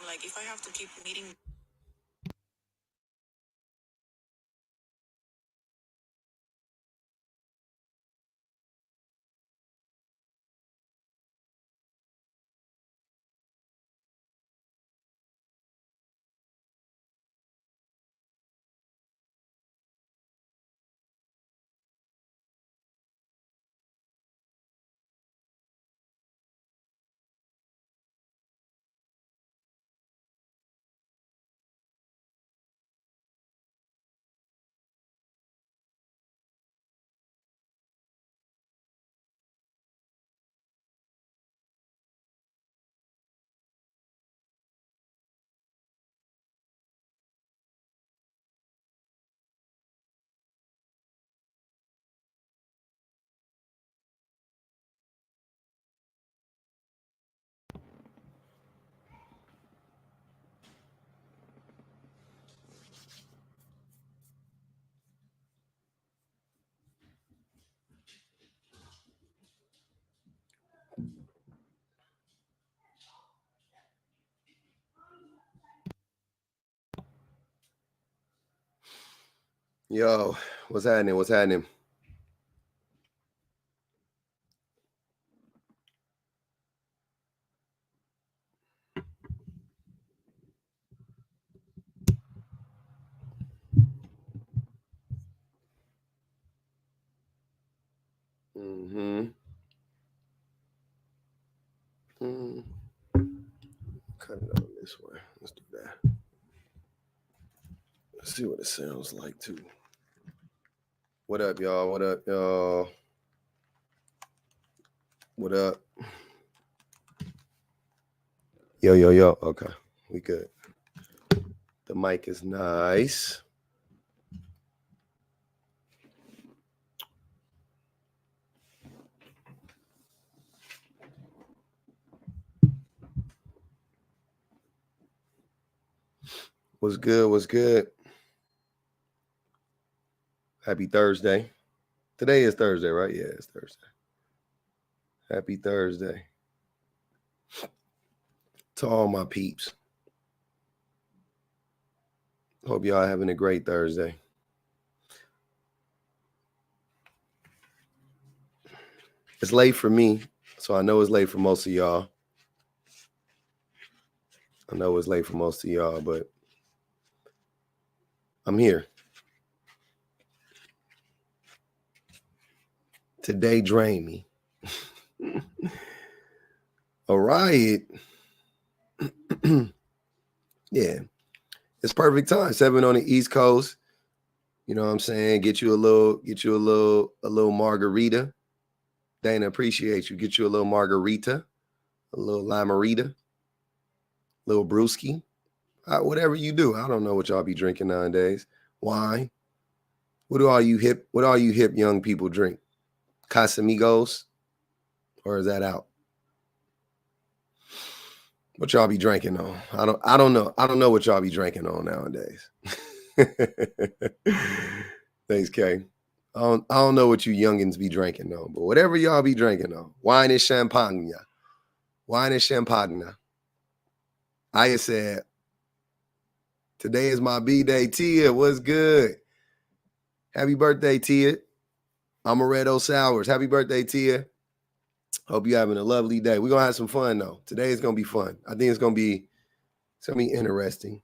Like, if I have to keep meeting. Yo, what's happening? What's happening? Cut it on this way. Let's do that. Let's see what it sounds like too. What up, y'all? What up, y'all? What up? Yo, yo, yo. Okay, we good. The mic is nice. What's good? What's good? Happy Thursday. Today is Thursday, right? Yeah, it's Thursday. Happy Thursday to all my peeps. Hope y'all having a great Thursday. It's late for me, so I know it's late for most of y'all. I know it's late for most of y'all, but I'm here. Today drained me. A riot. Yeah. It's perfect time. 7 on the East Coast. You know what I'm saying? Get you a little margarita. Dana, appreciate you. Get you a little margarita, a little limerita, a little brewski. Whatever you do. I don't know what y'all be drinking nowadays. Wine. What do all you hip young people drink? Casamigos? Or is that out? What y'all be drinking on? I don't know. I don't know what y'all be drinking on nowadays. Thanks, Kay. I don't know what you youngins be drinking on, but whatever y'all be drinking on, wine is champagne. Wine is champagne. I said, today is my B-Day. Tia, what's good? Happy birthday, Tia. Amaretto Sours. Happy birthday, Tia. Hope you're having a lovely day. We're going to have some fun, though. Today is going to be fun. I think it's going to be interesting.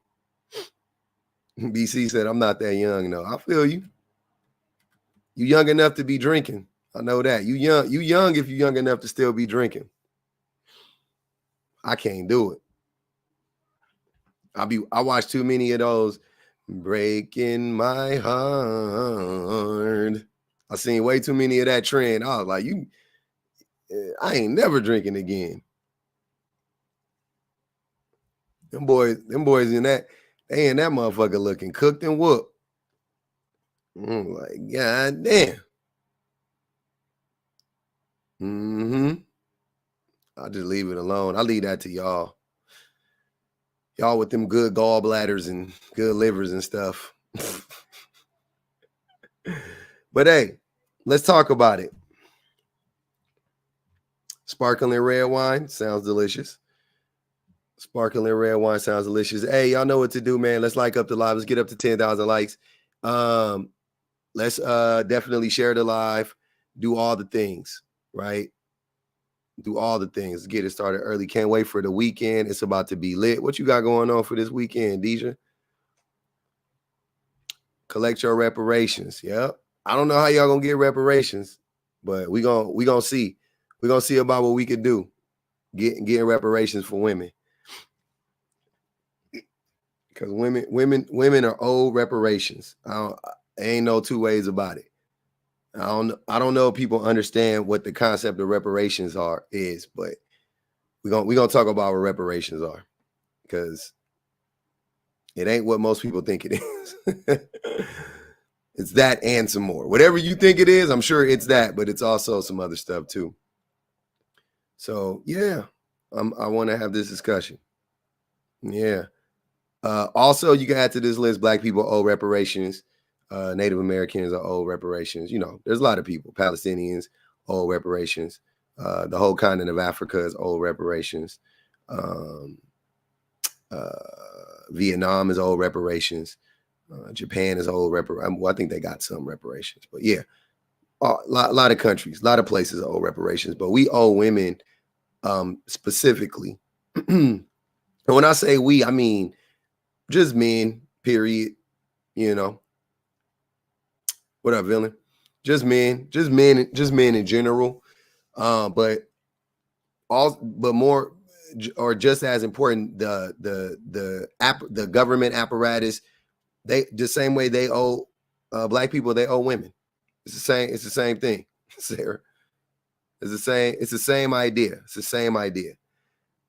BC said, I'm not that young, though. I feel you. You young enough to be drinking. I know that. You young if you're young enough to still be drinking. I can't do it. I watch too many of those breaking my heart. I seen way too many of that trend. I was like, I ain't never drinking again. Them boys in that, they in that motherfucker looking cooked and whooped. I'm like, God damn. I'll just leave it alone. I leave that to y'all. Y'all with them good gallbladders and good livers and stuff. But hey, let's talk about it. Sparkling red wine sounds delicious. Sparkling red wine sounds delicious. Hey, y'all know what to do, man. Let's like up the live. Let's get up to 10,000 likes. Let's definitely share the live. Do all the things, right? Do all the things. Get it started early. Can't wait for the weekend. It's about to be lit. What you got going on for this weekend, Deja? Collect your reparations. Yep. I don't know how y'all gonna get reparations, but we gonna see. We're gonna see about what we can do. Getting reparations for women. Because women are owed reparations. Ain't no two ways about it. I don't know if people understand what the concept of reparations is, but we're gonna talk about what reparations are, because it ain't what most people think it is. It's that and some more. Whatever you think it is, I'm sure it's that, but it's also some other stuff too. So yeah, I want to have this discussion. Yeah. Also, you can add to this list: Black people owe reparations. Native Americans are owed reparations. You know, there's a lot of people. Palestinians owe reparations. The whole continent of Africa is owed reparations. Vietnam is owed reparations. Japan is owed reparations. Well, I think they got some reparations, but yeah, a lot of countries, a lot of places owe reparations. But we owe women specifically. And when I say we, I mean just men, period. You know, what up, villain? Just men in general. But more, or just as important, the government apparatus. They the same way they owe Black people, they owe women. It's the same thing, Sarah. It's the same idea. It's the same idea.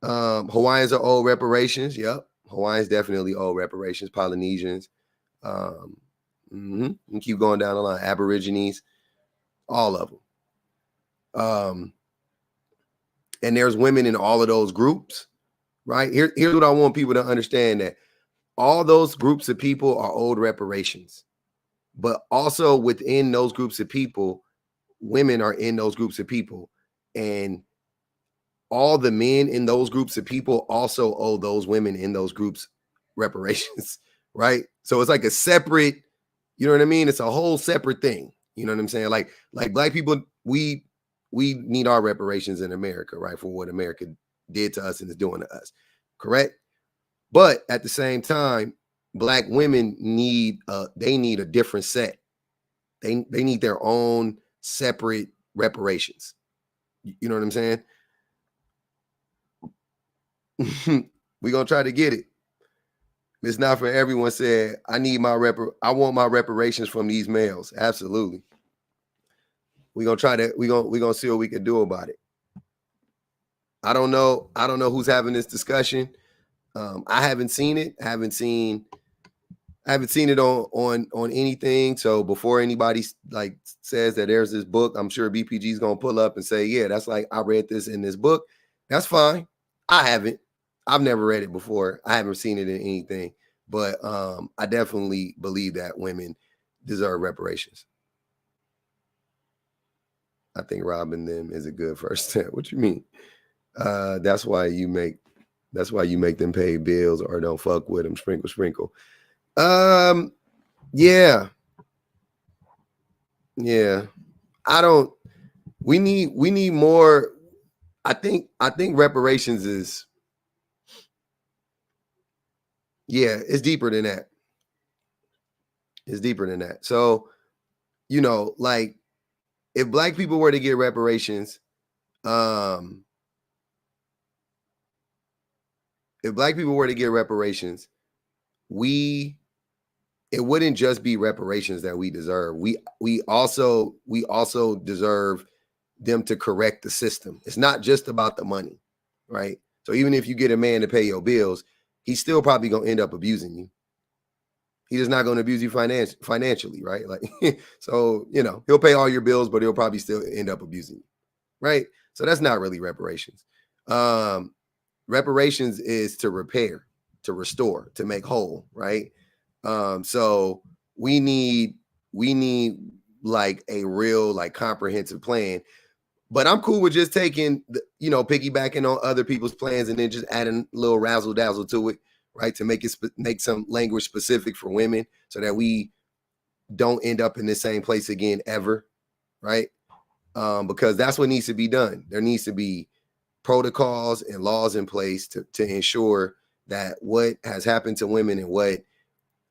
Hawaiians are owed reparations. Yep. Hawaiians definitely owe reparations. Polynesians. And keep going down the line. Aborigines, all of them. And there's women in all of those groups, right? Here's what I want people to understand: that all those groups of people are owed reparations, but also within those groups of people, women are in those groups of people, and all the men in those groups of people also owe those women in those groups reparations, right? So it's like a separate, you know what I mean? It's a whole separate thing. You know what I'm saying? Like Black people, we need our reparations in America, right? For what America did to us and is doing to us. Correct? But at the same time, Black women need a different set. They need their own separate reparations. You know what I'm saying? We're gonna try to get it. It's not for everyone. Said, I want my reparations from these males. Absolutely. We're gonna try to, we're gonna see what we can do about it. I don't know who's having this discussion. I haven't seen it. I haven't seen it on anything. So before anybody like says that there's this book, I'm sure BPG is gonna pull up and say, yeah, that's like, I read this in this book. That's fine. I haven't. I've never read it before. I haven't seen it in anything. But I definitely believe that women deserve reparations. I think robbing them is a good first step. What you mean? That's why you make them pay bills or don't fuck with them. Sprinkle. Yeah. We need more. I think reparations is, it's deeper than that. It's deeper than that. So, you know, like, if Black people were to get reparations, it wouldn't just be reparations that we deserve. We also deserve them to correct the system. It's not just about the money, right? So even if you get a man to pay your bills, he's still probably gonna end up abusing you. He's just not going to abuse you financially, right? Like, so, you know, he'll pay all your bills, but he'll probably still end up abusing you, right? So that's not really reparations. Reparations is to repair, to restore, to make whole, right? So we need like a real, like, comprehensive plan. But I'm cool with just taking, piggybacking on other people's plans and then just adding a little razzle dazzle to it, right? To make some language specific for women so that we don't end up in the same place again ever, right? Because that's what needs to be done. There needs to be protocols and laws in place to ensure that what has happened to women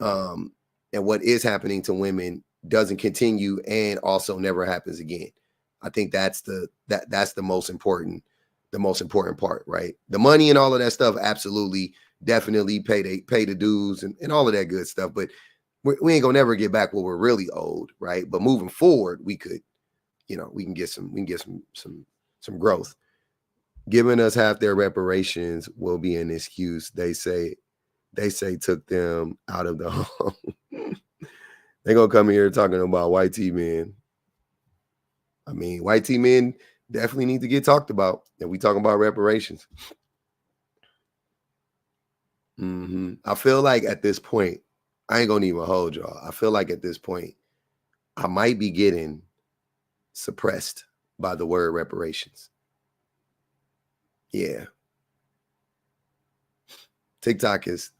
um, and what is happening to women doesn't continue and also never happens again. I think that's the most important part, right? The money and all of that stuff, absolutely, definitely pay the dues and all of that good stuff. But we ain't gonna never get back what we're really owed, right? But moving forward, we could, we can get some growth. Giving us half their reparations will be an excuse. They say took them out of the home. They gonna come here talking about white T men. I mean, white T men definitely need to get talked about. And we talking about reparations. I feel like at this point, I ain't gonna even hold y'all. I feel like at this point, I might be getting suppressed by the word reparations. Yeah. TikTok is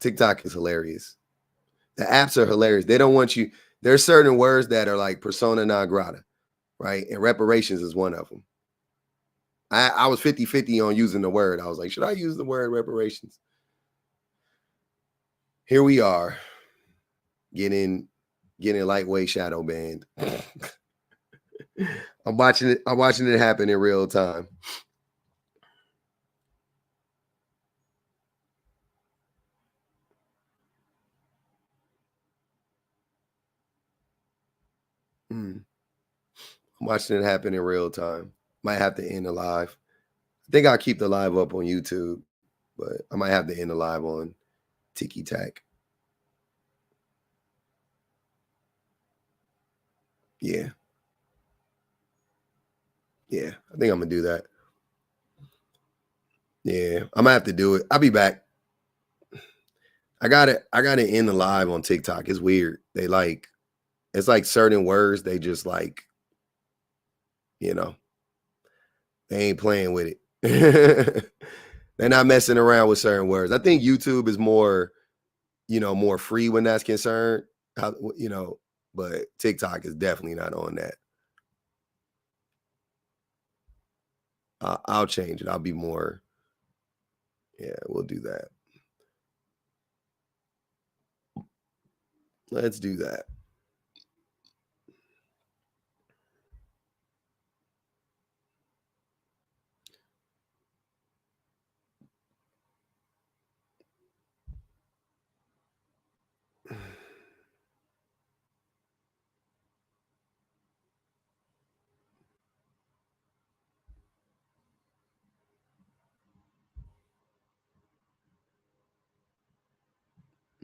hilarious. The apps are hilarious. They don't want you. There's certain words that are like persona non grata, right? And reparations is one of them. I was 50-50 on using the word. I was like, should I use the word reparations? Here we are, getting lightweight shadow banned. I'm watching it happen in real time. I'm watching it happen in real time. Might have to end the live. I think I'll keep the live up on YouTube, but I might have to end the live on Tiki Tac. Yeah. Yeah, I think I'm gonna do that. Yeah, I'm gonna have to do it. I'll be back. I got to end the live on TikTok. It's weird. It's like certain words, they just like, they ain't playing with it. They're not messing around with certain words. I think YouTube is more, more free when that's concerned. But TikTok is definitely not on that. I'll change it. I'll be more. Yeah, we'll do that. Let's do that.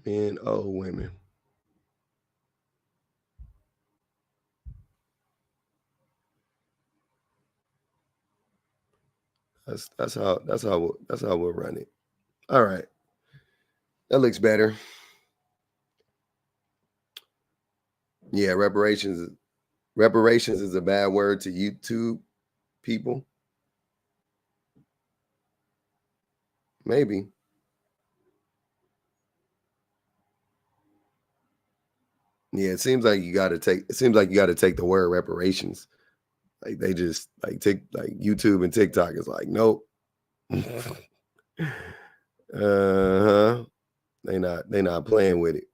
Men, oh, women. That's how we'll run it. All right. That looks better. Yeah, reparations is a bad word to YouTube people. Maybe. Yeah, it seems like you got to take the word reparations. Like they just like YouTube and TikTok is like, nope. Uh-huh. They not playing with it.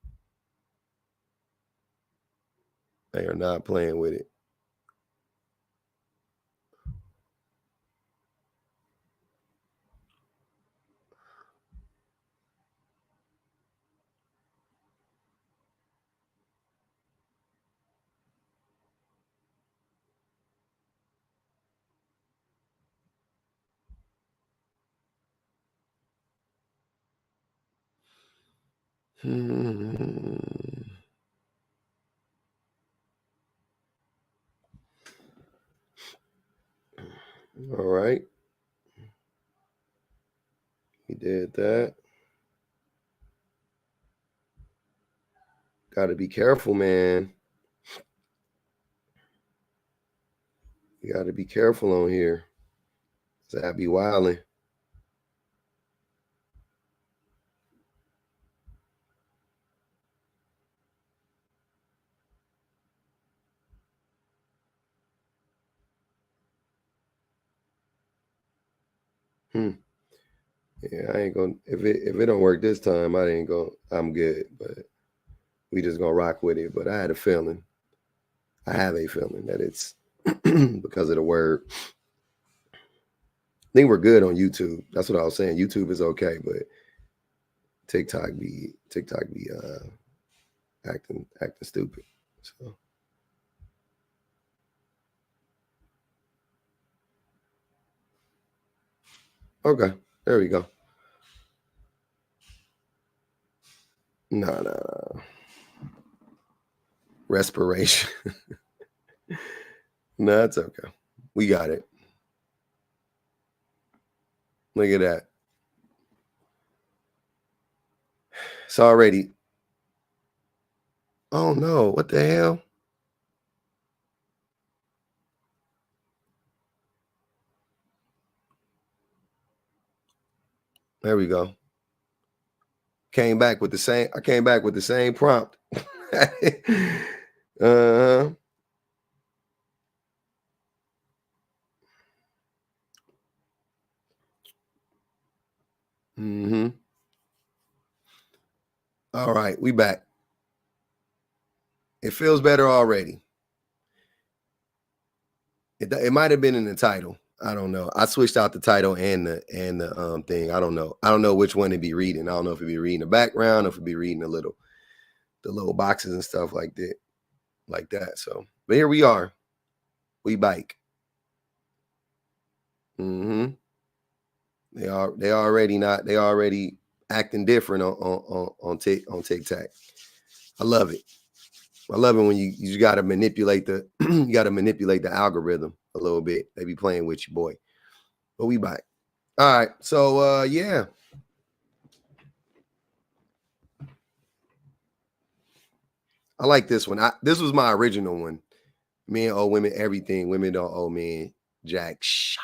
They are not playing with it. All right. We did that. Got to be careful, man. We got to be careful on here. So I be wilding. Yeah, I ain't gonna if it don't work this time, I'm good. But we just gonna rock with it. But I have a feeling that it's because of the word. I think we're good on YouTube. That's what I was saying. YouTube is okay, but TikTok be acting stupid. So okay, there we go. No. Respiration. No, it's okay. We got it. Look at that. It's already. Oh no, what the hell? There we go. I came back with the same prompt. uh-huh. Mm-hmm. All right, we back. It feels better already. It might have been in the title. I don't know. I switched out the title and the thing. I don't know. I don't know which one to be reading. I don't know if it'd be reading the background or if it'd be reading the little boxes and stuff like that. So, but here we are. We bike. Mm-hmm. They already acting different on TikTok. I love it. I love it when you got to manipulate the algorithm a little bit. They be playing with you, boy. But we back. All right. So yeah. I like this one. This was my original one. Men owe women everything. Women don't owe men jack shit.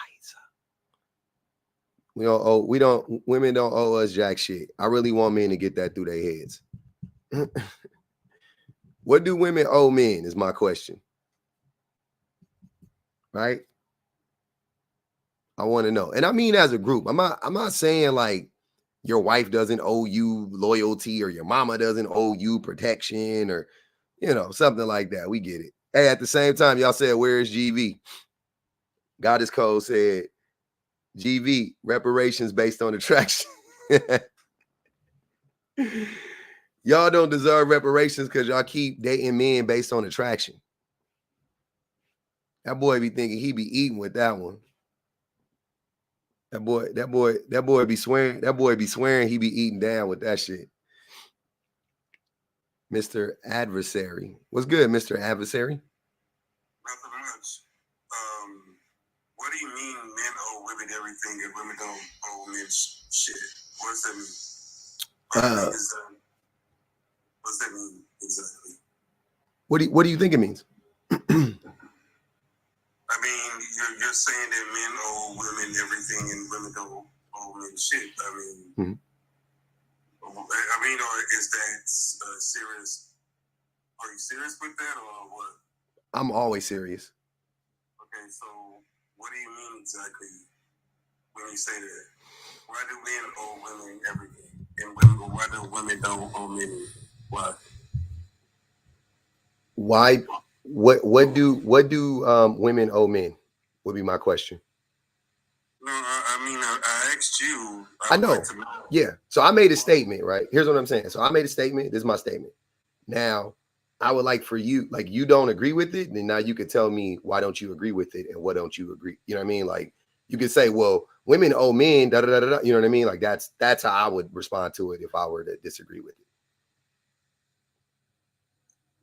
Women don't owe us jack shit. I really want men to get that through their heads. What do women owe men is my question. Right? I want to know. And I mean as a group. I'm not saying like your wife doesn't owe you loyalty or your mama doesn't owe you protection or something like that. We get it. Hey, at the same time, y'all said, where is GV? Goddess Code said, GV, reparations based on attraction. Y'all don't deserve reparations because y'all keep dating men based on attraction. That boy be thinking he be eating with that one. That boy be swearing. That boy be swearing he be eating down with that shit. Mr. Adversary. What's good, Mr. Adversary? Nothing much. What do you mean men owe women everything and women don't owe men shit? What does that mean? What's that mean exactly? What do you think it means? I mean, you're saying that men owe women everything and women don't owe men shit. I mean, or is that serious? Are you serious with that or what? I'm always serious. Okay, so what do you mean exactly when you say that? Why do men owe women everything, and why do women don't owe men? Why? Why? What do women owe men? Would be my question. No, I asked you. I know. Yeah. So I made a statement, right? Here's what I'm saying. So I made a statement. This is my statement. Now, I would like for you, like you don't agree with it, then now you could tell me why don't you agree with it and what don't you agree? You know what I mean? Like you could say, well, women owe men, da da da da. You know what I mean? Like that's how I would respond to it if I were to disagree with it.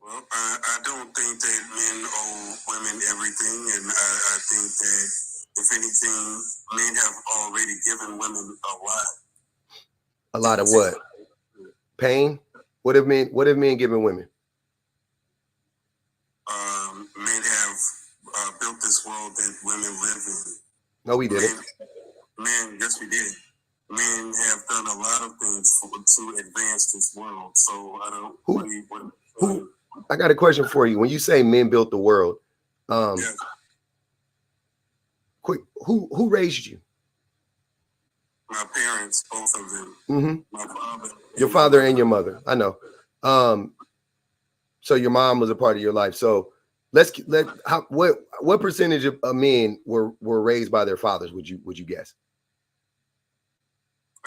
Well, I don't think that men owe women everything, and I think that if anything, men have already given women a lot. A lot of what? Pain? What have men given women? Men have built this world world that women live in. No, we didn't. Men, yes, we did. Men have done a lot of things to advance this world. So I don't. I got a question for you. When you say men built the world, Yes. quick, who raised you? My parents, both of them. Mm-hmm. My father. Your father and your mother. I know. So your mom was a part of your life. So what percentage of men were raised by their fathers? Would you guess?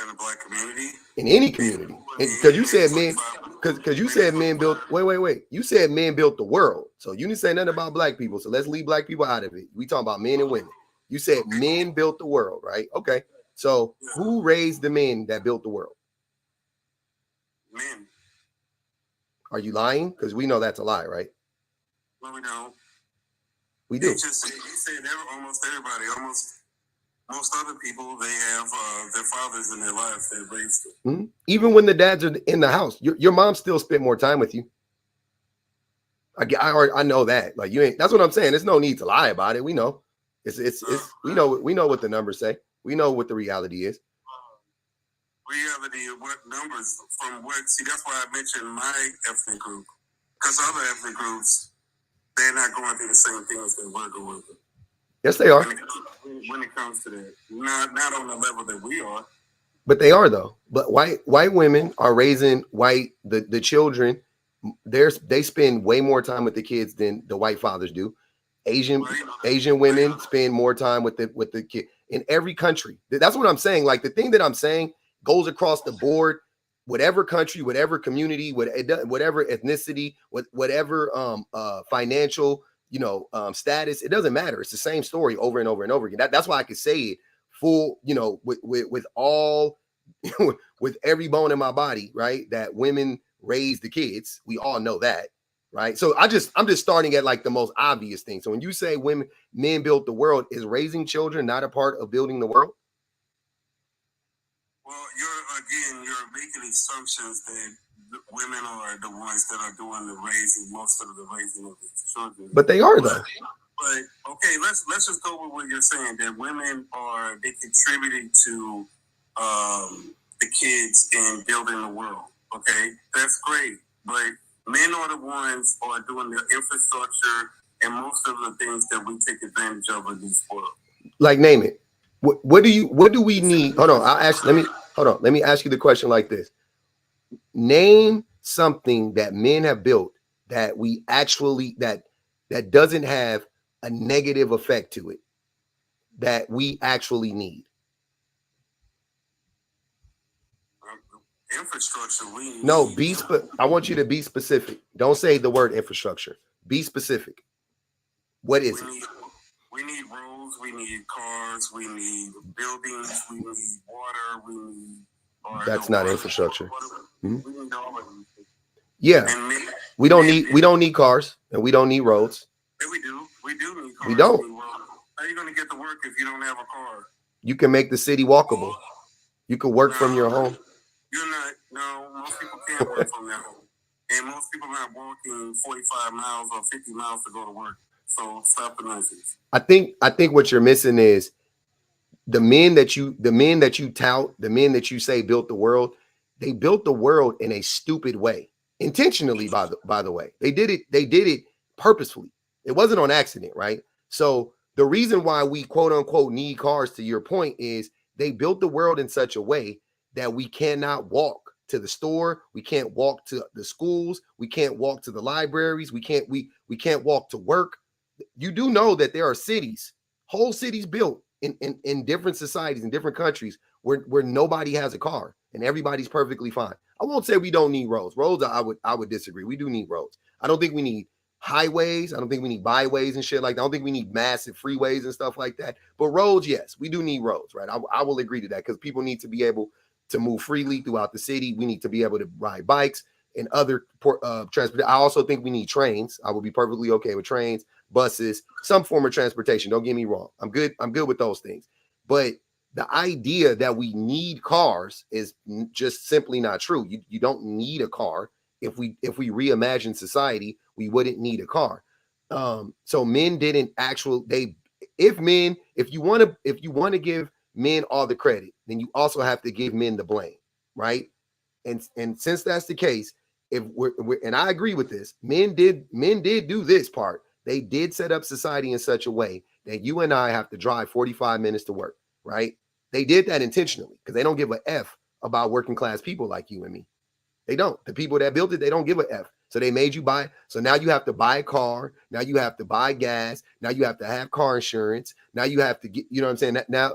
In the Black community? In any community. Because you said men, because you said men built, wait. You said men built the world. So you didn't say nothing about Black people. So let's leave Black people out of it. We talking about men and women. You said men built the world, right? Okay. So who raised the men that built the world? Men. Are you lying? Because we know that's a lie, right? No, we don't. We do. You said almost everybody, most other people, they have their fathers in their lives that raised them. Mm-hmm. Even when the dads are in the house, your mom still spent more time with you. I know that. Like you ain't. That's what I'm saying. There's no need to lie about it. We know. It's we know what the numbers say. We know what the reality is. Reality of what numbers from what? See, that's why I mentioned my ethnic group, because other ethnic groups, they're not going through the same things that we're going through. Yes, they are. When it comes to that, not on the level that we are. But they are though. But white women are raising the children. They spend way more time with the kids than the white fathers do. Asian women spend more time with the kid in every country. That's what I'm saying. Like the thing that I'm saying goes across the board, whatever country, whatever community, whatever ethnicity, whatever financial, status. It doesn't matter. It's the same story over and over and over again. That's why I could say it full, with all, with every bone in my body, right? That women raise the kids. We all know that, right? So I'm just starting at like the most obvious thing. So when you say men built the world, is raising children not a part of building the world? Well, you're making assumptions that women are the ones that are doing the raising, most of the raising of the children. But they are though. But okay, let's just go with what you're saying, that women they contributing to the kids in building the world. Okay, that's great. But men are the ones who are doing the infrastructure and most of the things that we take advantage of in this world. Like name it. What do we need? Hold on. Let me ask you the question like this. Name something that men have built that we actually that doesn't have a negative effect to it that we actually need. Infrastructure. I want you to be specific. Don't say the word infrastructure. Be specific. What is it? We need roads, we need cars, we need buildings, we need water, we need... That's not infrastructure. We need all of them. Yeah. We don't need cars and we don't need roads. Yeah, we do. We do need cars. We don't. How are you going to get to work if you don't have a car? You can make the city walkable. You can work from your home. Most people can't work from their home. And most people are not walking 45 miles or 50 miles to go to work. So stop the nonsense. I think what you're missing is the men that you tout, the men that you say built the world, they built the world in a stupid way. Intentionally, by the way. They did it purposefully. It wasn't on accident, right? So the reason why we quote unquote need cars, to your point, is they built the world in such a way that we cannot walk to the store, we can't walk to the schools, we can't walk to the libraries, we can't walk to work. You do know that there are whole cities built in different societies, in different countries where nobody has a car and everybody's perfectly fine. I won't say we don't need roads. Roads, I would disagree. We do need roads. I don't think we need highways. I don't think we need byways and shit like that. I don't think we need massive freeways and stuff like that. But roads, yes, we do need roads, right? I will agree to that because people need to be able to move freely throughout the city. We need to be able to ride bikes and other transport. I also think we need trains. I would be perfectly okay with trains, buses, some form of transportation. Don't get me wrong. I'm good with those things. But the idea that we need cars is just simply not true. You don't need a car. If we reimagine society, we wouldn't need a car. So men didn't if you want to give men all the credit, then you also have to give men the blame, right? And since that's the case, if we're and I agree with this, men did do this part. They did set up society in such a way that you and I have to drive 45 minutes to work, right? They did that intentionally because they don't give a F about working class people like you and me. They don't. The people that built it, they don't give a F. So they made you buy. So now you have to buy a car. Now you have to buy gas. Now you have to have car insurance. Now you have to get, you know what I'm saying? Now,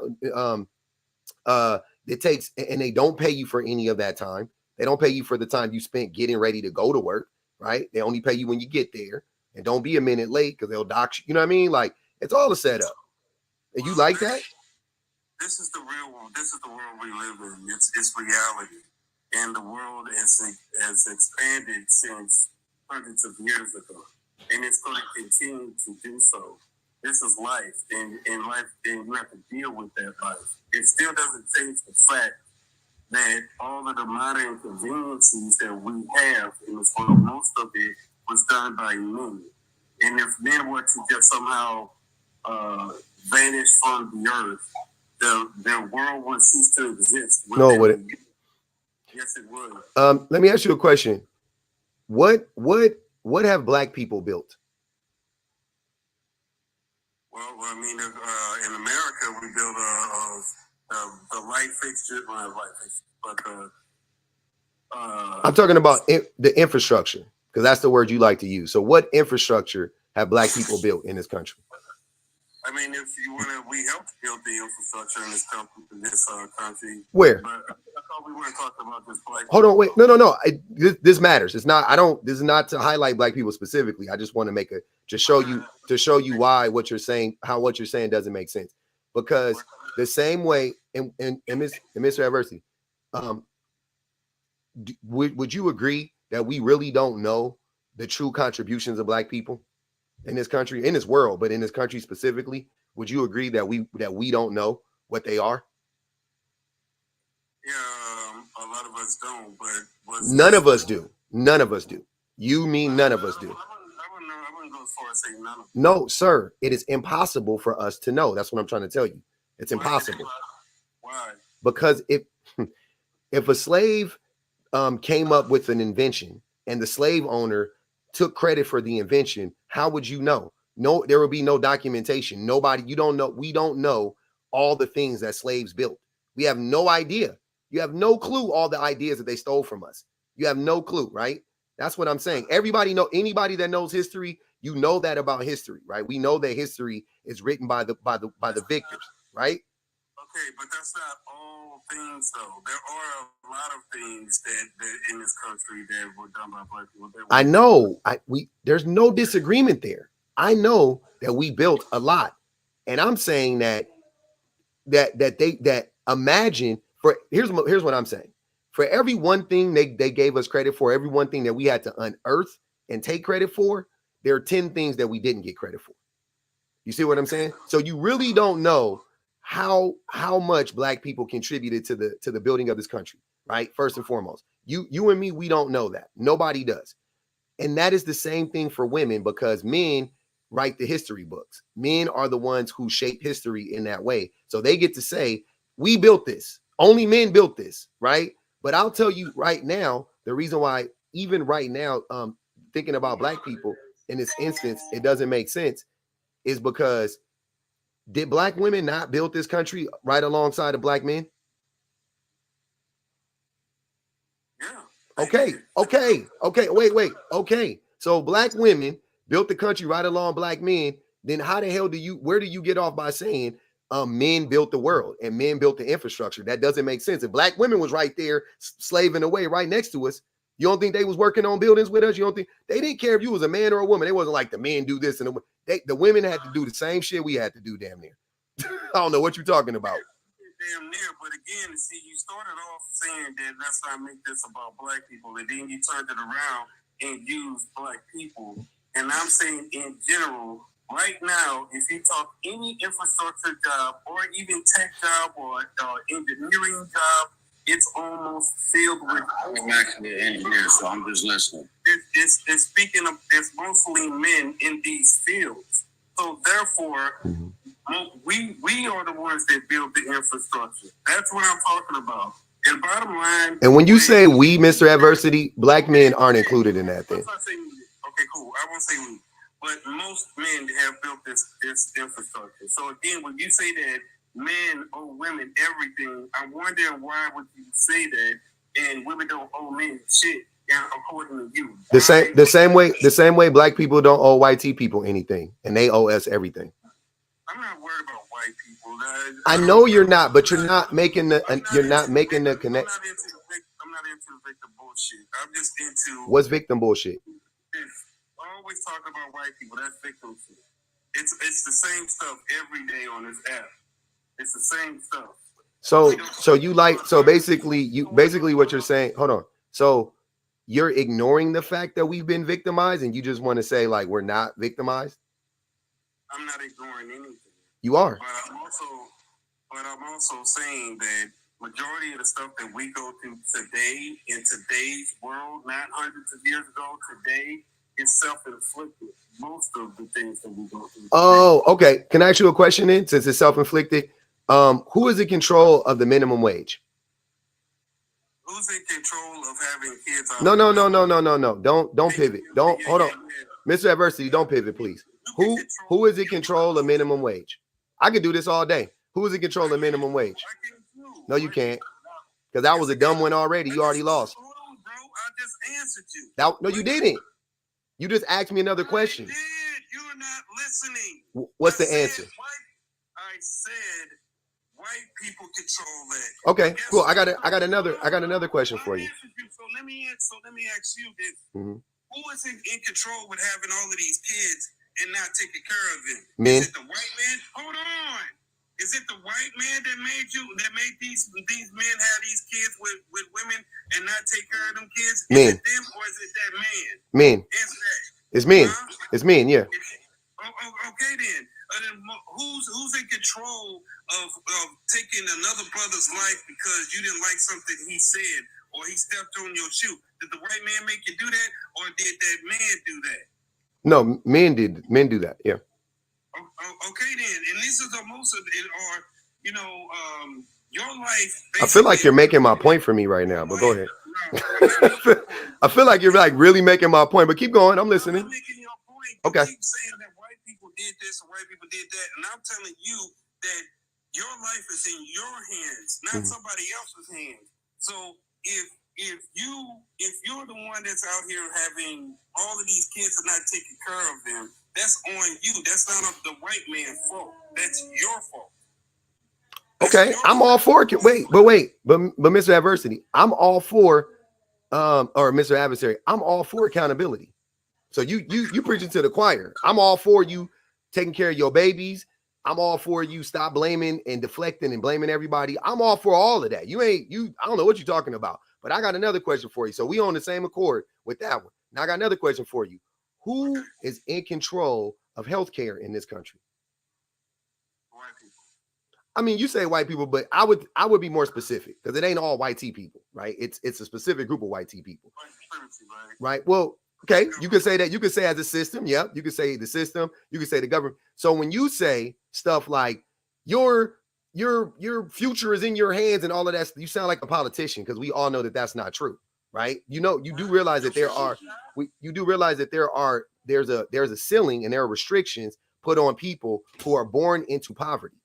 it takes, and they don't pay you for any of that time. They don't pay you for the time you spent getting ready to go to work, right? They only pay you when you get there. And don't be a minute late because they'll dock you. You know what I mean? Like, it's all a setup. And you like that? This is the real world. This is the world we live in. It's reality. And the world has expanded since hundreds of years ago. And it's going to continue to do so. This is life. And life, and you have to deal with that life. It still doesn't change the fact that all of the modern conveniences that we have in this world, most of it was done by men. And if men were to just somehow vanish from the earth, their world would cease to exist. No, would it? Yes, it would. Let me ask you a question. What have black people built? Well, I mean, in America, we built the light fixture, not light fixture, but I'm talking about the infrastructure, because that's the word you like to use. So what infrastructure have black people built in this country? I mean, if you want to, we helped build the infrastructure in this country. Where? But I thought we weren't talking about this black. Hold on, wait, no. This matters. It's not. This is not to highlight black people specifically. I just want to make to show you why what you're saying, how what you're saying doesn't make sense. Because the same way, and Mr. Adversity, would you agree that we really don't know the true contributions of black people in this country, in this world, but in this country specifically? Would you agree that we don't know what they are? Yeah, a lot of us don't, but none of us do. None of us do. You mean none of us do? I wouldn't go as far as saying none of us. No, sir. It is impossible for us to know. That's what I'm trying to tell you. It's impossible. Why? Because if a slave came up with an invention and the slave owner took credit for the invention, how would you know? No, there would be no documentation. Nobody, we don't know all the things that slaves built. We have no idea. You have no clue all the ideas that they stole from us. You have no clue, right? That's what I'm saying. Anybody that knows history, you know that about history, right? We know that history is written by the victors, right? Okay, but that's not all things, though. There are a lot of things that in this country that were done by black people. I know. There's no disagreement there. I know that we built a lot, and I'm saying that imagine here's what I'm saying. For every one thing they gave us credit for, every one thing that we had to unearth and take credit for, there are 10 things that we didn't get credit for. You see what I'm saying? So you really don't know how much black people contributed to the building of this country, right? First and foremost, you and me, we don't know that. Nobody does. And that is the same thing for women, because men write the history books. Men are the ones who shape history in that way. So they get to say, we built this. Only men built this, right? But I'll tell you right now, the reason why, even right now, thinking about black people in this instance, it doesn't make sense, is because did black women not build this country right alongside of black men? Yeah. Okay. Wait. Okay. So black women built the country right along black men. Then how the hell where do you get off by saying men built the world and men built the infrastructure? That doesn't make sense. If black women was right there slaving away right next to us, you don't think they was working on buildings with us? You don't think they didn't care if you was a man or a woman? They wasn't like the men do this and the women had to do the same shit we had to do, damn near. I don't know what you're talking about. Damn near, but again, see, you started off saying that let's not make this about black people, and then you turned it around and used black people. And I'm saying in general, right now, if you talk any infrastructure job or even tech job or engineering job, it's almost filled with. I'm actually an engineer, so I'm just listening. It's mostly men in these fields. So therefore, We are the ones that build the infrastructure. That's what I'm talking about. And bottom line. And when you say we, Mr. Adversity, black men aren't included in that thing. Okay, cool. I won't say we, but most men have built this infrastructure. So again, when you say that men owe women everything, I'm wondering why would you say that and women don't owe men shit? According to you, the same way black people don't owe white people anything, and they owe us everything. I'm not worried about white people. I know you're not, but you're not making the connection. I'm not into the victim bullshit. I'm just into what's victim bullshit. Always talk about white people. That's victim shit. It's the same stuff every day on this app. It's the same stuff. So basically what you're saying. Hold on. So you're ignoring the fact that we've been victimized, and you just want to say like we're not victimized. I'm not ignoring anything. You are. But I'm also saying that majority of the stuff that we go through today in today's world, not hundreds of years ago, today is self-inflicted. Most of the things that we go through. Oh, okay. Can I ask you a question then? Since it's self-inflicted, who is in control of the minimum wage? Who's in control of having kids? No. Don't pivot. Don't hold on, Mr. Adversity. Don't pivot, please. Who is in control of minimum wage? I could do this all day. Who is in control of minimum wage? No, you can't. Because that was a dumb one already. You already lost. Hold on, bro. I just answered you. No, you didn't. You just asked me another question. You're not listening. What's the answer? I said white people control that. Okay, cool. I got another question for you. So let me ask you this. Mm-hmm. Who is in control with having all of these kids and not taking care of them? Men. Is it the white man? Hold on. Is it the white man that made these men have these kids with women and not take care of them kids? Men. Is it them or is it that man? Men. Answer that. It's men. Huh? It's men, yeah. Okay then. Who's in control of taking another brother's life because you didn't like something he said or he stepped on your shoe? Did the white man make you do that, or did that man do that? No, men did. Men do that. Yeah. Okay then, and this is the most of it. Or your life. I feel like you're making my point for me right now, but go ahead. I feel like you're like really making my point, but keep going. I'm listening. I'm making your point. Okay. You keep saying that white people did this or white people did that, and I'm telling you that your life is in your hands, not somebody else's hands. So if you're the one that's out here having all of these kids and not taking care of them, that's on you. That's not the white man's fault. That's your fault. Okay, I'm all for it. But Mr. Adversity, I'm all for or Mr. Adversary, I'm all for accountability. So you preaching to the choir. I'm all for you taking care of your babies. I'm all for you stop blaming and deflecting and blaming everybody. I'm all for all of that. I don't know what you're talking about. But I got another question for you. So we on the same accord with that one. Now I got another question for you. Who is in control of healthcare in this country? White people. I mean, you say white people, but I would be more specific because it ain't all white people, right? It's a specific group of white people. Right. Well, okay, you could say that. You could say as a system, yep. You could say the system, you could say the government. So when you say stuff like your future is in your hands and all of that, you sound like a politician because we all know that that's not true, right? You do realize that there's a ceiling and there are restrictions put on people who are born into poverty.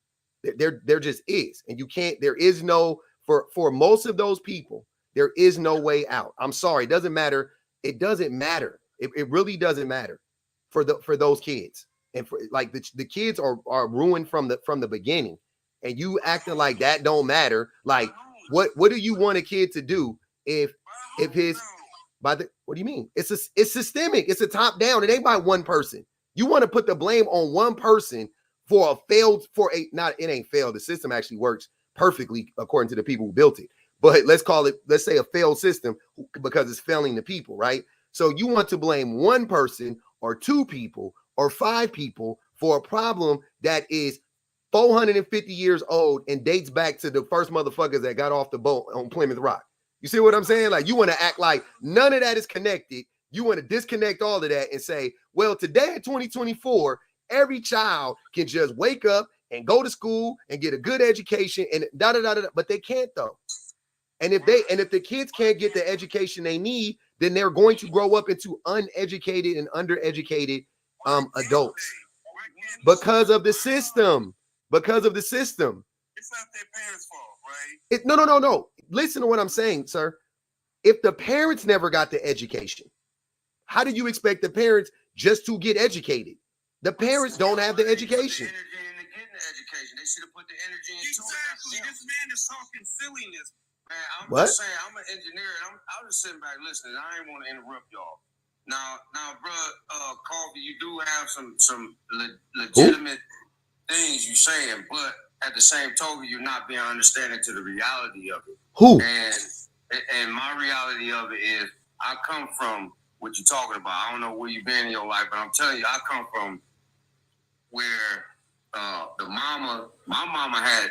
There just is, and you can't. There is no for most of those people. There is no way out. I'm sorry, it doesn't matter. It doesn't matter. It really doesn't matter for those kids, and for like the kids are ruined from the beginning. And you acting like that don't matter. Like, what do you want a kid to do if his what do you mean? It's systemic. It's a top down. It ain't by one person. You want to put the blame on one person it ain't failed. The system actually works perfectly according to the people who built it. But let's say a failed system because it's failing the people, right? So you want to blame one person or two people or five people for a problem that is 450 years old and dates back to the first motherfuckers that got off the boat on Plymouth Rock. You see what I'm saying? Like, you want to act like none of that is connected. You want to disconnect all of that and say, well, today in 2024, every child can just wake up and go to school and get a good education and but they can't though. And if the kids can't get the education they need, then they're going to grow up into uneducated and undereducated adults because of the system. Because of the system. It's not their parents' fault, right? No. Listen to what I'm saying, sir. If the parents never got the education, how do you expect the parents just to get educated? The parents don't have the education. They should have put the energy into it. This man is talking silliness. Man, I'm just saying, I'm an engineer, and I was just sitting back listening. I ain't want to interrupt y'all. Now, bro, Coffee, you do have some legitimate things you saying, but at the same token, you're not being understanding to the reality of it. Who? And my reality of it is, I come from what you're talking about. I don't know where you've been in your life, but I'm telling you, I come from where my mama had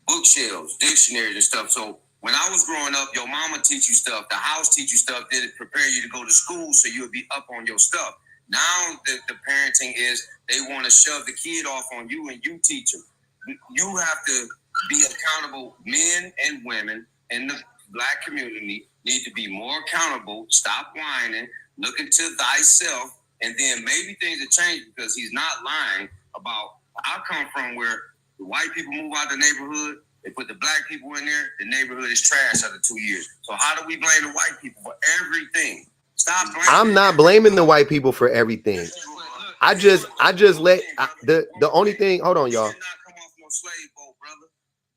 bookshelves, dictionaries, and stuff. So when I was growing up, your mama teach you stuff, the house teach you stuff, did it prepare you to go to school so you would be up on your stuff. Now the parenting is they want to shove the kid off on you and you teach them. You have to be accountable. Men and women in the Black community need to be more accountable. Stop whining, look into thyself, and then maybe things will change because he's not lying about. I come from where the white people move out the neighborhood. They put the Black people in there. The neighborhood is trash after 2 years. So how do we blame the white people for everything? Stop blaming. I'm not blaming the white people for everything. I just let the only thing. Hold on, y'all.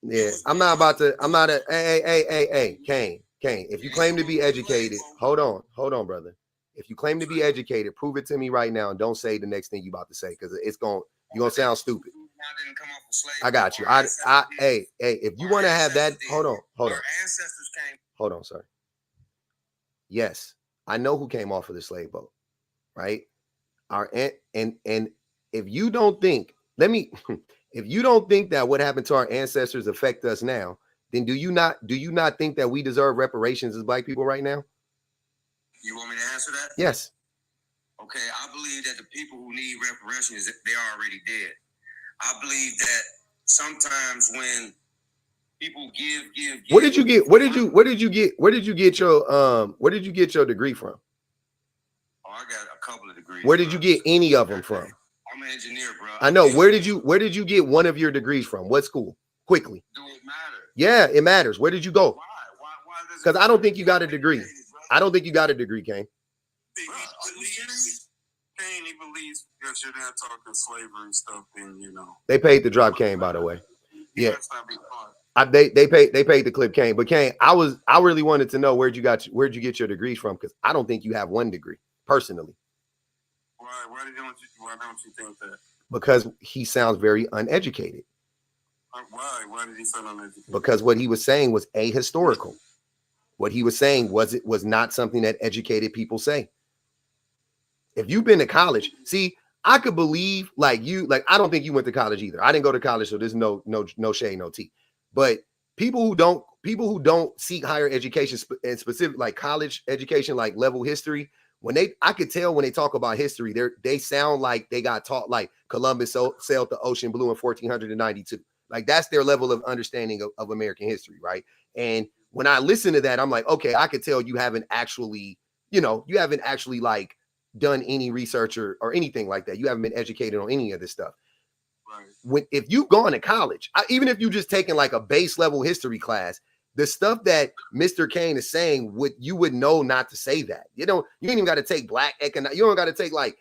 Yeah, I'm not a. Hey, Kane. If you claim to be educated, hold on, brother. If you claim to be educated, prove it to me right now, and don't say the next thing you about to say because you're gonna sound stupid. I got you. Hey, if you want to have that, hold on, sir. Yes, I know who came off of the slave boat, right? And if you don't think, if you don't think that what happened to our ancestors affect us now, then do you not think that we deserve reparations as Black people right now? You want me to answer that? Yes. Okay, I believe that the people who need reparations, they're already dead. I believe that sometimes when people give. Where did you get your degree from? Oh, I got a couple of degrees. Where did you get any of them from? I'm an engineer, bro. I know. Where did you get one of your degrees from? What school? Quickly. Do it matter? Yeah, it matters. Where did you go? Why Because I don't think you got a degree. I don't think you got a degree, Kane. He believes because you're not talking slavery stuff, and they paid to drop Kane, by the way. Yeah, they paid the clip Kane, but Kane, I really wanted to know where'd you get your degrees from because I don't think you have one degree personally. Why don't you think that? Because he sounds very uneducated. Why did he sound uneducated? Because what he was saying was ahistorical. What he was saying was not something that educated people say. If you've been to college, see, I could believe I don't think you went to college either. I didn't go to college, so there's no shade, no tea. But people who don't seek higher education and specific like college education, like level history, I could tell when they talk about history, they sound like they got taught like Columbus sailed the ocean blue in 1492. Like that's their level of understanding of American history, right? And when I listen to that, I'm like, okay, I could tell you haven't actually like done any research or anything like that. You haven't been educated on any of this stuff. Right. If you've gone to college, even if you just taken like a base level history class, the stuff that Mr. Kane is saying you would know not to say that. You ain't even got to take Black economics. You don't got to take like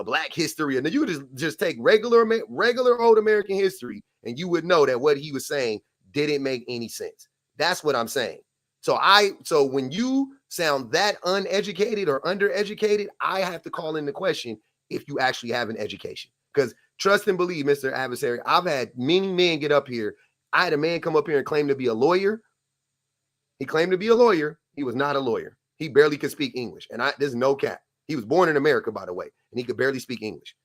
Black history, and then you just take regular old American history, and you would know that what he was saying didn't make any sense. That's what I'm saying. So when you sound that uneducated or undereducated, I have to call into question if you actually have an education. Because trust and believe, Mr. Adversary, I've had many men get up here. I had a man come up here and claim to be a lawyer. He claimed to be a lawyer. He was not a lawyer. He barely could speak English. And there's no cap. He was born in America, by the way, and he could barely speak English.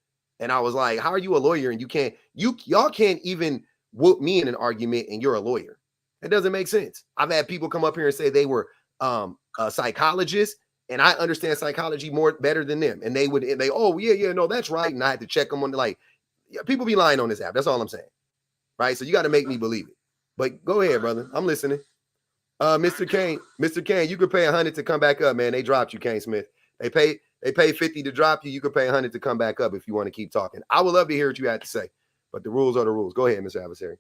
And I was like, how are you a lawyer? And y'all can't even whoop me in an argument and you're a lawyer. It doesn't make sense. I've had people come up here and say they were a psychologist, and I understand psychology better than them. And no, that's right. And I had to check them on Yeah, people be lying on this app. That's all I'm saying. Right? So you got to make me believe it. But go ahead, brother. I'm listening. Mr. Kane, you could pay 100 to come back up, man. They dropped you, Kane Smith. They pay 50 to drop you. You could pay 100 to come back up if you want to keep talking. I would love to hear what you had to say, but the rules are the rules. Go ahead, Mr. Adversary.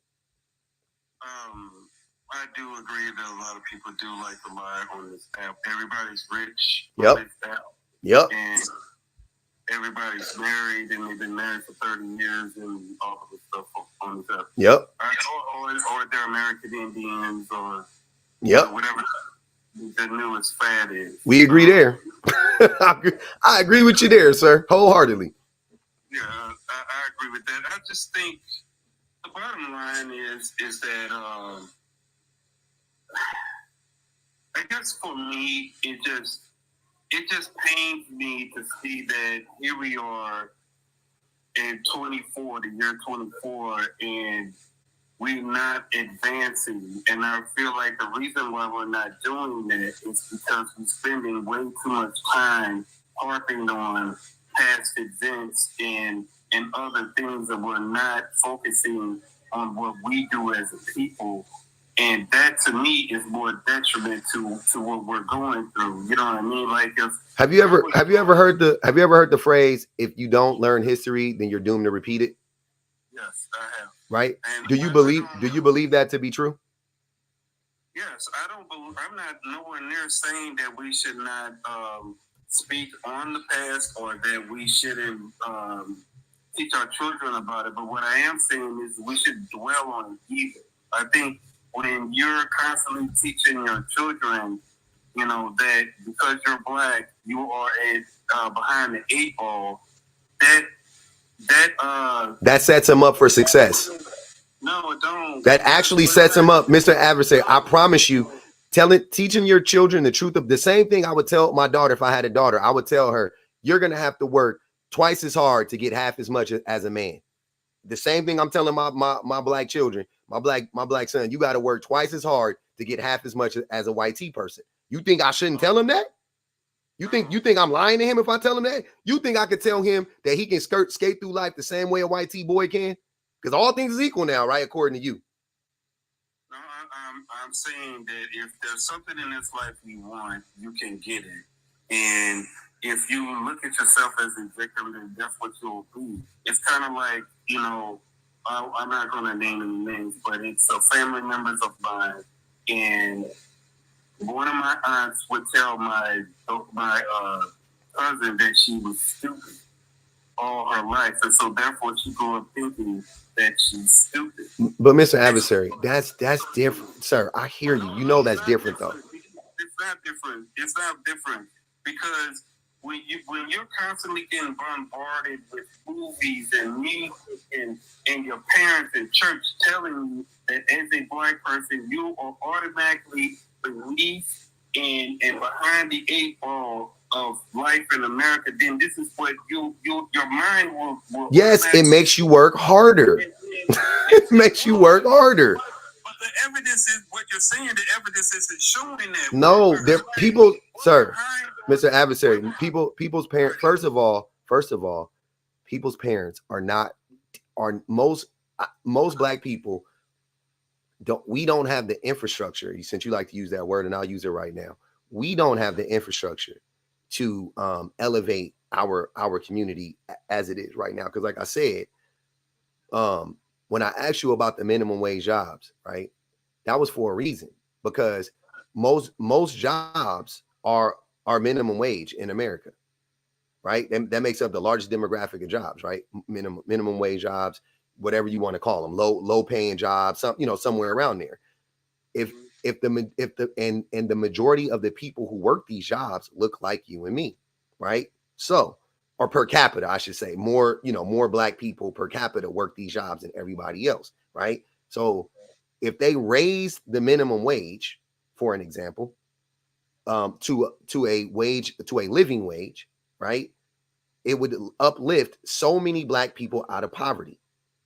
I do agree that a lot of people do like to lie on this app. Everybody's rich Yep. on this app. Yep. And everybody's married and they've been married for 30 years and all of this stuff on this app. Yep. Or they're American Indians or yep. Whatever the newest fad is. We agree there. I agree with you there, sir, wholeheartedly. Yeah, I agree with that. I just think the bottom line is that I guess for me it just pains me to see that here we are in 24, the year 24, and we're not advancing. And I feel like the reason why we're not doing that is because we're spending way too much time harping on past events and other things, that we're not focusing on what we do as a people. And that to me is more detriment to what we're going through. You know what I mean? Like, have you ever heard the phrase, if you don't learn history, then you're doomed to repeat it? Yes, I have. Right? And do you believe that to be true? Yes, I'm not nowhere near saying that we should not speak on the past or that we shouldn't teach our children about it. But what I am saying is we should dwell on it either. I think when you're constantly teaching your children, you know, that because you're black, you are behind the 8 ball, that sets them up for success. No, it don't. That actually sets them up, Mr. Adversary. I promise you, teaching your children the truth of the same thing I would tell my daughter if I had a daughter. I would tell her, you're going to have to work twice as hard to get half as much as a man. The same thing I'm telling my black children, my black son, you got to work twice as hard to get half as much as a white tea person. You think I shouldn't tell him that? You think I'm lying to him if I tell him that? You think I could tell him that he can skate through life the same way a white tea boy can? Because all things is equal now, right? According to you. No, I'm saying that if there's something in this life you want, you can get it. And if you look at yourself as a victim, then that's what you'll be. It's kind of like, you know, I'm not going to name any names, but it's family members of mine. And one of my aunts would tell my cousin that she was stupid all her life. And so therefore she grew up thinking that she's stupid. But Mr. Adversary, that's different. Sir, I hear you. You know that's different though. It's not different. It's not different because when you're constantly getting bombarded with movies and music and your parents in church telling you that as a black person you are automatically beneath and behind the 8 ball of life in America, then this is what your mind will yes, it makes you work harder. It makes you work harder. But the evidence is what you're saying. The evidence isn't showing that. No, there people, sir, Mr. Adversary, people's parents. First of all, people's parents are most black people don't have the infrastructure. Since you like to use that word, and I'll use it right now. We don't have the infrastructure to elevate our community as it is right now. Because like I said, when I asked you about the minimum wage jobs, right, that was for a reason, because most jobs are minimum wage in America, right? That makes up the largest demographic of jobs, right? Minimum wage jobs, whatever you want to call them, low paying jobs, somewhere around there. If the majority of the people who work these jobs look like you and me, right? So, or per capita, I should say, more black people per capita work these jobs than everybody else, right? So if they raise the minimum wage, for an example, to a living wage, right? It would uplift so many black people out of poverty.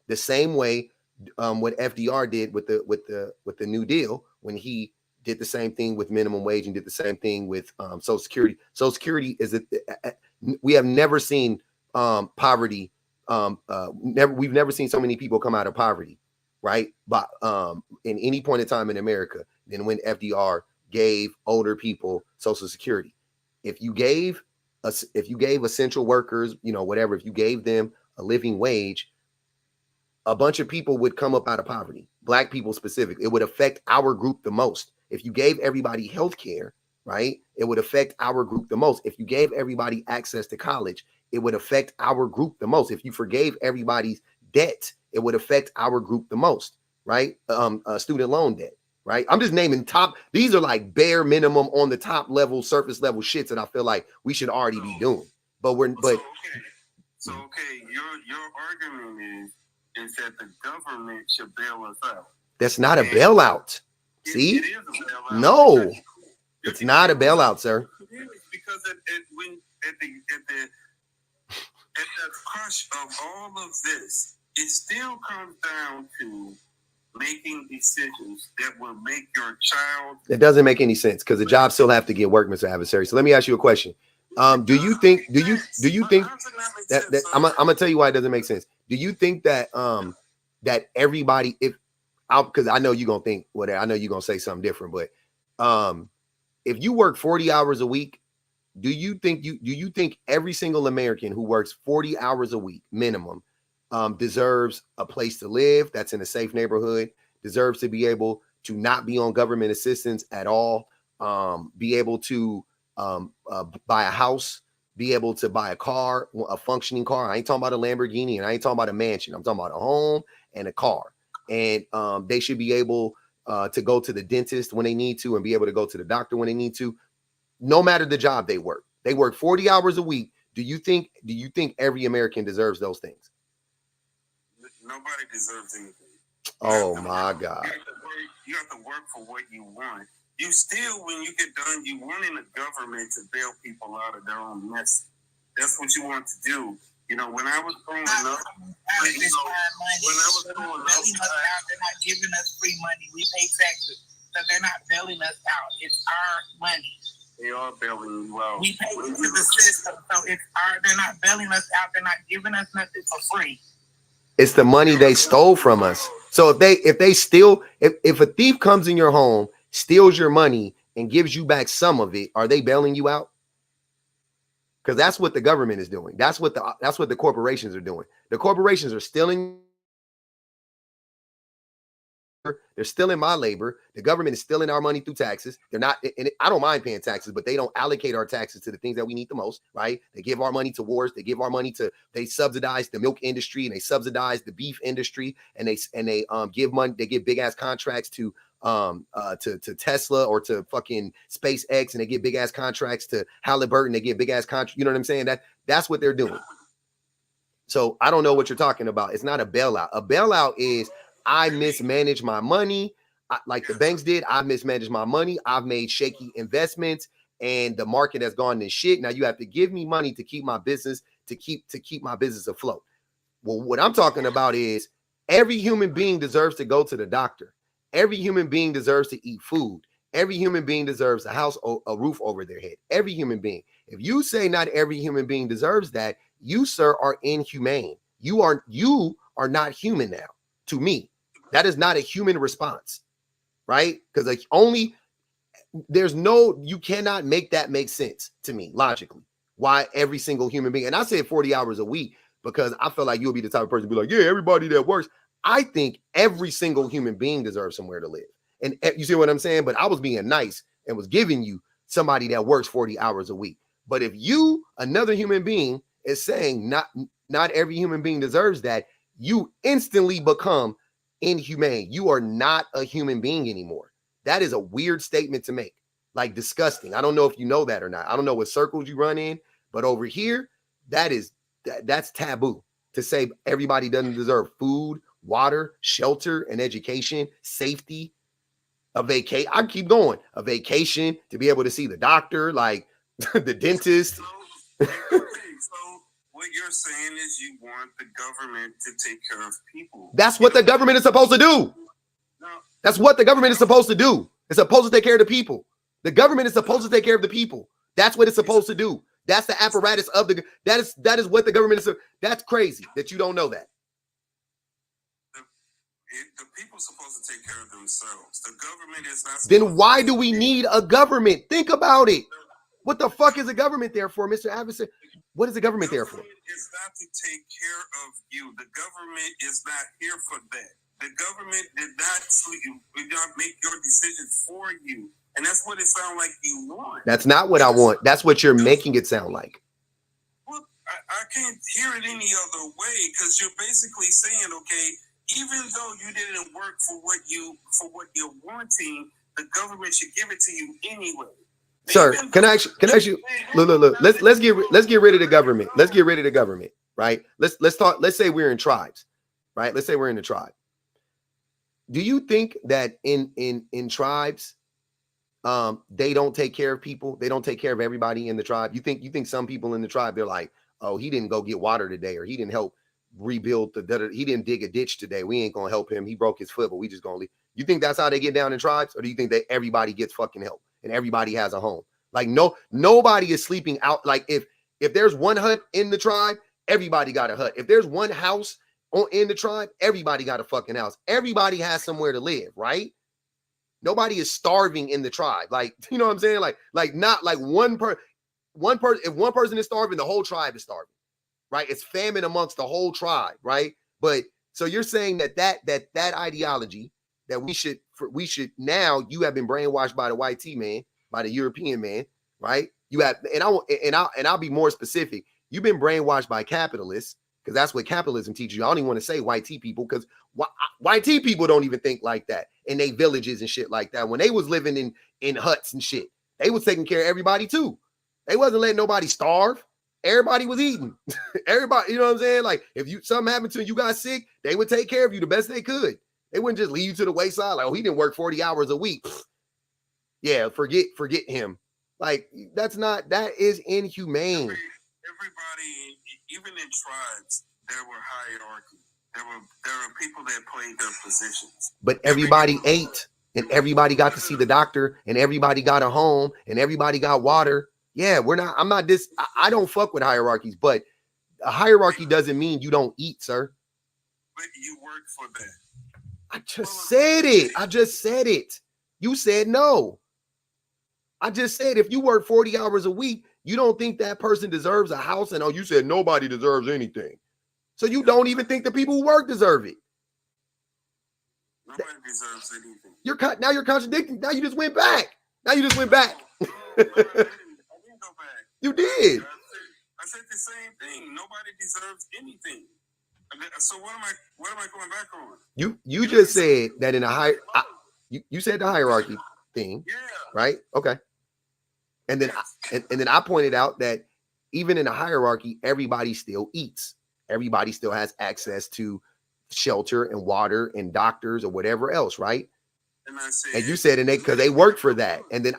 The same way what FDR did with the New Deal, when he did the same thing with minimum wage and did the same thing with Social Security. Social Security we have never seen poverty we've never seen so many people come out of poverty, right? But in any point in time in America than when FDR gave older people Social Security. If you gave essential workers, you know, whatever, if you gave them a living wage, a bunch of people would come up out of poverty. Black people specifically. It would affect our group the most. If you gave everybody health care, right, it would affect our group the most. If you gave everybody access to college, it would affect our group the most. If you forgave everybody's debt, it would affect our group the most, right? Student loan debt, right? I'm just naming top. These are like bare minimum on the top level, surface level shits that I feel like we should already be doing. But we're So your argument is that the government should bail us out. That's not a bailout. See? It is a bailout. No, it's not a bailout, sir. Because at the crush of all of this, it still comes down to making decisions that will make your child. It doesn't make any sense because the jobs still have to get work, Mr. Adversary. So let me ask you a question. Do you think that I'm gonna tell you why it doesn't make sense? Do you think that that everybody, because I know you're gonna think whatever, I know you're gonna say something different, but if you work 40 hours a week, do you think every single American who works 40 hours a week minimum deserves a place to live that's in a safe neighborhood, deserves to be able to not be on government assistance at all, be able to buy a house, be able to buy a car, a functioning car? I ain't talking about a Lamborghini and I ain't talking about a mansion. I'm talking about a home and a car. And they should be able to go to the dentist when they need to and be able to go to the doctor when they need to, no matter the job they work. They work 40 hours a week. Do you think every American deserves those things? Nobody deserves anything. Oh my God. You have to work for what you want. You still, when you get done, you wanting the government to bail people out of their own mess. That's what you want to do. You know, when I was growing up, they're not giving us free money. We pay taxes, so they're not bailing us out. It's our money. They are bailing you out. We pay into the system, so they're not bailing us out. They're not giving us nothing for free. It's the money they stole from us. So if a thief comes in your home, steals your money, and gives you back some of it, are they bailing you out? Because that's what the government is doing. That's what the corporations are doing. The corporations are stealing. They're stealing my labor. The government is stealing our money through taxes. They're not, and I don't mind paying taxes, but they don't allocate our taxes to the things that we need the most, right? They give our money to wars. They give our money to, they subsidize the milk industry and they subsidize the beef industry, and they give money. They give big ass contracts to Tesla or to fucking SpaceX, and they give big ass contracts to Halliburton. They give big ass contracts. You know what I'm saying? That's what they're doing. So I don't know what you're talking about. It's not a bailout. A bailout is, I mismanage my money, like the banks did. I mismanaged my money. I've made shaky investments, and the market has gone to shit. Now you have to give me money to keep my business, to keep my business afloat. Well, what I'm talking about is every human being deserves to go to the doctor. Every human being deserves to eat food. Every human being deserves a house, a roof over their head. Every human being. If you say not every human being deserves that, you, sir, are inhumane. You are not human now. To me, that is not a human response, right? Because you cannot make that make sense to me logically. Why every single human being, and I said 40 hours a week because I feel like you'll be the type of person to be like, yeah, everybody that works. I think every single human being deserves somewhere to live. And you see what I'm saying? But I was being nice and was giving you somebody that works 40 hours a week. But if you, another human being, is saying not every human being deserves that, you instantly become inhumane. You are not a human being anymore. That is a weird statement to make. Like disgusting. I don't know if you know that or not. I don't know what circles you run in, but over here, that's taboo to say everybody doesn't deserve food, water, shelter, and education, safety, a vacation. I keep going. A vacation, to be able to see the doctor, like the dentist. So what you're saying is you want the government to take care of people. That's what the government is supposed to do. No. That's what the government is supposed to do. It's supposed to take care of the people. The government is supposed to take care of the people. That's what it's supposed to do. That's the apparatus of the. That is what the government is. That's crazy that you don't know that. The people are supposed to take care of themselves. The government is not. Then why do we need a government? Think about it. What the fuck is the government there for, Mr. Adversary? What is the government there for? It's not to take care of you. The government is not here for that. The government did not make your decisions for you. And that's what it sounds like you want. That's not what I want. That's what you're making it sound like. Well, I can't hear it any other way, because you're basically saying, okay, even though you didn't work for what you're wanting, the government should give it to you anyway. Sir, can I ask you? Look. Let's get rid of the government. Let's get rid of the government, right? Let's talk. Let's say we're in tribes, right? Let's say we're in a tribe. Do you think that in tribes, they don't take care of people? They don't take care of everybody in the tribe? You think some people in the tribe, they're like, oh, he didn't go get water today, or he didn't help rebuild he didn't dig a ditch today. We ain't gonna help him. He broke his foot, but we just gonna leave. You think that's how they get down in tribes, or do you think that everybody gets fucking help and everybody has a home? Like nobody is sleeping out. Like if there's one hut in the tribe, everybody got a hut. If there's one house in the tribe, everybody got a fucking house. Everybody has somewhere to live, right? Nobody is starving in the tribe. Like, you know what I'm saying? Like not like one person. If one person is starving, the whole tribe is starving, right? It's famine amongst the whole tribe, right? But so you're saying that ideology that we should now, you have been brainwashed by the white T man, by the European man, right? You have, and I'll be more specific. You've been brainwashed by capitalists, because that's what capitalism teaches you. I don't even want to say white T people, because white T people don't even think like that in their villages and shit like that. When they was living in huts and shit, they was taking care of everybody too. They wasn't letting nobody starve. Everybody was eating. Everybody, you know what I'm saying? Like if something happened to you, got sick, they would take care of you the best they could. They wouldn't just leave you to the wayside. Like, oh, he didn't work 40 hours a week. Yeah, forget him. Like that is inhumane. Everybody, even in tribes, there were hierarchy. There were people that played their positions. But everybody ate, and everybody got to see the doctor, and everybody got a home, and everybody got water. Yeah, I don't fuck with hierarchies, but a hierarchy doesn't mean you don't eat, sir. But you work for that. I just said it. You said no. I just said if you work 40 hours a week, you don't think that person deserves a house, and you said nobody deserves anything. So you don't even think the people who work deserve it. Nobody deserves anything. Now you're contradicting. Now you just went back. I didn't go back. You did. I said the same thing. Nobody deserves anything. So what am I going back on? You just said that in a you said the hierarchy thing. Yeah. Right? Okay. And then and then I pointed out that even in a hierarchy, everybody still eats. Everybody still has access to shelter and water and doctors or whatever else, right? And you said because they work for that. And then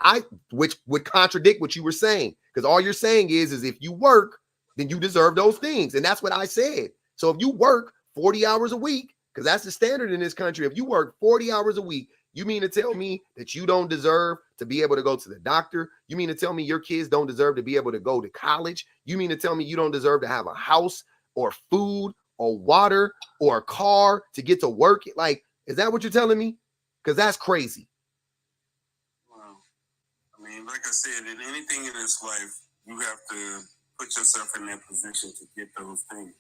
which would contradict what you were saying, because all you're saying is if you work, then you deserve those things. And that's what I said. So if you work 40 hours a week, because that's the standard in this country, if you work 40 hours a week, you mean to tell me that you don't deserve to be able to go to the doctor? You mean to tell me your kids don't deserve to be able to go to college? You mean to tell me you don't deserve to have a house or food or water or a car to get to work? Like, is that what you're telling me? Because that's crazy. Well, I mean, like I said, in anything in this life, you have to put yourself in that position to get those things.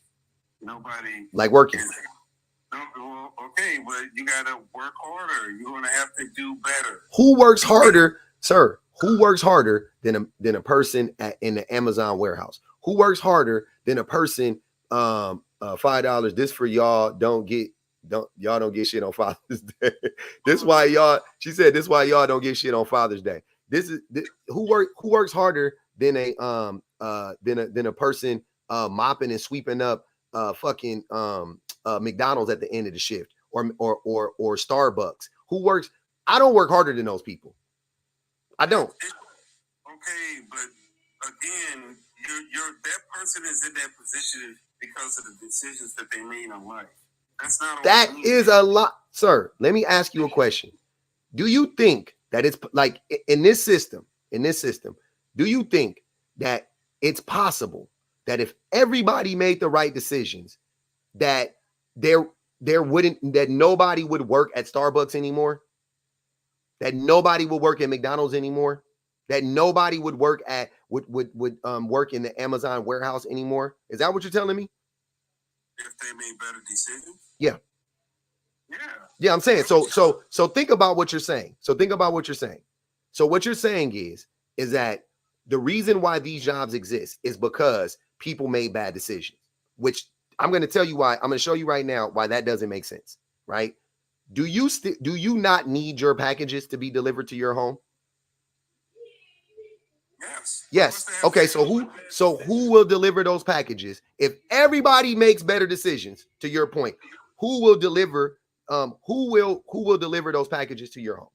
Nobody like working. Okay, but you gotta work harder. You're gonna have to do better. Who works harder, sir? Who works harder than a person in the Amazon warehouse? Who works harder than a person? $5. This for y'all. Y'all don't get shit on Father's Day. This why y'all. She said this why y'all don't get shit on Father's Day. Who works harder than a person mopping and sweeping up fucking McDonald's at the end of the shift or Starbucks. Who works? I don't work harder than those people. I don't. Okay, but again, that person is in that position because of the decisions that they made in life. That's not. That is a lot, sir. Let me ask you a question. Do you think that it's like in this system? Do you think that it's possible that if everybody made the right decisions, that that nobody would work at Starbucks anymore, that nobody would work at McDonald's anymore, that nobody would work at would work in the Amazon warehouse anymore. Is that what you're telling me? If they made better decisions? Yeah. Yeah. Yeah, I'm saying so think about what you're saying. So what you're saying is that the reason why these jobs exist is because people made bad decisions, which I'm going to tell you why. I'm going to show you right now why that doesn't make sense, right? Do you not need your packages to be delivered to your home? Yes. Yes. Okay, so who will deliver those packages? If everybody makes better decisions, to your point, who will deliver deliver those packages to your home?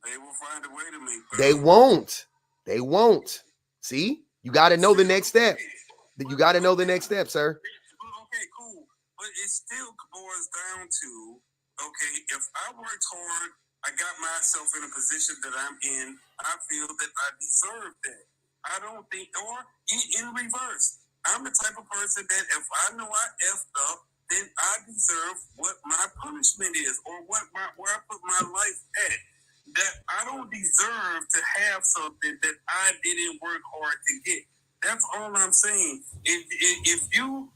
They will find a way to make better. They won't. See? You got to know the next step. You got to know the next step, sir. Okay, cool. But it still boils down to, okay, if I worked hard, I got myself in a position that I'm in, I feel that I deserve that. I don't think, or in reverse, I'm the type of person that if I know I effed up, then I deserve what my punishment is, or where I put my life at. That I don't deserve to have something that I didn't work hard to get. That's all I'm saying. If you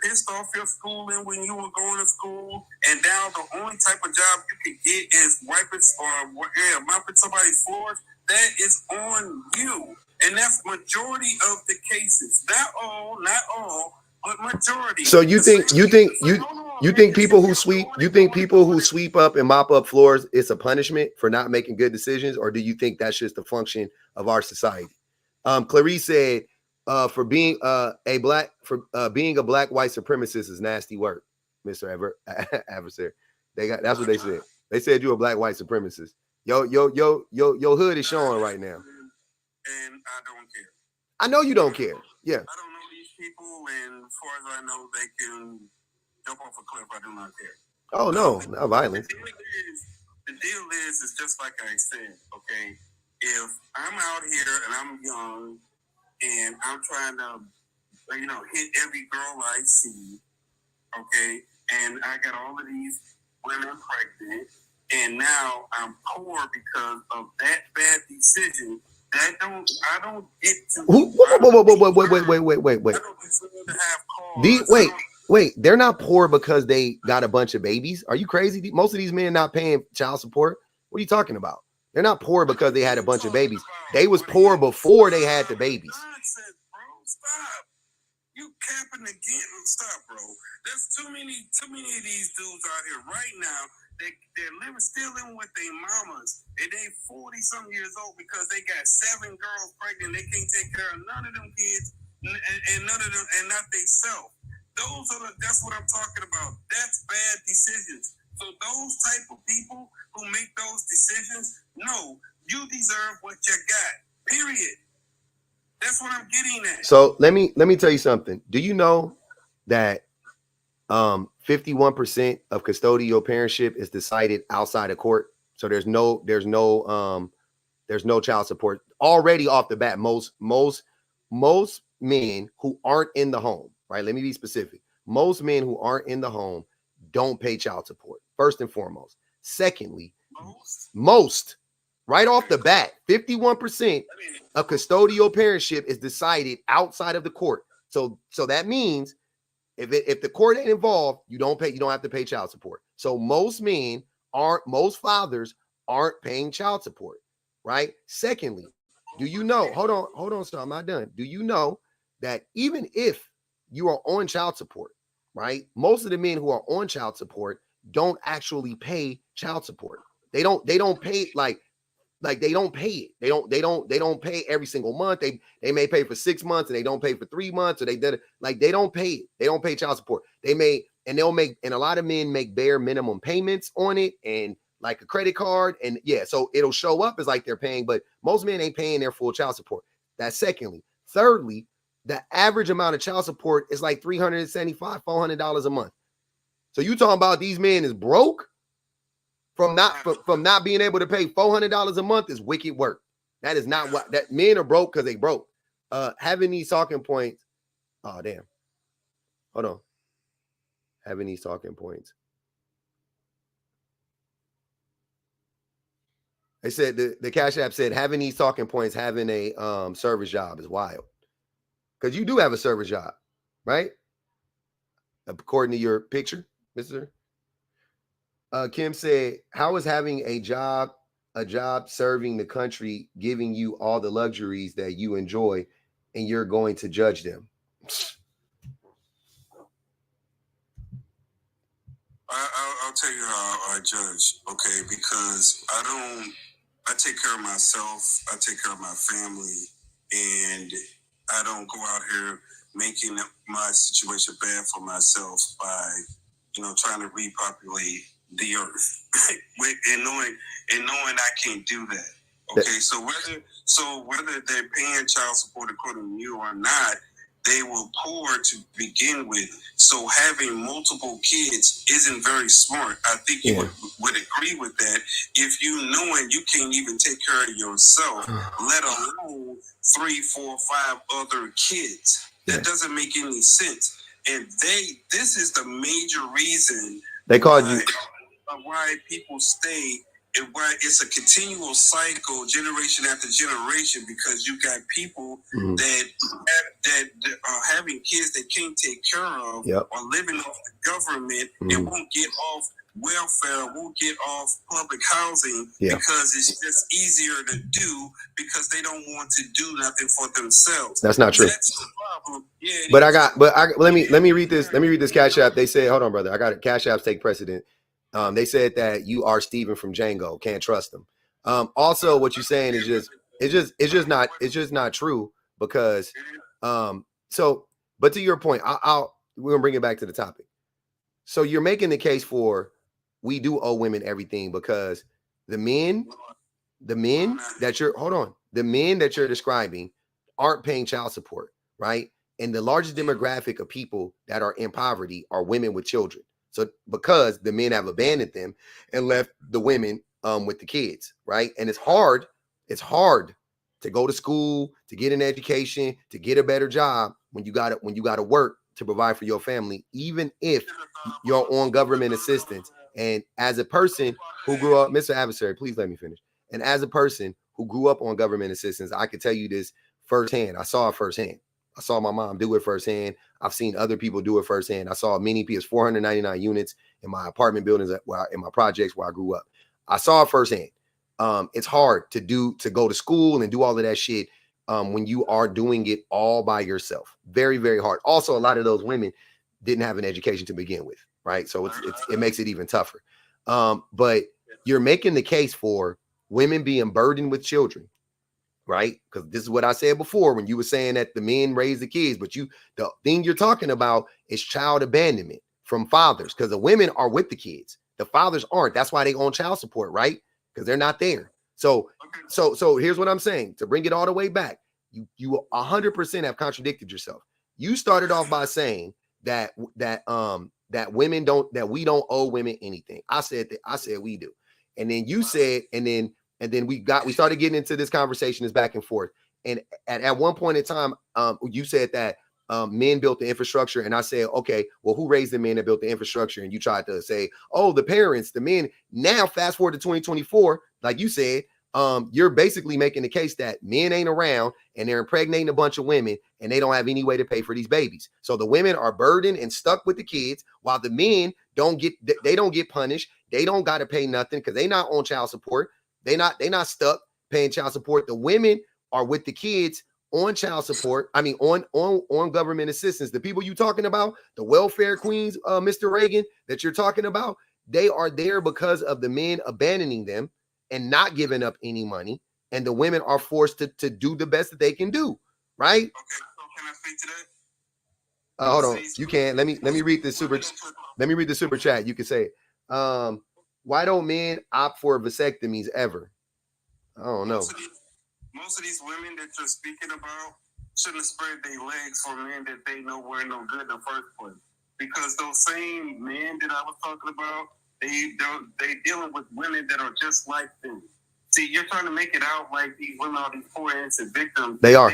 pissed off your schooling when you were going to school, and now the only type of job you can get is mopping somebody's floors, that is on you. And that's majority of the cases. Not all, but majority. So you think people who sweep up and mop up floors, it's a punishment for not making good decisions, or do you think that's just a function of our society? Clarice said, for being a black white supremacist is nasty work, Mr. Adversary. That's what they said. They said you're a black white supremacist. Your hood is showing right now. And I don't care. I know you don't care. Yeah. I don't know these people, and as far as I know, they can jump off a cliff. I do not care. Oh no, not violence. The deal is just like I said, okay? If I'm out here and I'm young and I'm trying to, hit every girl I see, okay, and I got all of these women pregnant, and now I'm poor because of that bad decision. I don't get to. Wait. Wait. They're not poor because they got a bunch of babies. Are you crazy? Most of these men not paying child support. What are you talking about? They're not poor because they had a bunch of babies. They was poor before they had the babies. Stop. You capping again. Stop, bro. There's too many of these dudes out here right now. They're still living with their mamas, and they 40-some years old because they got 7 girls pregnant. They can't take care of none of them kids, and none of them, and not themselves. That's what I'm talking about. That's bad decisions. So those type of people who make those decisions, no, you deserve what you got. Period. That's what I'm getting at. So let me tell you something. Do you know that 51% of custodial parentship is decided outside of court? So there's no child support already off the bat. Most men who aren't in the home, right? Let me be specific. Most men who aren't in the home don't pay child support, first and foremost. Secondly, most right off the bat, 51% of custodial parentship is decided outside of the court. So that means if the court ain't involved, you don't have to pay child support. So most fathers aren't paying child support, right? Secondly, do you know, hold on, so I'm not done. Do you know that even if you are on child support, right? Most of the men who are on child support don't actually pay child support. They don't pay like they don't pay it. They don't pay every single month. They may pay for 6 months and they don't pay for 3 months, or they don't pay it. They don't pay child support. And a lot of men make bare minimum payments on it and like a credit card. And yeah, so it'll show up as like they're paying, but most men ain't paying their full child support. That's secondly. Thirdly, the average amount of child support is like $375, $400 a month. So you talking about these men is broke from not being able to pay $400 a month is wicked work. That is not what that men are broke because they broke. Having these talking points. Oh damn. Hold on. Having these talking points. They said the Cash App said having these talking points, having a service job is wild. Because you do have a service job, right? According to your picture, Mr. Kim said, how is having a job serving the country, giving you all the luxuries that you enjoy, and you're going to judge them? I'll tell you how I judge, okay? Because I take care of myself, I take care of my family, and I don't go out here making my situation bad for myself by, trying to repopulate the earth, and knowing I can't do that. Okay, so whether they're paying child support according to you or not, they were poor to begin with. So having multiple kids isn't very smart. I think you would agree with that. If you knowing you can't even take care of yourself, let alone 3, 4, 5 other kids. That doesn't make any sense. And this is the major reason they called you why people stay. And why it's a continual cycle, generation after generation, because you got people that are having kids that can't take care of, or living off the government, and won't get off welfare, won't get off public housing, because it's just easier to do, because they don't want to do nothing for themselves. That's not true. That's the problem. Yeah, but let me read this. Let me read this Cash App. They said, hold on, brother. I got it. Cash Apps take precedent. They said that you are Steven from Django. Can't trust them. Also, what you're saying is it's just not true, because but to your point, we're gonna bring it back to the topic. So you're making the case for we do owe women everything because the men that you're describing aren't paying child support, right? And the largest demographic of people that are in poverty are women with children. So because the men have abandoned them and left the women with the kids, right? And it's hard to go to school, to get an education, to get a better job when you got to work to provide for your family, even if you're on government assistance. And as a person who grew up, Mr. Adversary, please let me finish. And as a person who grew up on government assistance, I can tell you this firsthand. I saw it firsthand. I saw my mom do it firsthand. I've seen other people do it firsthand. I saw many PS 499 units in my apartment buildings, in my projects where I grew up. I saw it firsthand. It's hard to go to school and do all of that shit when you are doing it all by yourself. Very, very hard. Also, a lot of those women didn't have an education to begin with, right? So it makes it even tougher. But you're making the case for women being burdened with children, right? Because this is what I said before when you were saying that the men raise the kids, but the thing you're talking about is child abandonment from fathers, because the women are with the kids. The fathers aren't. That's why they own child support, right? Because they're not there. So here's what I'm saying. To bring it all the way back, you 100% have contradicted yourself. You started off by saying that we don't owe women anything. I said we do. And then you said, and then we started getting into this conversation, this back and forth. And at one point in time, you said that men built the infrastructure. And I said, okay, well, who raised the men that built the infrastructure? And you tried to say, oh, the parents, the men. Now, fast forward to 2024, like you said, you're basically making the case that men ain't around and they're impregnating a bunch of women and they don't have any way to pay for these babies. So the women are burdened and stuck with the kids, while the men don't get punished. They don't got to pay nothing because they not on child support. They not stuck paying child support. The women are with the kids on child support. I mean, on government assistance. The people you talking about, the welfare queens, Mr. Reagan, that you're talking about, they are there because of the men abandoning them and not giving up any money. And the women are forced to do the best that they can do. Right? Okay, so can I speak to that? Hold on. You can. Let me read the super. Let me read the super chat. You can say, why don't men opt for vasectomies ever? I don't know. Most of these women that you're speaking about shouldn't have spread their legs for men that they know were no good in the first place. Because those same men that I was talking about, they dealing with women that are just like them. See, you're trying to make it out like these women are these poor innocent victims. They are.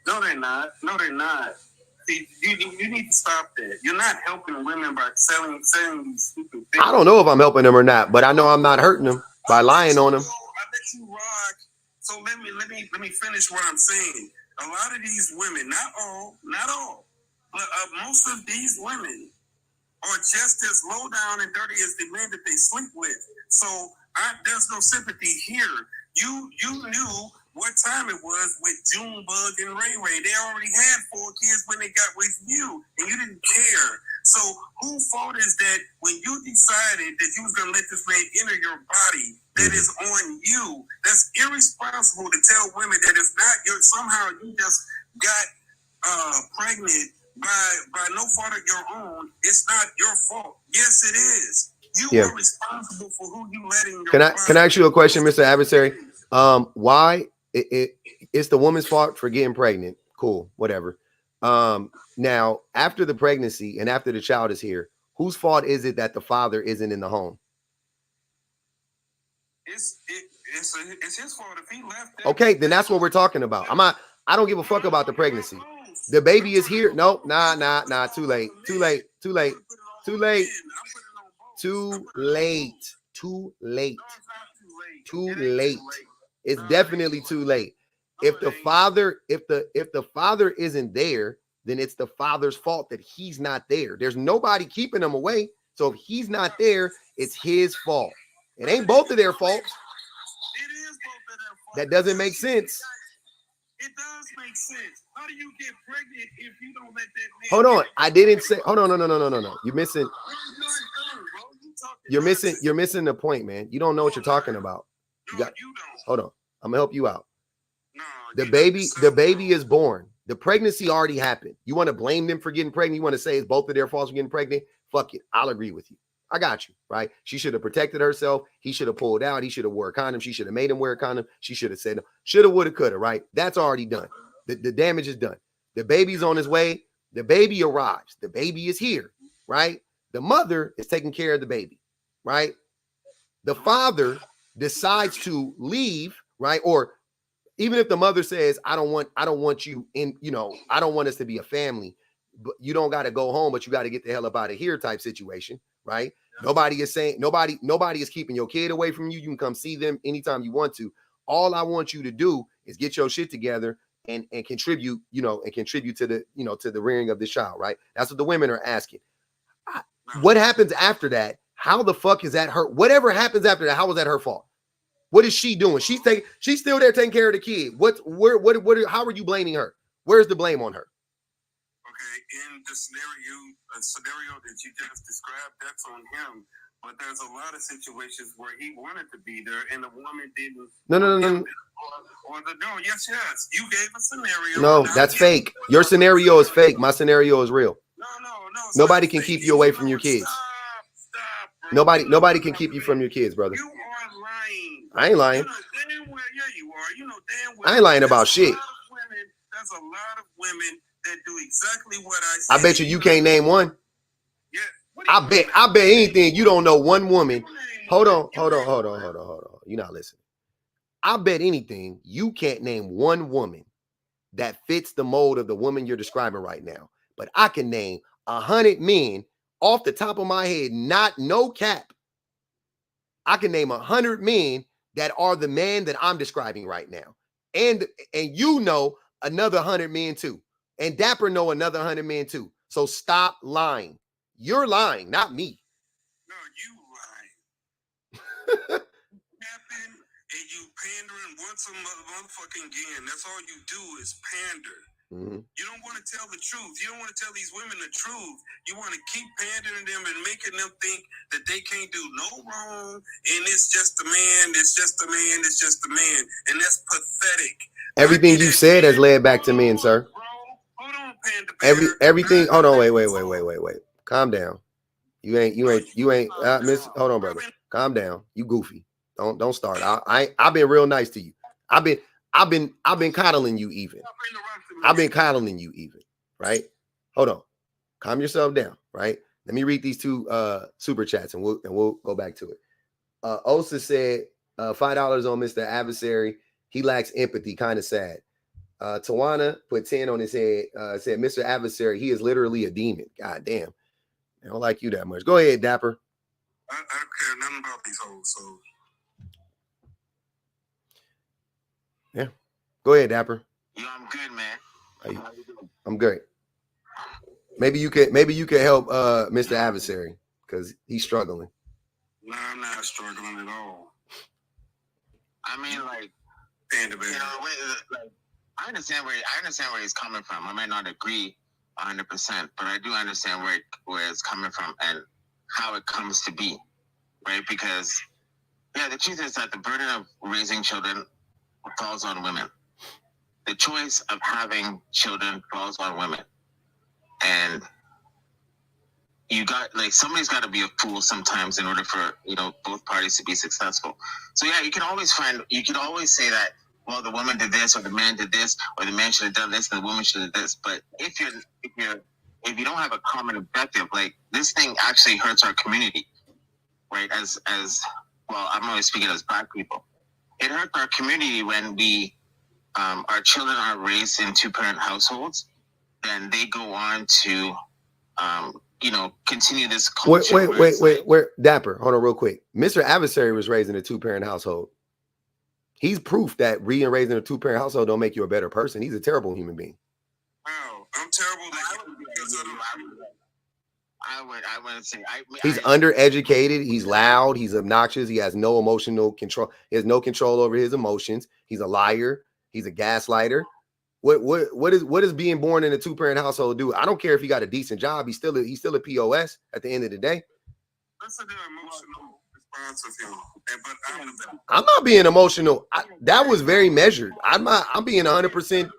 No, they're not. No, they're not. See, you need to stop that. You're not helping women by selling these stupid things. I don't know if I'm helping them or not, but I know I'm not hurting them by lying on them. I let you rock. So let me finish what I'm saying. A lot of these women, not all, but most of these women are just as low down and dirty as the men that they sleep with. So there's no sympathy here. You knew what time it was with Junebug and Ray Ray. They already had 4 kids when they got with you, and you didn't care. So whose fault is that when you decided that you was going to let this man enter your body? That is on you. That's irresponsible to tell women that it's not your, somehow you just got pregnant by no fault of your own. It's not your fault. Yes, it is. You are responsible for who you let in your body. Can I ask you a question, Mr. Adversary? Why it's the woman's fault for getting pregnant? Cool, whatever. Now, after the pregnancy and after the child is here, whose fault is it that the father isn't in the home? It's his fault if he left. Okay, then that's what we're talking about. I don't give a fuck about the pregnancy. The baby is here. Nope, nah. Too late. It's definitely too late. If the father isn't there, then it's the father's fault that he's not there. There's nobody keeping him away. So if he's not there, it's his fault. It ain't both of their faults. It is both of their fault. That doesn't make sense. It does make sense. How do you get pregnant if you don't let that man? Hold on. I didn't say. Hold on. No. You're missing the point, man. You don't know what you're talking about. You don't. Hold on. I'm gonna help you out. No, the baby is born. The pregnancy already happened. You want to blame them for getting pregnant? You want to say it's both of their faults for getting pregnant? Fuck it. I'll agree with you. I got you, right? She should have protected herself. He should have pulled out. He should have wore a condom. She should have made him wear a condom. She should have said no. Shoulda, woulda, coulda, right? That's already done. The damage is done. The baby's on his way. The baby arrives. The baby is here, right? The mother is taking care of the baby, right? The father decides to leave, right? Or even if the mother says, I don't want you in, I don't want us to be a family, but you don't got to go home, but you got to get the hell up out of here type situation, right? Nobody is saying, nobody is keeping your kid away from you. You can come see them anytime you want to. All I want you to do is get your shit together and contribute, to the, to the rearing of the child, right? That's what the women are asking. What happens after that? How the fuck is that her? Whatever happens after that, how is that her fault? What is she doing? She's still there taking care of the kid. How are you blaming her? Where's the blame on her? Okay, in the scenario that you just described, that's on him. But there's a lot of situations where he wanted to be there and the woman didn't. No. Yes. You gave a scenario. No, that's fake. Your scenario is fake. My scenario is real. No. Nobody can keep you away from your kids. Stop. Nobody can keep you from your kids, brother. You are lying. I ain't lying. You know damn well, yeah, you are. You know damn well. I ain't lying about shit. There's a lot of women that do exactly what I said. I bet you can't name one. Yeah. I bet anything. You don't know one woman. Hold on. You're not listening. I bet anything you can't name one woman that fits the mold of the woman you're describing right now. But I can name 100 men off the top of my head, no cap. I can name 100 men that are the man that I'm describing right now. And you know another 100 men too. And Dapper know another 100 men too. So stop lying. You're lying, not me. No, you lying. Capping and you pandering once a motherfucking again. That's all you do is pander. Mm-hmm. You don't want to tell the truth. You don't want to tell these women the truth. You want to keep pandering them and making them think that they can't do no wrong. And it's just a man. It's just a man. It's just a man. And that's pathetic. Everything you said has led back to men, sir. Bro, hold on, pander. Everything. Hold on. Wait. Calm down. You ain't. Miss. Hold on, brother. Calm down. You goofy. Don't start. I've been real nice to you. I've been coddling you even. Right? Hold on. Calm yourself down, right? Let me read these two super chats and we'll go back to it. Osa said, $5 on Mr. Adversary. He lacks empathy. Kind of sad. Tawana put 10 on his head. Said, Mr. Adversary, he is literally a demon. God damn. I don't like you that much. Go ahead, Dapper. I don't care nothing about these hoes, so. Yeah. Go ahead, Dapper. Yo, I'm good, man. I'm great. Maybe you could help Mr. Adversary because he's struggling. No, I'm not struggling at all. I mean, like, Panda bear. you know, like, I understand where he's coming from. I might not agree 100%, but I do understand where it's coming from and how it comes to be, right? Because, yeah, the truth is that the burden of raising children falls on women. The choice of having children falls on women. And somebody's got to be a fool sometimes in order for, both parties to be successful. So yeah, you can always say that, well, the woman did this or the man did this or the man should have done this and the woman should have done this. But if you don't have a common objective, like this thing actually hurts our community, right? As well, I'm always speaking as Black people. It hurts our community when our children are raised in 2-parent households, then they go on to, continue this culture. Wait, Dapper, hold on real quick. Mr. Adversary was raised in a 2-parent household. He's proof that being raised in a 2-parent household don't make you a better person. He's a terrible human being. Wow, I'm terrible. I wouldn't say. He's undereducated. He's loud. He's obnoxious. He has no emotional control. He has no control over his emotions. He's a liar. He's a gaslighter. What is being born in a 2-parent household do? I don't care if he got a decent job. He's still a POS at the end of the day. Listen to the emotional response of him. But I'm not being emotional. That was very measured. I'm being 100%.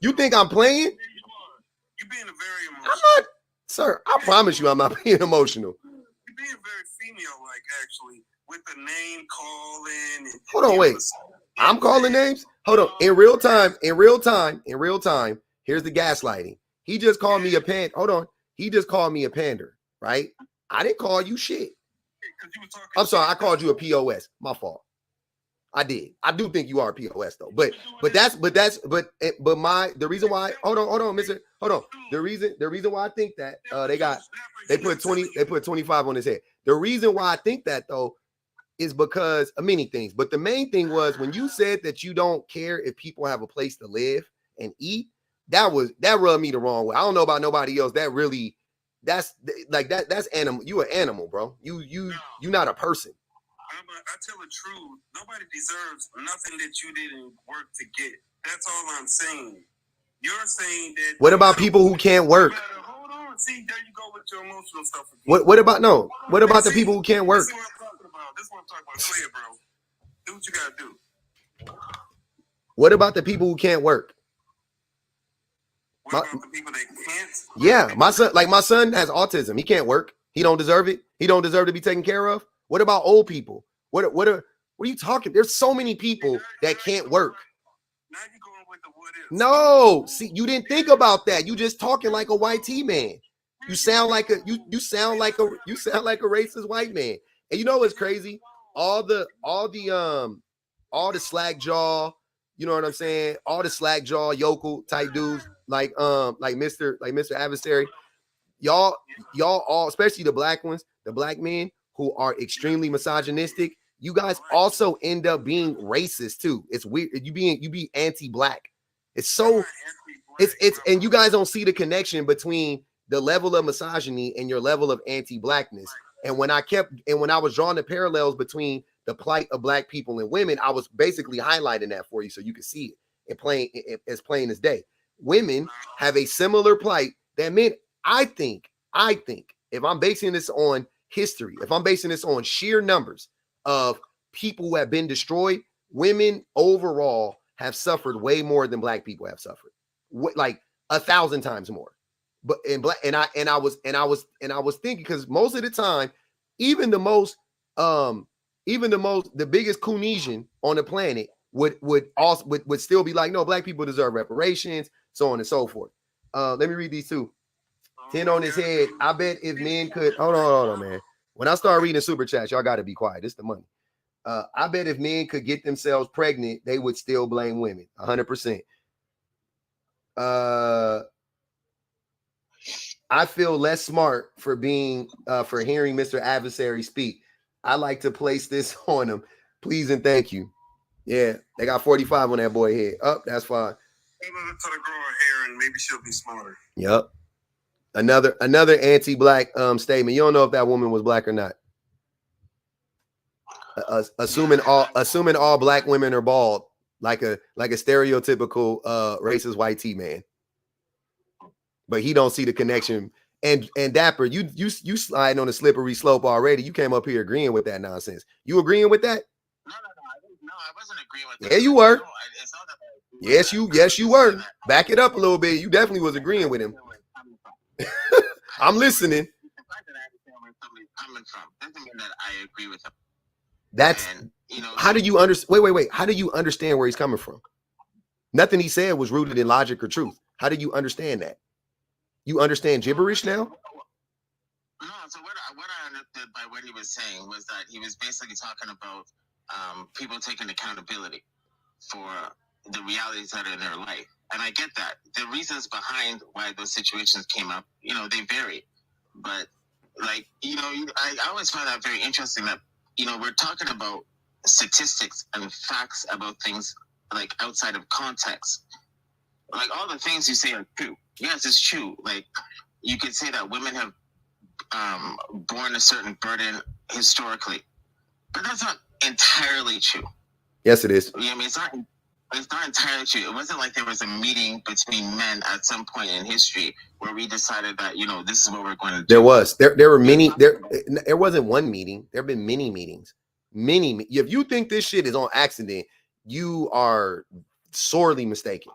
You think I'm playing? You're being very emotional. I'm not, sir. I promise you, I'm not being emotional. You're being very female-like, actually, with the name calling. Hold on, wait. I'm calling names. Hold on. In real time. Here's the gaslighting. He just called me a pan. Hold on. He just called me a pander, right? I didn't call you shit. I'm sorry. I called you a POS. My fault. I did. I do think you are a POS though. But the reason why. Hold on, Mister. Hold on. The reason why I think that they put 25 on his head. The reason why I think that though is because of many things. But the main thing was when you said that you don't care if people have a place to live and eat, that rubbed me the wrong way. I don't know about nobody else. That's animal. You an animal, bro. You not a person. I tell the truth. Nobody deserves nothing that you didn't work to get. That's all I'm saying. You're saying that. What about people who can't work? Hold on. See, there you go with your emotional stuff again. What about the people who can't work? This is what I'm talking about. Go ahead, bro. Do what you gotta do. What about the people who can't work? What about the people that can't? Yeah, my son has autism. He can't work. He don't deserve it. He don't deserve to be taken care of. What about old people? What are you talking? There's so many people that can't work. Now you're going with the what if. No, see, you didn't think about that. You just talking like a white T man. You sound like a racist white man. And you know what's crazy? All the slack jaw, you know what I'm saying? All the slack jaw yokel type dudes like Mr. Adversary. Y'all all, especially the black ones, the black men who are extremely misogynistic, you guys also end up being racist too. It's weird. You be anti-black. It's and you guys don't see the connection between the level of misogyny and your level of anti-blackness. And when I was drawing the parallels between the plight of black people and women, I was basically highlighting that for you so you could see it as plain as day. Women have a similar plight that men. I think if I'm basing this on history, if I'm basing this on sheer numbers of people who have been destroyed, women overall have suffered way more than black people have suffered, like 1,000 times more. But in black, and I was thinking, because most of the time, even the biggest Cunesian on the planet would still be like, no, black people deserve reparations, so on and so forth. Let me read these two. 10 on his head. I bet if men could hold on, man. When I start reading super chats, y'all got to be quiet. It's the money. I bet if men could get themselves pregnant, they would still blame women. 100%. I feel less smart for being for hearing Mr. Adversary speak. I like to place this on him. Please and thank you. Yeah, they got 45 on that boy head. Oh, that's fine. Maybe to grow her hair and maybe she'll be smarter. Yep. Another anti-black statement. You don't know if that woman was black or not. Assuming all black women are bald, like a stereotypical racist white T man. But he don't see the connection. And Dapper, you sliding on a slippery slope already. You came up here agreeing with that nonsense. You agreeing with that? No, I wasn't agreeing with that. Yeah, you were. It's not that Yes, you were. Back it up a little bit. You definitely was agreeing with him. I'm listening. The fact that I understand where somebody's coming from doesn't mean that I agree with him. That's how do you understand? Wait. How do you understand where he's coming from? Nothing he said was rooted in logic or truth. How do you understand that? You understand gibberish now? No, so what I understood by what he was saying was that he was basically talking about people taking accountability for the realities that are in their life. And I get that. The reasons behind why those situations came up, they vary. But, I always find that very interesting that, we're talking about statistics and facts about things, like, outside of context. Like, all the things you say are true. Yes, it's true. Like, you could say that women have borne a certain burden historically. But that's not entirely true. Yes, it is. I mean, it's not entirely true. It wasn't like there was a meeting between men at some point in history where we decided that, this is what we're going to do. There was. There were many. There wasn't one meeting. There have been many meetings. Many. If you think this shit is on accident, you are sorely mistaken.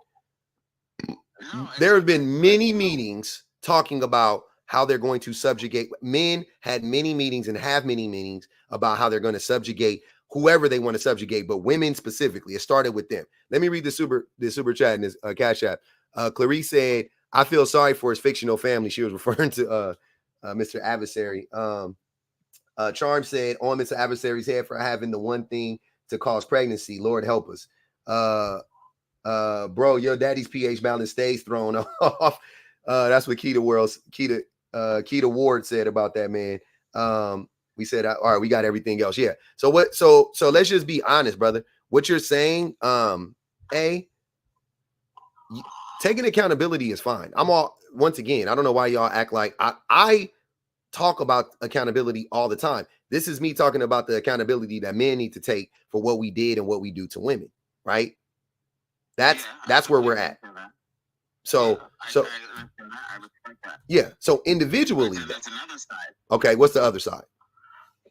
No, there have been many meetings talking about how they're going to subjugate. Men had many meetings and have many meetings about how they're going to subjugate whoever they want to subjugate, but women specifically. It started with them. Let me read the super chat in this Cash App. Clarice said, "I feel sorry for his fictional family." She was referring to Mr. Adversary. Charm said, "On Mr. Adversary's head for having the one thing to cause pregnancy. Lord help us." Bro, your daddy's pH balance stays thrown off. That's what Keita Ward said about that, man. We said, all right, we got everything else. Yeah. So let's just be honest, brother. What you're saying, taking accountability is fine. Once again, I don't know why y'all act like I talk about accountability all the time. This is me talking about the accountability that men need to take for what we did and what we do to women, right? That's where we're at. So yeah. So individually, that's another side. Okay, what's the other side?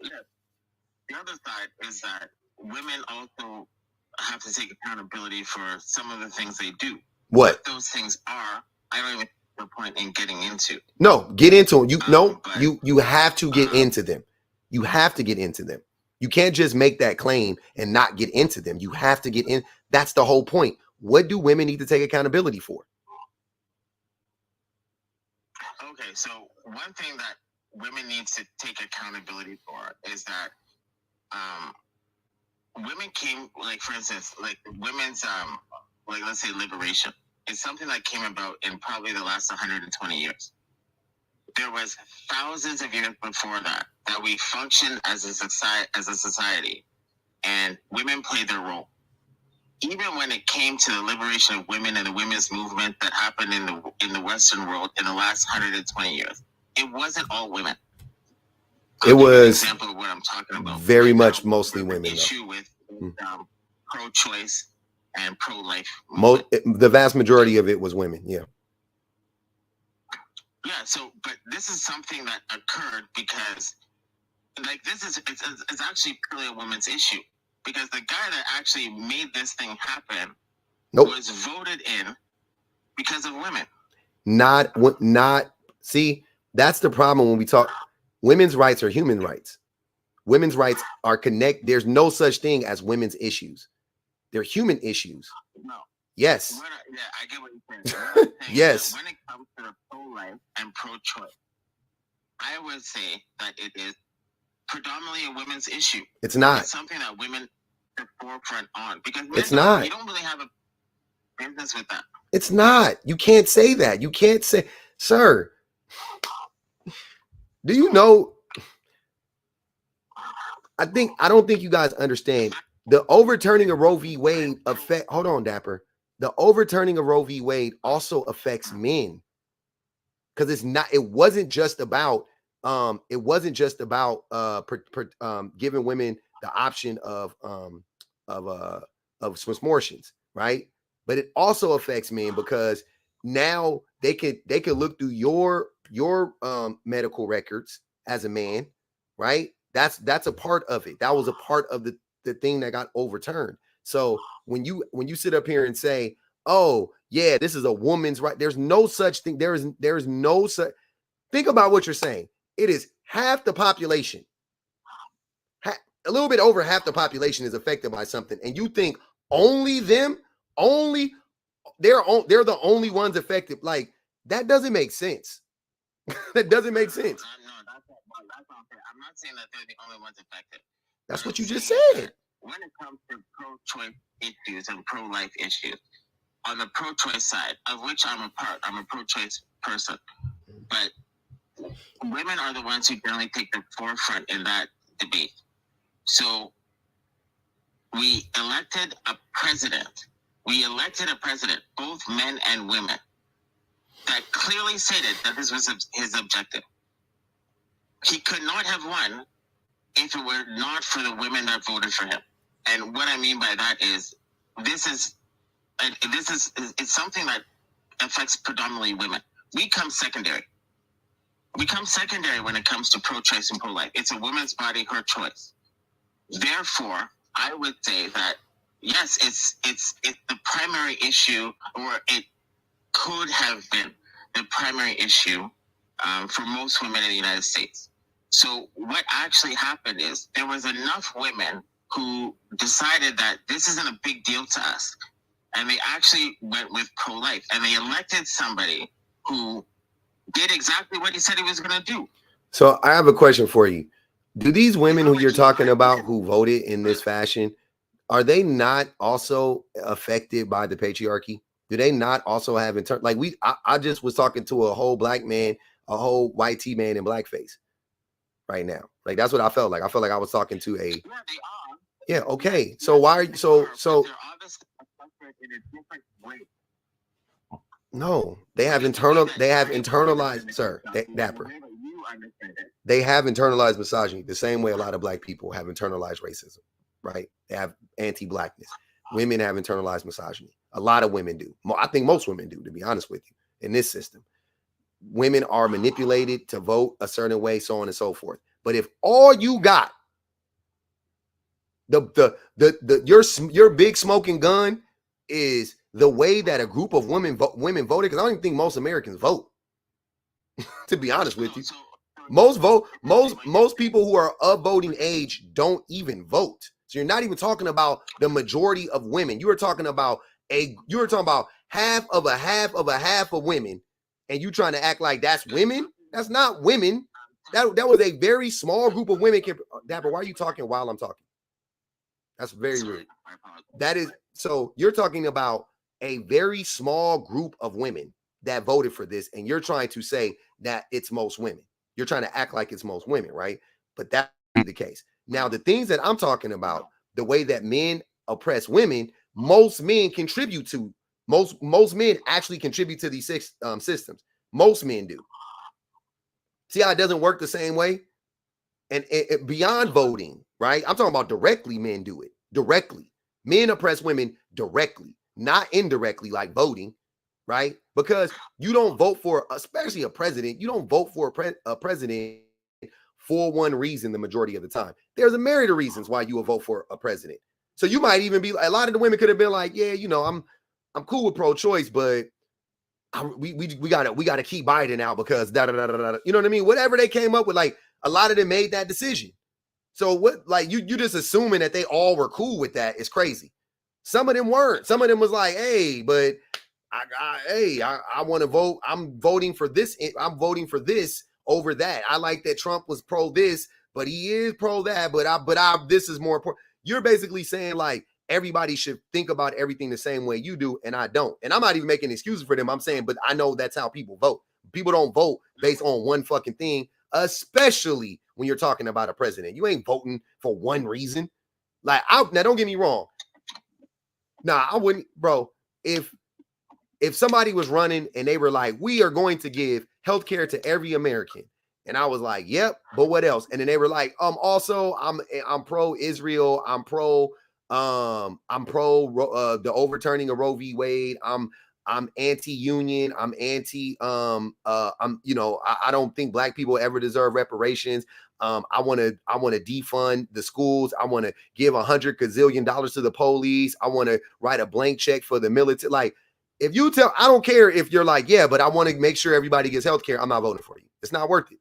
Yeah. The other side is that women also have to take accountability for some of the things they do. What those things are, I don't even see the point in getting into. No, get into them. You have to get into them. You have to get into them. You can't just make that claim and not get into them. You have to get in. That's the whole point. What do women need to take accountability for? Okay, so one thing that women need to take accountability for is that women came, like, for instance, like women's, like, let's say liberation. It's something that came about in probably the last 120 years. There was thousands of years before that we functioned as a society, and women played their role. Even when it came to the liberation of women and the women's movement that happened in the Western world in the last 120 years, it wasn't all women. It was an example of what I'm talking about. Very much mostly women. The issue with pro-choice and pro-life. The vast majority of it was women. Yeah. Yeah. So, but this is something that occurred because, like, it's actually purely a woman's issue. Because the guy that actually made this thing happen was voted in because of women. See, that's the problem when we talk. Women's rights are human rights. Women's rights are there's no such thing as women's issues. They're human issues. No. Yes. I get what you're saying. Yes. When it comes to the pro-life and pro-choice, I would say that it is predominantly a women's issue. It's not. It's something that women are forefront on because It's not. You don't really have a business with that. It's not. You can't say that. You can't say, sir. Do you know? I don't think you guys understand the overturning of Roe v. Wade affect. Hold on, Dapper. The overturning of Roe v. Wade also affects men because it wasn't just about giving women the option of abortions, right? But it also affects men because now they could look through your medical records as a man, right? That's a part of it. That was a part of the thing that got overturned. So when you sit up here and say, oh yeah, this is a woman's right, there's no such thing. There's no such. Think about what you're saying. It is half the population. A little bit over half the population is affected by something, and you think only them, they're the only ones affected. Like that doesn't make sense. That doesn't make sense. No, that's not fair. I'm not saying that they're the only ones affected. That's what you just said. When it comes to pro-choice issues and pro-life issues, on the pro-choice side, of which I'm a part, I'm a pro-choice person, but women are the ones who generally take the forefront in that debate. So we elected a president, both men and women, that clearly stated that this was his objective. He could not have won if it were not for the women that voted for him. And what I mean by that is, it's something that affects predominantly women. We come secondary. When it comes to pro-choice and pro-life. It's a woman's body, her choice. Therefore, I would say that yes, it's the primary issue, or it could have been the primary issue for most women in the United States. So what actually happened is there was enough women who decided that this isn't a big deal to us, and they actually went with pro-life, and they elected somebody who did exactly what he said he was going to do. So I have a question for you. Do these women who you're talking about who voted in this fashion, are they not also affected by the patriarchy? Do they not also have I just was talking to a whole black man, a whole white T man in blackface right now. Like that's what I felt like. I felt like I was talking to a. Yeah, they are. Yeah. Okay. So why are you so? They're obviously affected in a different way. No, they have internalized, sir, Dapper. They have internalized misogyny the same way a lot of black people have internalized racism, right? They have anti-blackness. Women have internalized misogyny. A lot of women do. I think most women do, to be honest with you, in this system. Women are manipulated to vote a certain way, so on and so forth. But if all you got, your big smoking gun is the way that a group of women voted, because I don't even think most Americans vote. To be honest with you, most people who are of voting age don't even vote. So you're not even talking about the majority of women. You are talking about half of women, and you trying to act like that's women. That's not women. That was a very small group of women. Dapper, why are you talking while I'm talking? That's very rude. That is, so you're talking about a very small group of women that voted for this, and you're trying to say that it's most women. You're trying to act like it's most women, right? But that's not the case. Now, the things that I'm talking about, the way that men oppress women, most men contribute to. Most men actually contribute to these systems. Most men do. See how it doesn't work the same way? And beyond voting, right? I'm talking about directly, men do it. Directly. Men oppress women directly, not indirectly like voting, right? Because you don't vote for, especially a president, you don't vote for a president for one reason the majority of the time. There's a myriad of reasons why you will vote for a president. So you might even be, a lot of the women could have been like, yeah, I'm cool with pro-choice, but we gotta keep Biden out because da da da da da. You know what I mean? Whatever they came up with, like a lot of them made that decision. So what, like you just assuming that they all were cool with that is crazy. Some of them weren't. Some of them was like, hey, but I want to vote. I'm voting for this. I'm voting for this over that. I like that Trump was pro this, but he is pro that, but this is more important. You're basically saying like everybody should think about everything the same way you do, and I don't. And I'm not even making excuses for them. I'm saying, but I know that's how people vote. People don't vote based on one fucking thing, especially when you're talking about a president. You ain't voting for one reason. Like, now don't get me wrong. Nah, I wouldn't, bro. If somebody was running and they were like, we are going to give healthcare to every American, and I was like, yep, but what else? And then they were like, also I'm pro Israel, I'm pro the overturning of Roe v. Wade, I'm anti-union, I'm anti I don't think black people ever deserve reparations. I want to defund the schools. I want to give $100 gazillion to the police. I want to write a blank check for the military. Like, if you tell, I don't care if you're like, yeah, but I want to make sure everybody gets health care. I'm not voting for you. It's not worth it.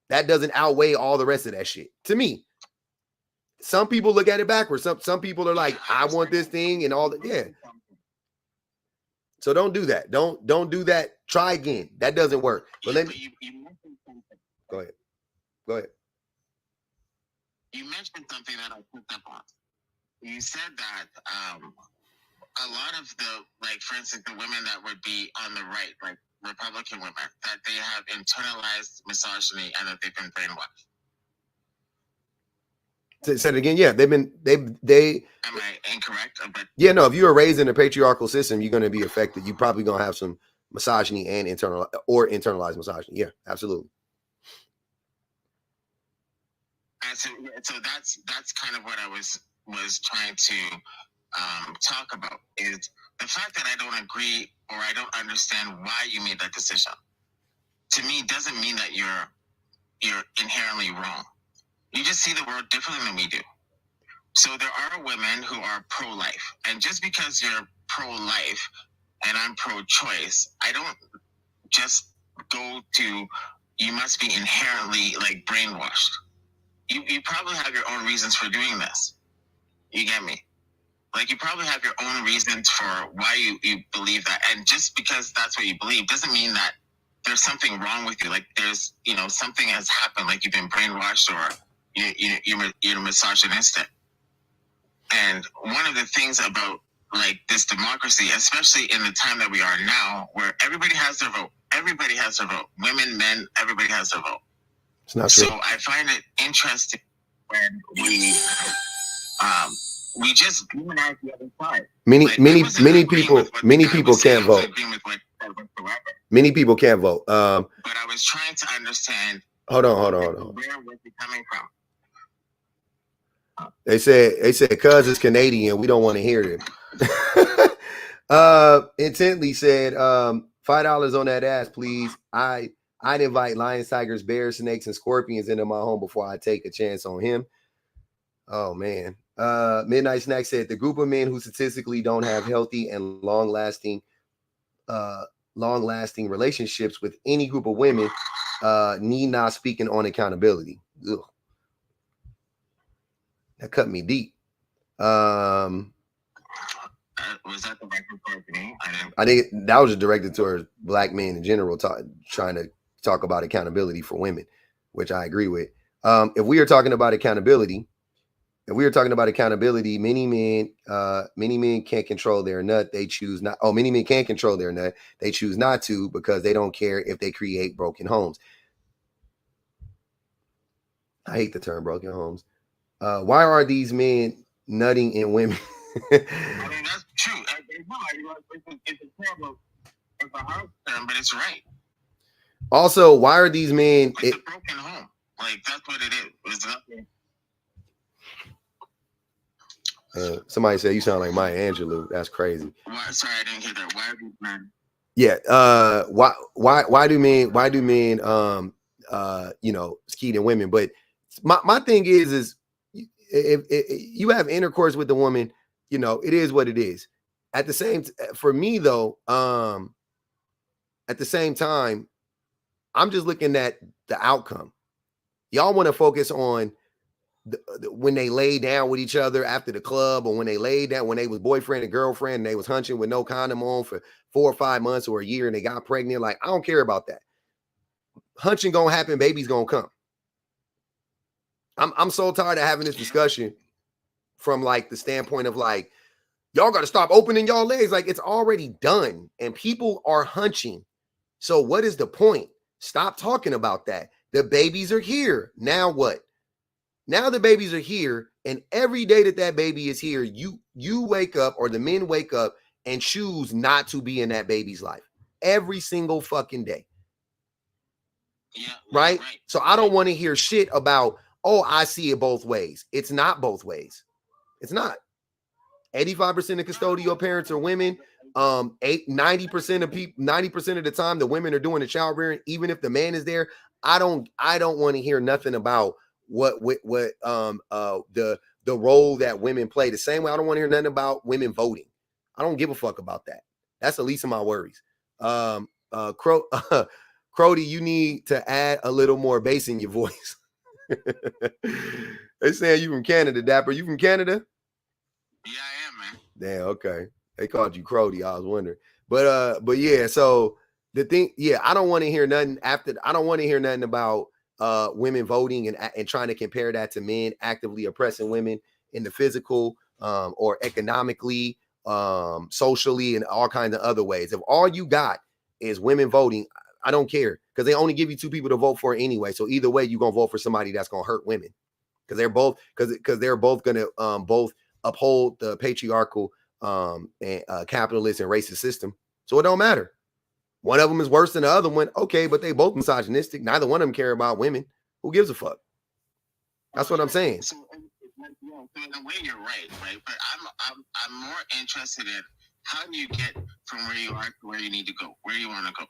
That doesn't outweigh all the rest of that shit to me. Some people look at it backwards. Some people are like, I want this thing and all that. Yeah. So don't do that. Don't do that. Try again. That doesn't work. But let me go ahead. Go ahead. You mentioned something that I picked up on. You said that a lot of the, like, for instance, the women that would be on the right, like Republican women, that they have internalized misogyny and that they've been brainwashed. Say it again. Yeah, they. Am I incorrect? But yeah, no. If you were raised in a patriarchal system, you're going to be affected. You're probably going to have some misogyny and internalized misogyny. Yeah, absolutely. And so that's kind of what I was trying to talk about, is the fact that I don't agree or I don't understand why you made that decision. To me, doesn't mean that you're inherently wrong. You just see the world differently than we do. So there are women who are pro-life, and just because you're pro-life and I'm pro-choice, I don't just go to, you must be inherently like brainwashed. You probably have your own reasons for doing this. You get me? Like, you probably have your own reasons for why you believe that. And just because that's what you believe doesn't mean that there's something wrong with you. Like, there's, something has happened, like you've been brainwashed or you're misogynistic. And one of the things about, like, this democracy, especially in the time that we are now, where everybody has their vote. Everybody has their vote. Women, men, everybody has their vote. It's not true. So I find it interesting when we just demonize the other side. Many people can't vote. Many people can't vote. But I was trying to understand. Hold on. Where was it coming from? They said, cuz it's Canadian, we don't want to hear it. Intently said, $5 on that ass, please. I'd invite lions, tigers, bears, snakes, and scorpions into my home before I take a chance on him. Oh man. Midnight Snack said, the group of men who statistically don't have healthy and long-lasting relationships with any group of women need not speaking on accountability. Ugh. That cut me deep. Was that directed towards me? I think that was just directed towards black men in general, trying to talk about accountability for women, which I agree with. If we are talking about accountability, many men can't control their nut. They choose not. Oh, many men can control their nut. They choose not to because they don't care if they create broken homes. I hate the term broken homes. Why are these men nutting in women? I mean, that's true. It's a hard term, but it's right. Also, why are these men? It's a broken home. Like, that's what it is. It's nothing. Somebody said you sound like Maya Angelou. That's crazy. Sorry, I didn't hear that. Why are these men? Yeah. Why do men skeet in women? But my thing is if you have intercourse with the woman, it is what it is. At the same for me though, at the same time, I'm just looking at the outcome. Y'all want to focus on when they lay down with each other after the club, or when they laid down, when they was boyfriend and girlfriend and they was hunching with no condom on for 4 or 5 months or a year and they got pregnant. Like, I don't care about that. Hunching gonna happen, baby's gonna come. I'm so tired of having this discussion from like the standpoint of like, y'all got to stop opening y'all legs. Like it's already done and people are hunching. So what is the point? Stop talking about that. The babies are here. Now what? Now the babies are here. And every day that baby is here, you wake up or the men wake up and choose not to be in that baby's life every single fucking day. Yeah. Right? So I don't want to hear shit about, oh, I see it both ways. It's not both ways. It's not. 85% of custodial parents are women. 90% of people, 90% of the time, the women are doing the child rearing, even if the man is there. I don't want to hear nothing about what the role that women play. The same way I don't want to hear nothing about women voting. I don't give a fuck about that. That's the least of my worries. Crody, you need to add a little more bass in your voice. They saying you from Canada, Dapper. You from Canada? Yeah, I am, man. Damn, okay. They called you Crody. I was wondering. But yeah, so the thing, yeah, I don't want to hear nothing I don't want to hear nothing about women voting and trying to compare that to men actively oppressing women in the physical or economically, socially, and all kinds of other ways. If all you got is women voting, I don't care, because they only give you 2 people to vote for anyway. So either way, you're gonna vote for somebody that's gonna hurt women, because they're both gonna both uphold the patriarchal and capitalist and racist system. So it don't matter. One of them is worse than the other one. Okay, but they both misogynistic. Neither one of them care about women. Who gives a fuck? That's what I'm saying. So in a way, you're right? But I'm more interested in how do you get from where you are to where you need to go, where you want to go.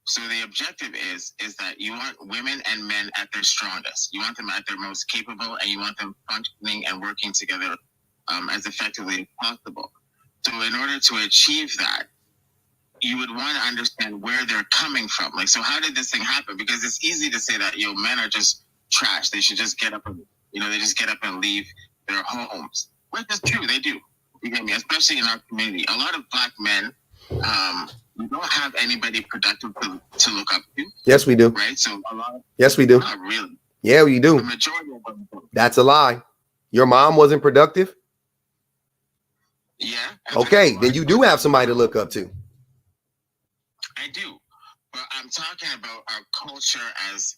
So the objective is that you want women and men at their strongest. You want them at their most capable, and you want them functioning and working together as effectively as possible. So in order to achieve that, you would want to understand where they're coming from. Like, so how did this thing happen? Because it's easy to say that, men are just trash. They should just get up and, they just get up and leave their homes. Which is true, they do. You get me? Especially in our community. A lot of Black men, we don't have anybody productive to look up to. Yes, we do. Right? So a lot of, yes, we do. Not really. Yeah, we do. The majority of them don't. That's a lie. Your mom wasn't productive? Yeah. Okay, then you do have somebody to look up to. I do. But I'm talking about our culture as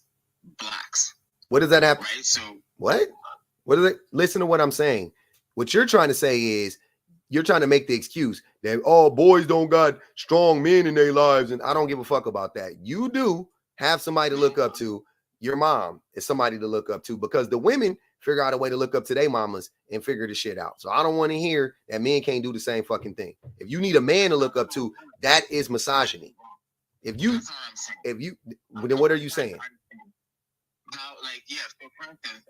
Blacks. What does that have? Right? So what? What is it? Listen to what I'm saying. What you're trying to say is you're trying to make the excuse that, oh, boys don't got strong men in their lives. And I don't give a fuck about that. You do have somebody to look up to. Your mom is somebody to look up to, because the women figure out a way to look up to their mamas and figure the shit out. So I don't want to hear that men can't do the same fucking thing. If you need a man to look up to, that is misogyny. Then what are you saying? Now, so for instance,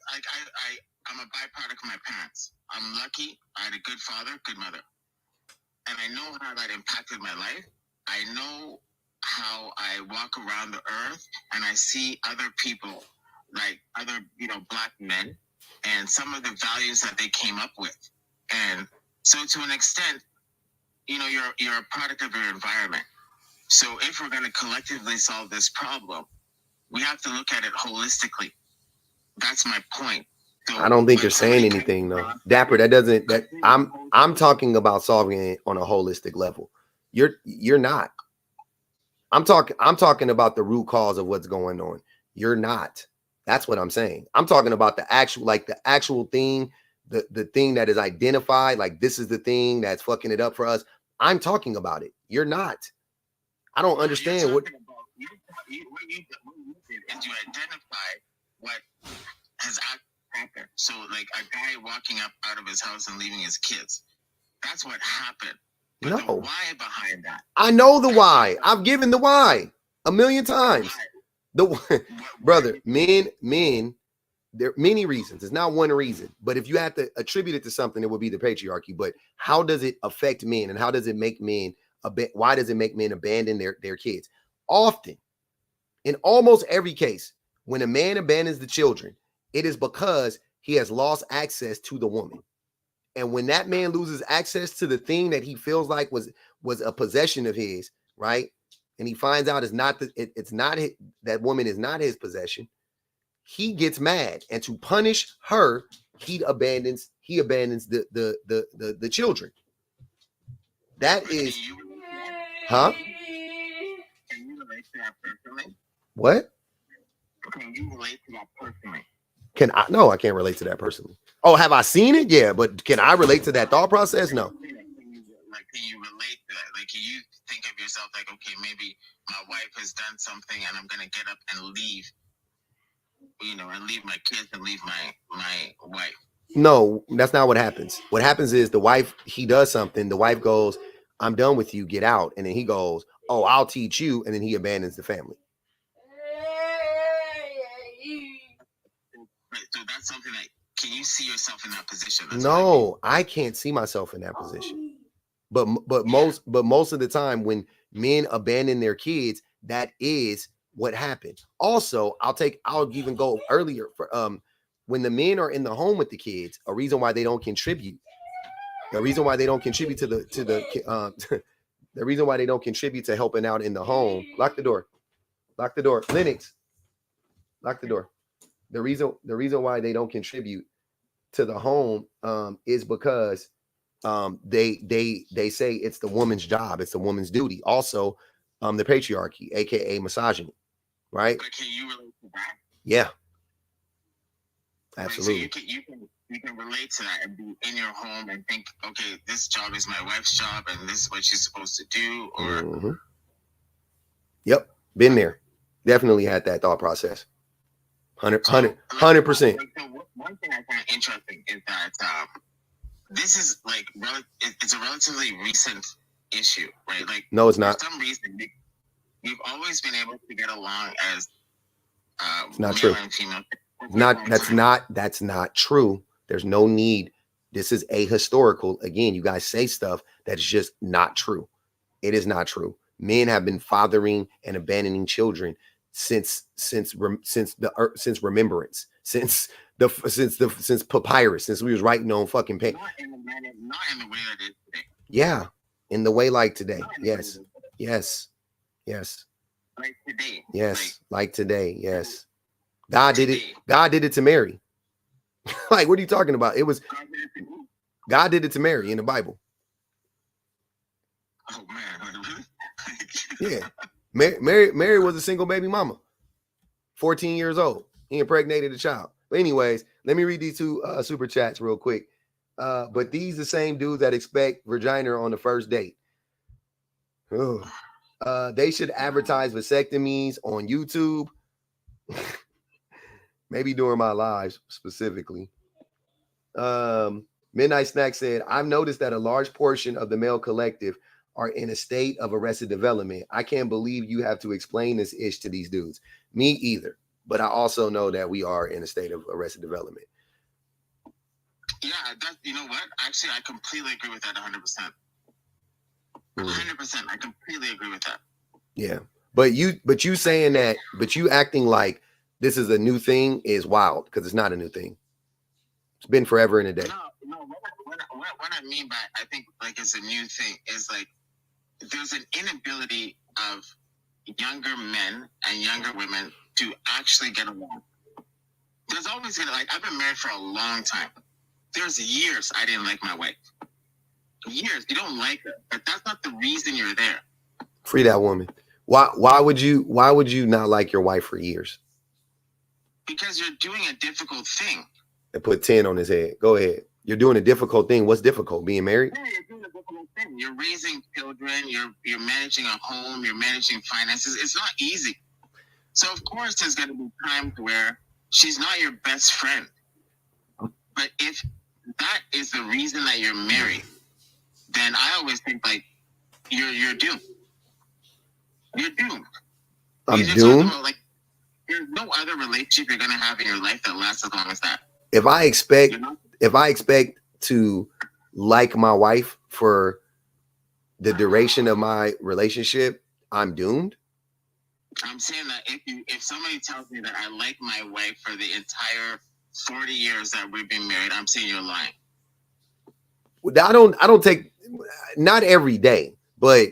I'm a byproduct of my parents. I'm lucky. I had a good father, good mother. And I know how that impacted my life. I know how I walk around the earth and I see other people, like other, Black men, and some of the values that they came up with. And so to an extent, you're a product of your environment. So if we're going to collectively solve this problem, we have to look at it holistically. That's my point. So I don't think you're saying anything, though. Dapper, I'm talking about solving it on a holistic level. You're not. I'm talking about the root cause of what's going on. You're not. That's what I'm saying. I'm talking about the actual thing, the thing that is identified, like this is the thing that's fucking it up for us. I'm talking about it. You're not. I don't understand what you did is you identify what has happened. So like a guy walking up out of his house and leaving his kids. That's what happened. But no. The why behind that. I know the why. I've given the why 1,000,000 times. Brother, men, there are many reasons. It's not one reason. But if you had to attribute it to something, it would be the patriarchy. But how does it affect men, and how does it make men why does it make men abandon their kids? Often, in almost every case, when a man abandons the children, it is because he has lost access to the woman. And when that man loses access to the thing that he feels like was a possession of his, right? And he finds out that woman is not his possession, he gets mad, and to punish her, he abandons the children. That is, huh? Can you relate to that personally? What? Can you relate to that personally? Can I? No, I can't relate to that personally. Oh, have I seen it? Yeah, but can I relate to that thought process? No. Can you relate to that? Like, can you think of yourself like, okay, maybe my wife has done something, and I'm gonna get up and leave, and leave my kids and leave my wife? No, that's not what happens. What happens is the wife, he does something. The wife goes, "I'm done with you. Get out." And then he goes, "Oh, I'll teach you." And then he abandons the family. So that's something that, can you see yourself in that position? No, I can't see myself in that position. But most of the time when men abandon their kids, that is what happened. Also, I'll even go earlier for when the men are in the home with the kids, a reason why they don't contribute. The reason why they don't contribute to the reason why they don't contribute to helping out in the home. Lock the door. Lock the door. Lennox. Lock the door. The reason why they don't contribute to the home is because they say it's the woman's job, it's the woman's duty. Also, the patriarchy, aka misogyny, right? But can you relate to that? Yeah, absolutely. Right, so you can relate to that and be in your home and think, okay, this job is my wife's job, and this is what she's supposed to do. Or Yep, been there. Definitely had that thought process. 100%. One thing I find interesting is that this is like it's a relatively recent issue, right? Like, no, it's not. For some reason, we've always been able to get along as it's not male true. and female. That's not true. There's no need. This is ahistorical. Again, you guys say stuff that's just not true. It is not true. Men have been fathering and abandoning children since remembrance, since papyrus, since we was writing on fucking paper. Not in the way that it is today. Yeah, in the way like today. Yes. Like today. Yes, like today. Yes. God did it. God did it to Mary. Like, what are you talking about? It was God did it to Mary in the Bible. Oh man, yeah. Mary was a single baby mama, 14 years old. He impregnated a child. But anyways, let me read these two super chats real quick. But these the same dudes that expect vagina on the first date. They should advertise vasectomies on YouTube. Maybe during my lives specifically. Midnight Snack said, I've noticed that a large portion of the male collective are in a state of arrested development. I can't believe you have to explain this ish to these dudes. Me either. But I also know that we are in a state of arrested development. Yeah, you know what? Actually, I completely agree with that 100%. 100%. I completely agree with that. Yeah. But you saying that, but you acting like this is a new thing is wild, because it's not a new thing. It's been forever and a day. No. What I mean by I think like it's a new thing is like there's an inability of younger men and younger women to actually get along. There's always gonna I've been married for a long time. There's years I didn't like my wife. Years you don't like her, but that's not the reason you're there. Free that woman. Why would you not like your wife for years? Because you're doing a difficult thing. And put 10 on his head. Go ahead. You're doing a difficult thing. What's difficult? Being married? Yeah, you're doing a difficult thing. You're raising children. You're managing a home. You're managing finances. It's not easy. So of course there's going to be times where she's not your best friend. But if that is the reason that you're married, then I always think like you're doomed. You're doomed. I'm doomed. There's no other relationship you're gonna have in your life that lasts as long as that. If I expect to like my wife for the duration of my relationship, I'm doomed. I'm saying that if somebody tells me that I like my wife for the entire 40 years that we've been married, I'm saying you're lying. I don't take, not every day, but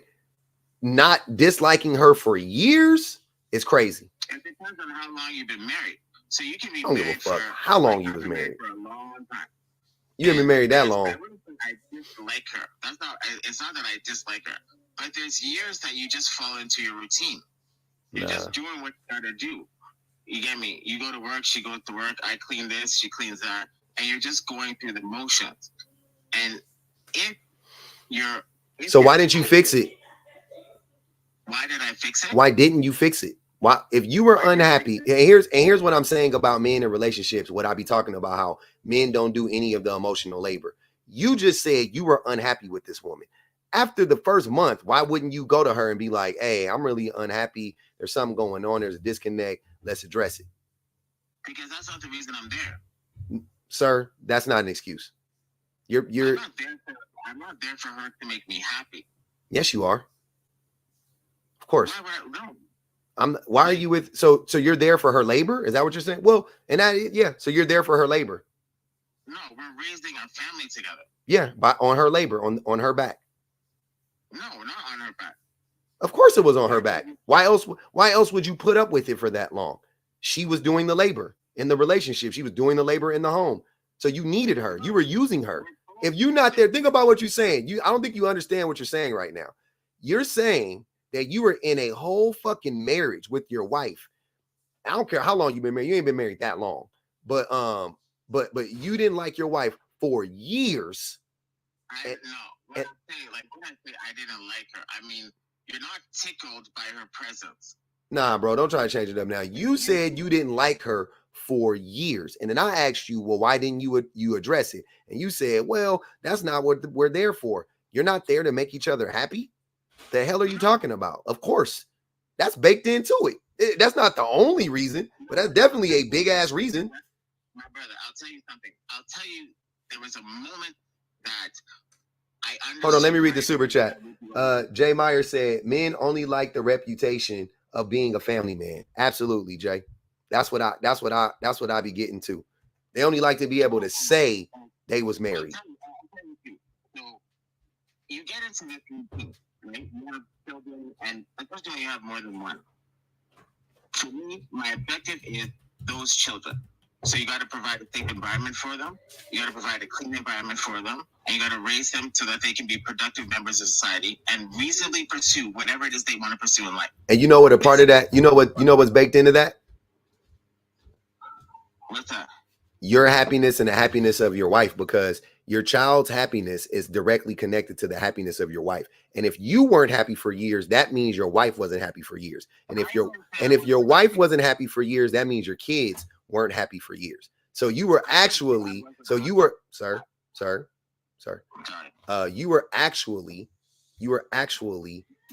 not disliking her for years is crazy. It depends on how long you've been married. So you can be I don't give a married fuck for how long like, you I've was been married. for a long time. You haven't been married that I long. wouldn't say I dislike her. It's not that I dislike her, but there's years that you just fall into your routine. You're just doing what you gotta do. You get me? You go to work, she goes to work. I clean this, she cleans that, and you're just going through the motions. And so why didn't you fix it? Why did I fix it? Why didn't you fix it? Why, if you were unhappy, and here's what I'm saying about men in relationships, what I be talking about, how men don't do any of the emotional labor. You just said you were unhappy with this woman. After the first month, why wouldn't you go to her and be like, hey, I'm really unhappy. There's something going on. There's a disconnect. Let's address it. Because that's not the reason I'm there. Sir, that's not an excuse. You're I'm not there for her to make me happy. Yes, you are. Of course. No. Why are you with, so you're there for her labor? Is that what you're saying? Well, and so you're there for her labor. No, we're raising our family together. Yeah, on her labor, on her back. No, not on her back. Of course it was on her back. Why else would you put up with it for that long? She was doing the labor in the relationship. She was doing the labor in the home. So you needed her. You were using her. If you're not there, think about what you're saying. I don't think you understand what you're saying right now. You're saying that you were in a whole fucking marriage with your wife. I don't care how long you've been married. You ain't been married that long. But you didn't like your wife for years. When I say I didn't like her, I mean, you're not tickled by her presence. Nah, bro, don't try to change it up now. You said you didn't like her for years. And then I asked you, well, why didn't you address it? And you said, well, that's not what we're there for. You're not there to make each other happy. The hell are you talking about? Of course, that's baked into it. That's not the only reason, but that's definitely a big ass reason. My brother, I'll tell you something. I'll tell you, there was a moment that I understood. Hold on, let me read the super chat. Jay Meyer said, men only like the reputation of being a family man. Absolutely, Jay. That's what I be getting to. They only like to be able to say they was married. So you get into this routine, right? You have children, and especially when you have more than one. For me, my objective is those children. So you got to provide a safe environment for them. You got to provide a clean environment for them. And you got to raise them so that they can be productive members of society and reasonably pursue whatever it is they want to pursue in life. And you know what a part of that, you know what's baked into that? What's that? Your happiness and the happiness of your wife, because your child's happiness is directly connected to the happiness of your wife. And if you weren't happy for years, that means your wife wasn't happy for years. And if your wife wasn't happy for years, that means your kids weren't happy for years. So you were actually, sir, you were actually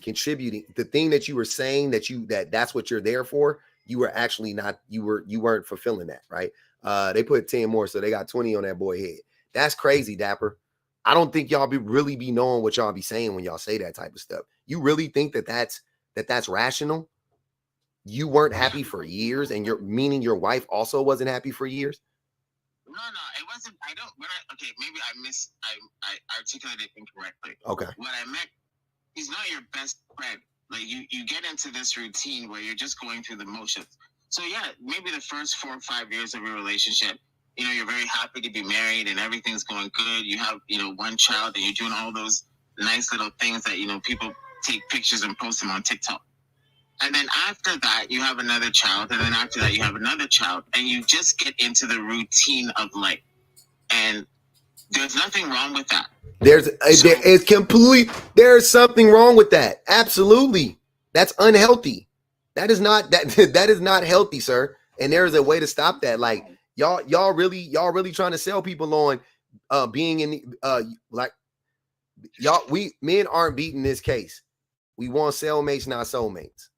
contributing. The thing that you were saying that's what you're there for, you were actually not, you weren't fulfilling that, right? They put 10 more, so they got 20 on that boy head. That's crazy, Dapper. I don't think y'all really be knowing what y'all be saying when y'all say that type of stuff. You really think that's rational? You weren't happy for years, and meaning your wife also wasn't happy for years? No, it wasn't. Maybe I articulated incorrectly. Okay. What I meant, he's not your best friend. Like you get into this routine where you're just going through the motions. So yeah, maybe the first 4 or 5 years of your relationship, you're very happy to be married and everything's going good. You have, one child and you're doing all those nice little things that, people take pictures and post them on TikTok. And then after that, you have another child. And then after that, you have another child. And you just get into the routine of life. And there's nothing wrong with that. There's something wrong with that. Absolutely. That's unhealthy. That is not healthy, sir. And there is a way to stop that. Like y'all really trying to sell people on being in men aren't beating this case. We want cellmates, not soulmates.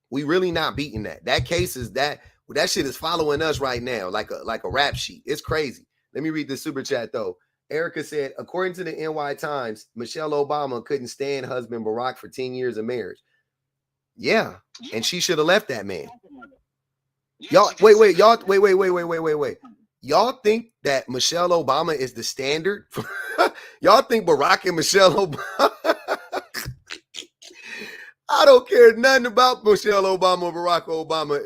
We really not beating that. That case is that shit is following us right now, like a rap sheet. It's crazy. Let me read the super chat though. Erica said, according to the NY Times, Michelle Obama couldn't stand husband Barack for 10 years of marriage. Yeah, and she should have left that man. Y'all, wait. Y'all think that Michelle Obama is the standard? Y'all think Barack and Michelle Obama? I don't care nothing about Michelle Obama or Barack Obama.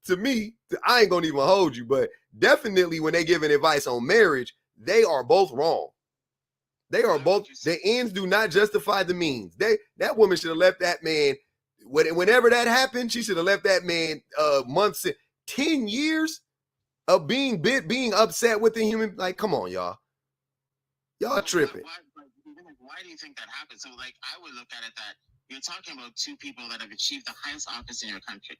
To me, I ain't gonna even hold you, but definitely when they giving advice on marriage, they are both wrong. They are both, the ends do not justify the means. That woman should have left that man, whenever that happened, she should have left that man months, 10 years of being upset with the human. Like, come on, y'all. Y'all tripping. Why do you think that happened? So, like, I would look at it that you're talking about two people that have achieved the highest office in your country.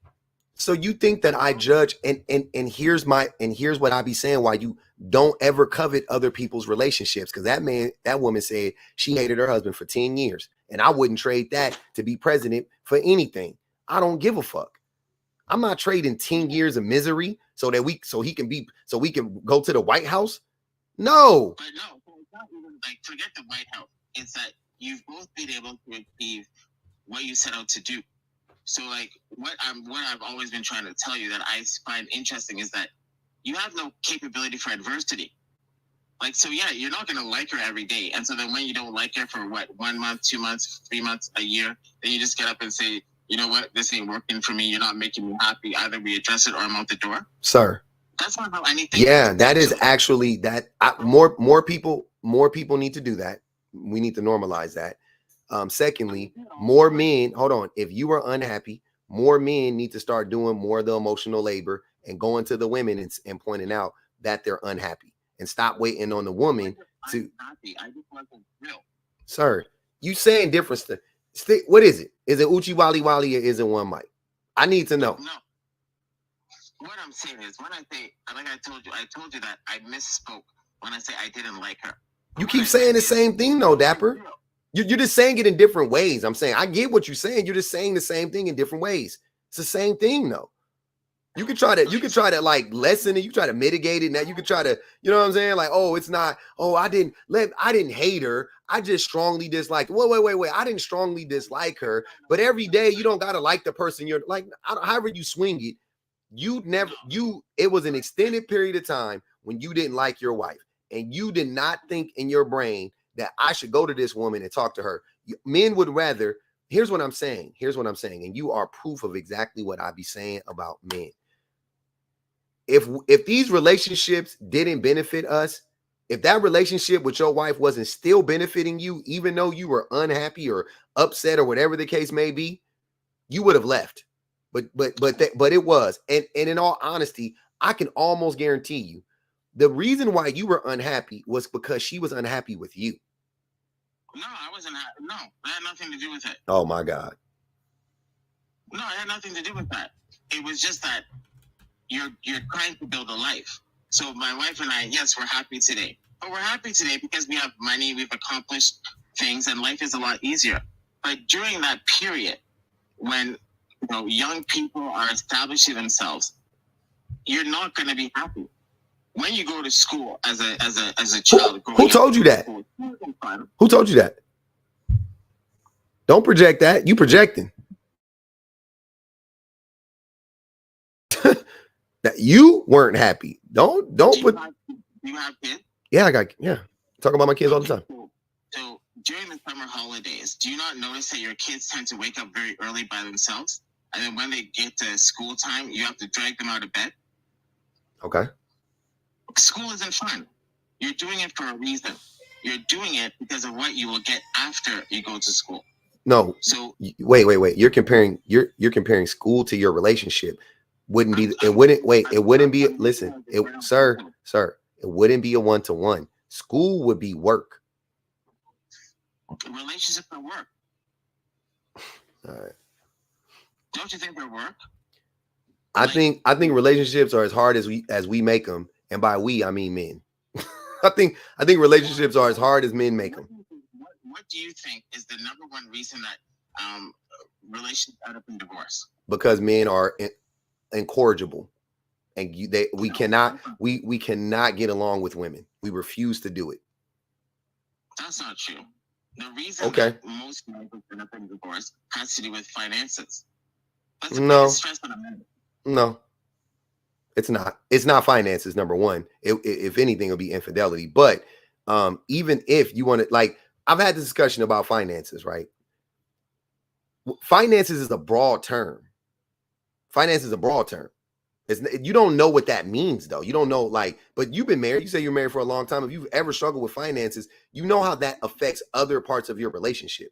So you think that I judge, and here's what I be saying why you don't ever covet other people's relationships, because that woman said she hated her husband for 10 years, and I wouldn't trade that to be president for anything. I don't give a fuck. I'm not trading 10 years of misery so we can go to the White House. No. But no, it's not even like, forget the White House. It's that you've both been able to achieve what you set out to do. So, like, what I've always been trying to tell you that I find interesting is that you have no capability for adversity. Like, so yeah, you're not gonna like her every day, and so then when you don't like her for 1 month, 2 months, 3 months, a year, then you just get up and say, you know what, this ain't working for me. You're not making me happy. Either we address it or I'm out the door. Sir. That's not how anything. Yeah, that is actually that. More people need to do that. We need to normalize that. Secondly, more men, hold on. If you are unhappy, more men need to start doing more of the emotional labor and going to the women and pointing out that they're unhappy, and stop waiting on the woman to. I just wasn't real. Sir, you saying different stuff. What is it? Is it Uchi Wally Wally or is it one mic? I need to know. No. What I'm saying is, when I say, like I told you that I misspoke when I say I didn't like her. You keep saying the same thing though, Dapper. You're just saying it in different ways. I'm saying I get what you're saying. You're just saying the same thing in different ways. It's the same thing though. You could try to like lessen it. You try to mitigate it. Now you could try to, you know what I'm saying? Like, oh, it's not, oh, I didn't hate her. I just strongly disliked. Wait. I didn't strongly dislike her. But every day you don't gotta like the person you're like, however you swing it, it was an extended period of time when you didn't like your wife. And you did not think in your brain that I should go to this woman and talk to her. Men would rather, here's what I'm saying. And you are proof of exactly what I be saying about men. If these relationships didn't benefit us, if that relationship with your wife wasn't still benefiting you, even though you were unhappy or upset or whatever the case may be, you would have left. But it was. And in all honesty, I can almost guarantee you the reason why you were unhappy was because she was unhappy with you. No, I wasn't. No, that had nothing to do with it. Oh my God. No, it had nothing to do with that. It was just that you're trying to build a life. So my wife and I, yes, we're happy today. But we're happy today because we have money, we've accomplished things, and life is a lot easier. But during that period when young people are establishing themselves, you're not going to be happy. When you go to school as a child, who told you that? Who told you that? Don't project that. You projecting. That you weren't happy. Don't put. You have kids? Yeah, talk about my kids all the time. So during the summer holidays, do you not notice that your kids tend to wake up very early by themselves, and then when they get to school time, you have to drag them out of bed? Okay. School isn't fun. You're doing it for a reason. You're doing it because of what you will get after you go to school. No. So wait. You're comparing school to your relationship. It wouldn't be a one-to-one. School would be work. Relationships are work. All right. Don't you think they're work? I think relationships are as hard as we make them, and by we I mean men. I think relationships are as hard as men make them. What do you think is the number one reason that relationships end up in divorce? Because men are incorrigible, and we cannot get along with women. We refuse to do it. That's not true. The reason that most men end up in divorce has to do with finances. That's the biggest stress on a man. No, it's not. It's not finances. Number one, if anything, it'll be infidelity. But even if you want to, like, I've had this discussion about finances, right? finances is a broad term. Finance is a broad term. You don't know what that means, though. You don't know, like, but you've been married. You say you're married for a long time. If you've ever struggled with finances, you know how that affects other parts of your relationship.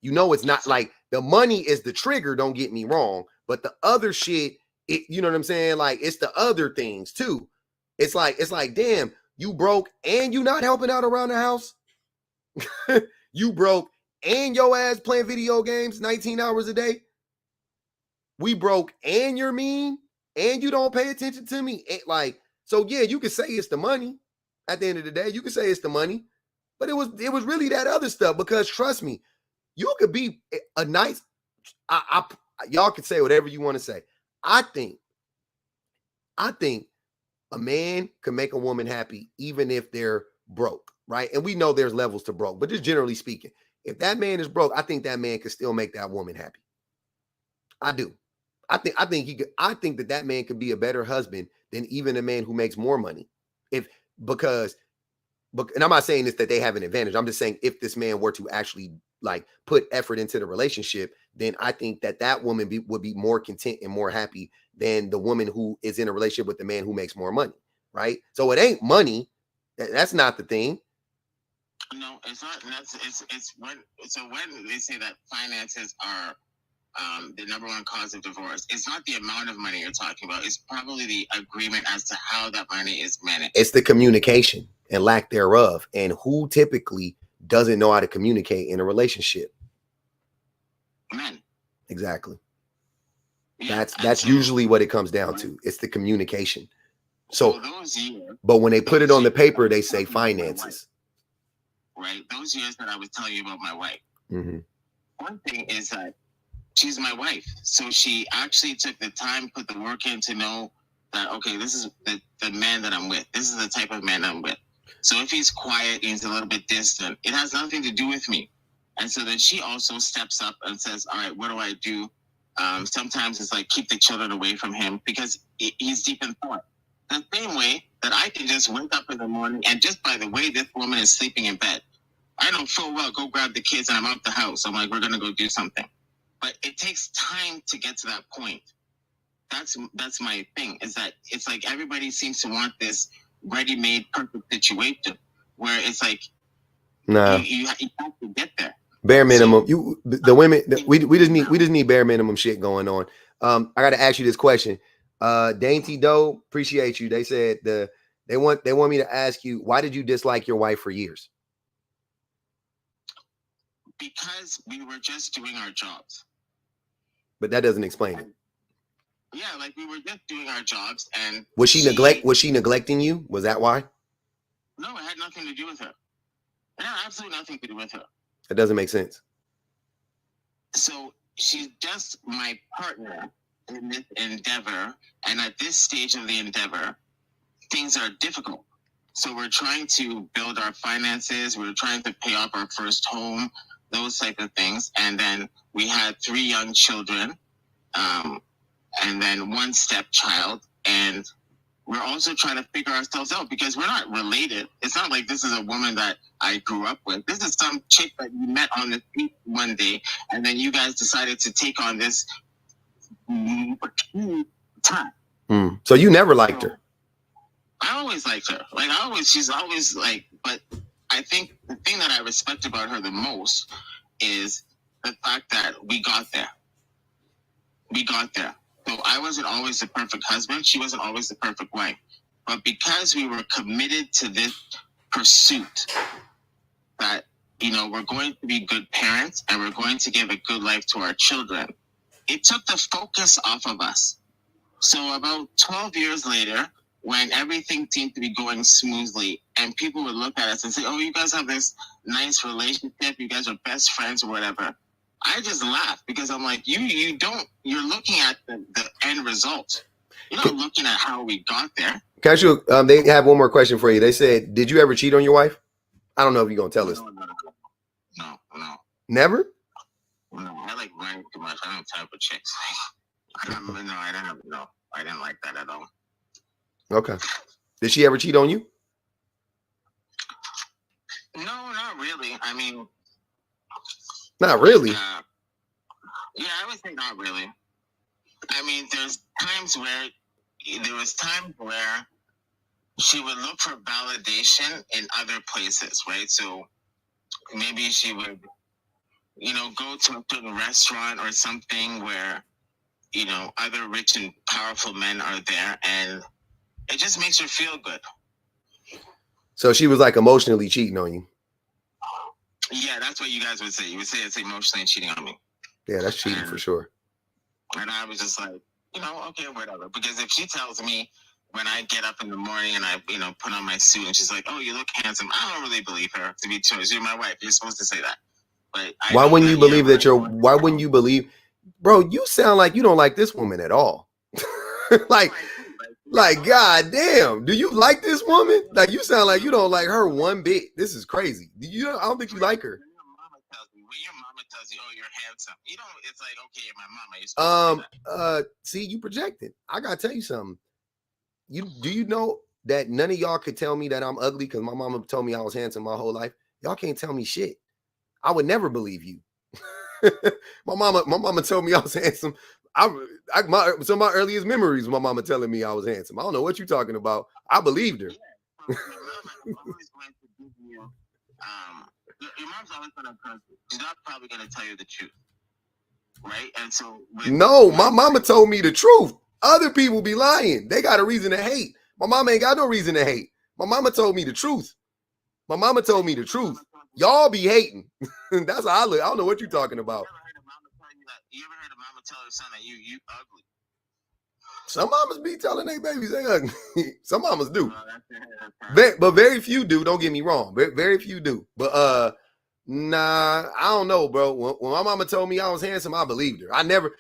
You know, it's not like the money is the trigger, don't get me wrong, but the other shit, you know what I'm saying? Like, it's the other things too. It's like, damn, you broke and you not helping out around the house. You broke and your ass playing video games 19 hours a day. We broke and you're mean and you don't pay attention to me. Like, so yeah, you could say it's the money. At the end of the day, you could say it's the money, but it was really that other stuff, because trust me, you could be a nice, y'all can say whatever you want to say. I think a man can make a woman happy even if they're broke, right? And we know there's levels to broke, but just generally speaking, if that man is broke, I think that man can still make that woman happy. I do. I think that man could be a better husband than even a man who makes more money. And I'm not saying this that they have an advantage. I'm just saying if this man were to actually like put effort into the relationship, then I think that woman would be more content and more happy than the woman who is in a relationship with the man who makes more money, right? So it ain't money. That's not the thing. No, it's not. When they say that finances are the number one cause of divorce, it's not the amount of money you're talking about. It's probably the agreement as to how that money is managed. It's the communication and lack thereof. And who typically doesn't know how to communicate in a relationship? Men. Exactly. Yeah, that's usually what it comes down to. It's the communication. So those years, but when they put it on the paper, they say finances. Right. Those years that I was telling you about my wife. Mm-hmm. One thing is that she's my wife. So she actually took the time, put the work in to know that, okay, this is the man that I'm with. This is the type of man I'm with. So if he's quiet, he's a little bit distant, it has nothing to do with me. And so then she also steps up and says, all right, what do I do? Sometimes it's like, keep the children away from him because he's deep in thought. The same way that I can just wake up in the morning and just by the way this woman is sleeping in bed, I know full well, go grab the kids and I'm out the house. I'm like, we're going to go do something. But it takes time to get to that point. That's my thing, is that it's like everybody seems to want this ready-made perfect situation where it's like, nah, you have to get there. Bare minimum. So, the women, we just need bare minimum shit going on. I got to ask you this question. Dainty Doe, appreciate you. They said they want me to ask you, why did you dislike your wife for years? Because we were just doing our jobs. But that doesn't explain it. Yeah, like we were just doing our jobs, and was she neglecting you? Was that why? No, it had nothing to do with her. It had absolutely nothing to do with her. It doesn't make sense. So she's just my partner in this endeavor, and at this stage of the endeavor, things are difficult. So we're trying to build our finances. We're trying to pay off our first home, those type of things. And then we had 3 young children, and then 1 stepchild. And we're also trying to figure ourselves out because we're not related. It's not like this is a woman that I grew up with. This is some chick that you met on the street one day, and then you guys decided to take on this time. So you never liked her? I always liked her. She's always like, but I think the thing that I respect about her the most is the fact that we got there. So I wasn't always the perfect husband. She wasn't always the perfect wife. But because we were committed to this pursuit that, we're going to be good parents and we're going to give a good life to our children, it took the focus off of us. So about 12 years later, when everything seemed to be going smoothly and people would look at us and say, oh, you guys have this nice relationship, you guys are best friends or whatever, I just laugh because I'm like, you're looking at the end result. You're not looking at how we got there. Casual, they have one more question for you. They said, did you ever cheat on your wife? I don't know if you're going to tell us. No. Never? No, I like running too much. I don't have time for chicks. I didn't like that at all. Okay. Did she ever cheat on you? No, not really. I mean, not really. Yeah, I would say not really. I mean, there was times where she would look for validation in other places, right? So maybe she would, go to a certain restaurant or something where, other rich and powerful men are there, and it just makes her feel good. So she was like emotionally cheating on you. Yeah, that's what you guys would say. You would say it's emotionally cheating on me. Yeah, that's cheating for sure. And I was just like, okay, whatever. Because if she tells me when I get up in the morning and I, put on my suit and she's like, oh, you look handsome, I don't really believe her, to be honest. You're my wife. You're supposed to say that. But why wouldn't you believe that why wouldn't you believe, bro, you sound like you don't like this woman at all. Like, God damn, do you like this woman? Like, you sound like you don't like her one bit. This is crazy. I don't think you like her. When your mama tells you, oh, you're handsome, it's like, okay, you're my mama. See, you projected. I gotta tell you something. Do you know that none of y'all could tell me that I'm ugly because my mama told me I was handsome my whole life? Y'all can't tell me shit. I would never believe you. My mama told me I was handsome. Some of my earliest memories, my mama telling me I was handsome. I don't know what you're talking about. I believed her. Yeah. Your mama always going to give you, your mom's always going to trust you. She's not probably going to tell you the truth, right? And so, no, my mama told me the truth. Other people be lying. They got a reason to hate. My mama ain't got no reason to hate. My mama told me the truth. My mama told me the truth. Y'all be hating. That's how I look. I don't know what you're talking about. You ever heard a mama tell her son that you ugly? Some mamas be telling their babies they ugly. Some mamas do. But very few do. Don't get me wrong. Very few do. But nah, I don't know, bro. When my mama told me I was handsome, I believed her. I never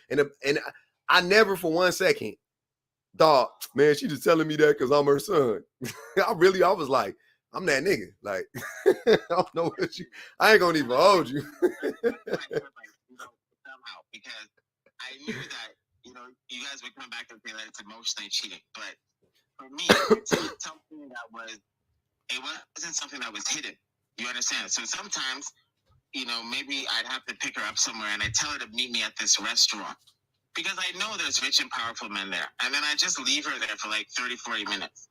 I never for 1 second thought, man, she just telling me that because I'm her son. I was like, I'm that nigga. Like, I don't know what I ain't gonna even hold you. Somehow, because I knew that, you guys would come back and say that it's emotionally cheating. But for me, it's something that it wasn't something that was hidden. You understand? So sometimes, maybe I'd have to pick her up somewhere and I tell her to meet me at this restaurant. Because I know there's rich and powerful men there. And then I just leave her there for like 30, 40 minutes.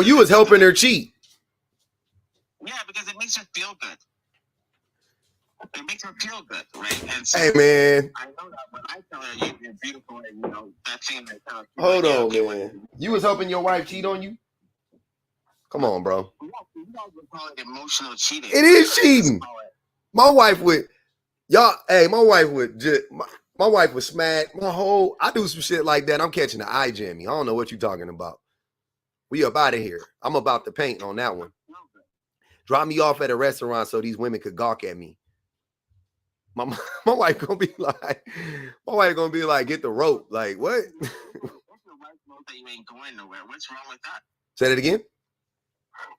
You was helping her cheat. Yeah, because it makes her feel good. It makes her feel good, right? And so, hey, man. I know that when I tell her you're beautiful and, that thing I tell her. Hold on, man. You was helping your wife cheat on you? Come on, bro. You guys would call it emotional cheating. It is cheating. My wife would, my wife would smack I do some shit like that. I'm catching the eye jammy. I don't know what you're talking about. We up out of here. I'm about to paint on that one. Drop me off at a restaurant so these women could gawk at me. My wife gonna be like, get the rope. Like, what? If your wife knows that you ain't going nowhere, what's wrong with that? Say that again?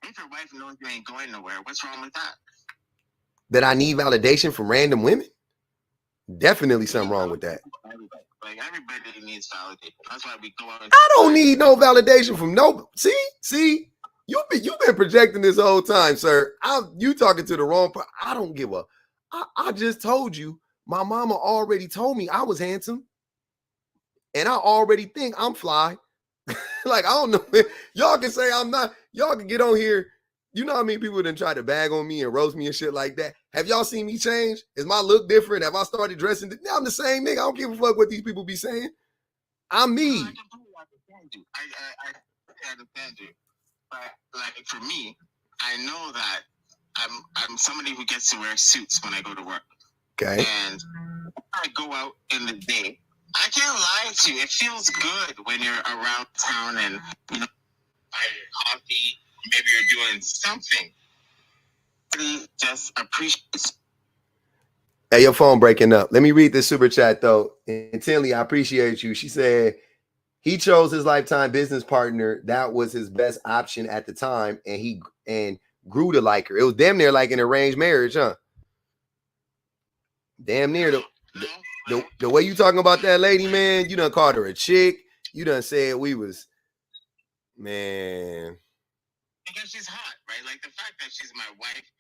If your wife knows you ain't going nowhere, what's wrong with that? That I need validation from random women? Definitely something wrong with that. Like, everybody needs validation. That's why we go out. I don't need no validation from nobody. See, you've been projecting this whole time, sir. You talking to the wrong person. I don't give a. I just told you, my mama already told me I was handsome, and I already think I'm fly. Like, I don't know. Y'all can say I'm not. Y'all can get on here. You know how many people done try to bag on me and roast me and shit like that? Have y'all seen me change? Is my look different? Have I started dressing? Now I'm the same nigga. I don't give a fuck what these people be saying. I'm me. I completely understand you. I understand you. But like, for me, I know that I'm somebody who gets to wear suits when I go to work. Okay. And I go out in the day. I can't lie to you. It feels good when you're around town and buying coffee. Maybe you're doing something. Just appreciate. Hey, your phone breaking up. Let me read this super chat though. And Tinley, I appreciate you. She said he chose his lifetime business partner. That was his best option at the time, and he grew to like her. It was damn near like an arranged marriage, huh? Damn near the way you talking about that lady, man. You done called her a chick. You done said we was, man. Because she's hot, right? Like the fact that she's my wife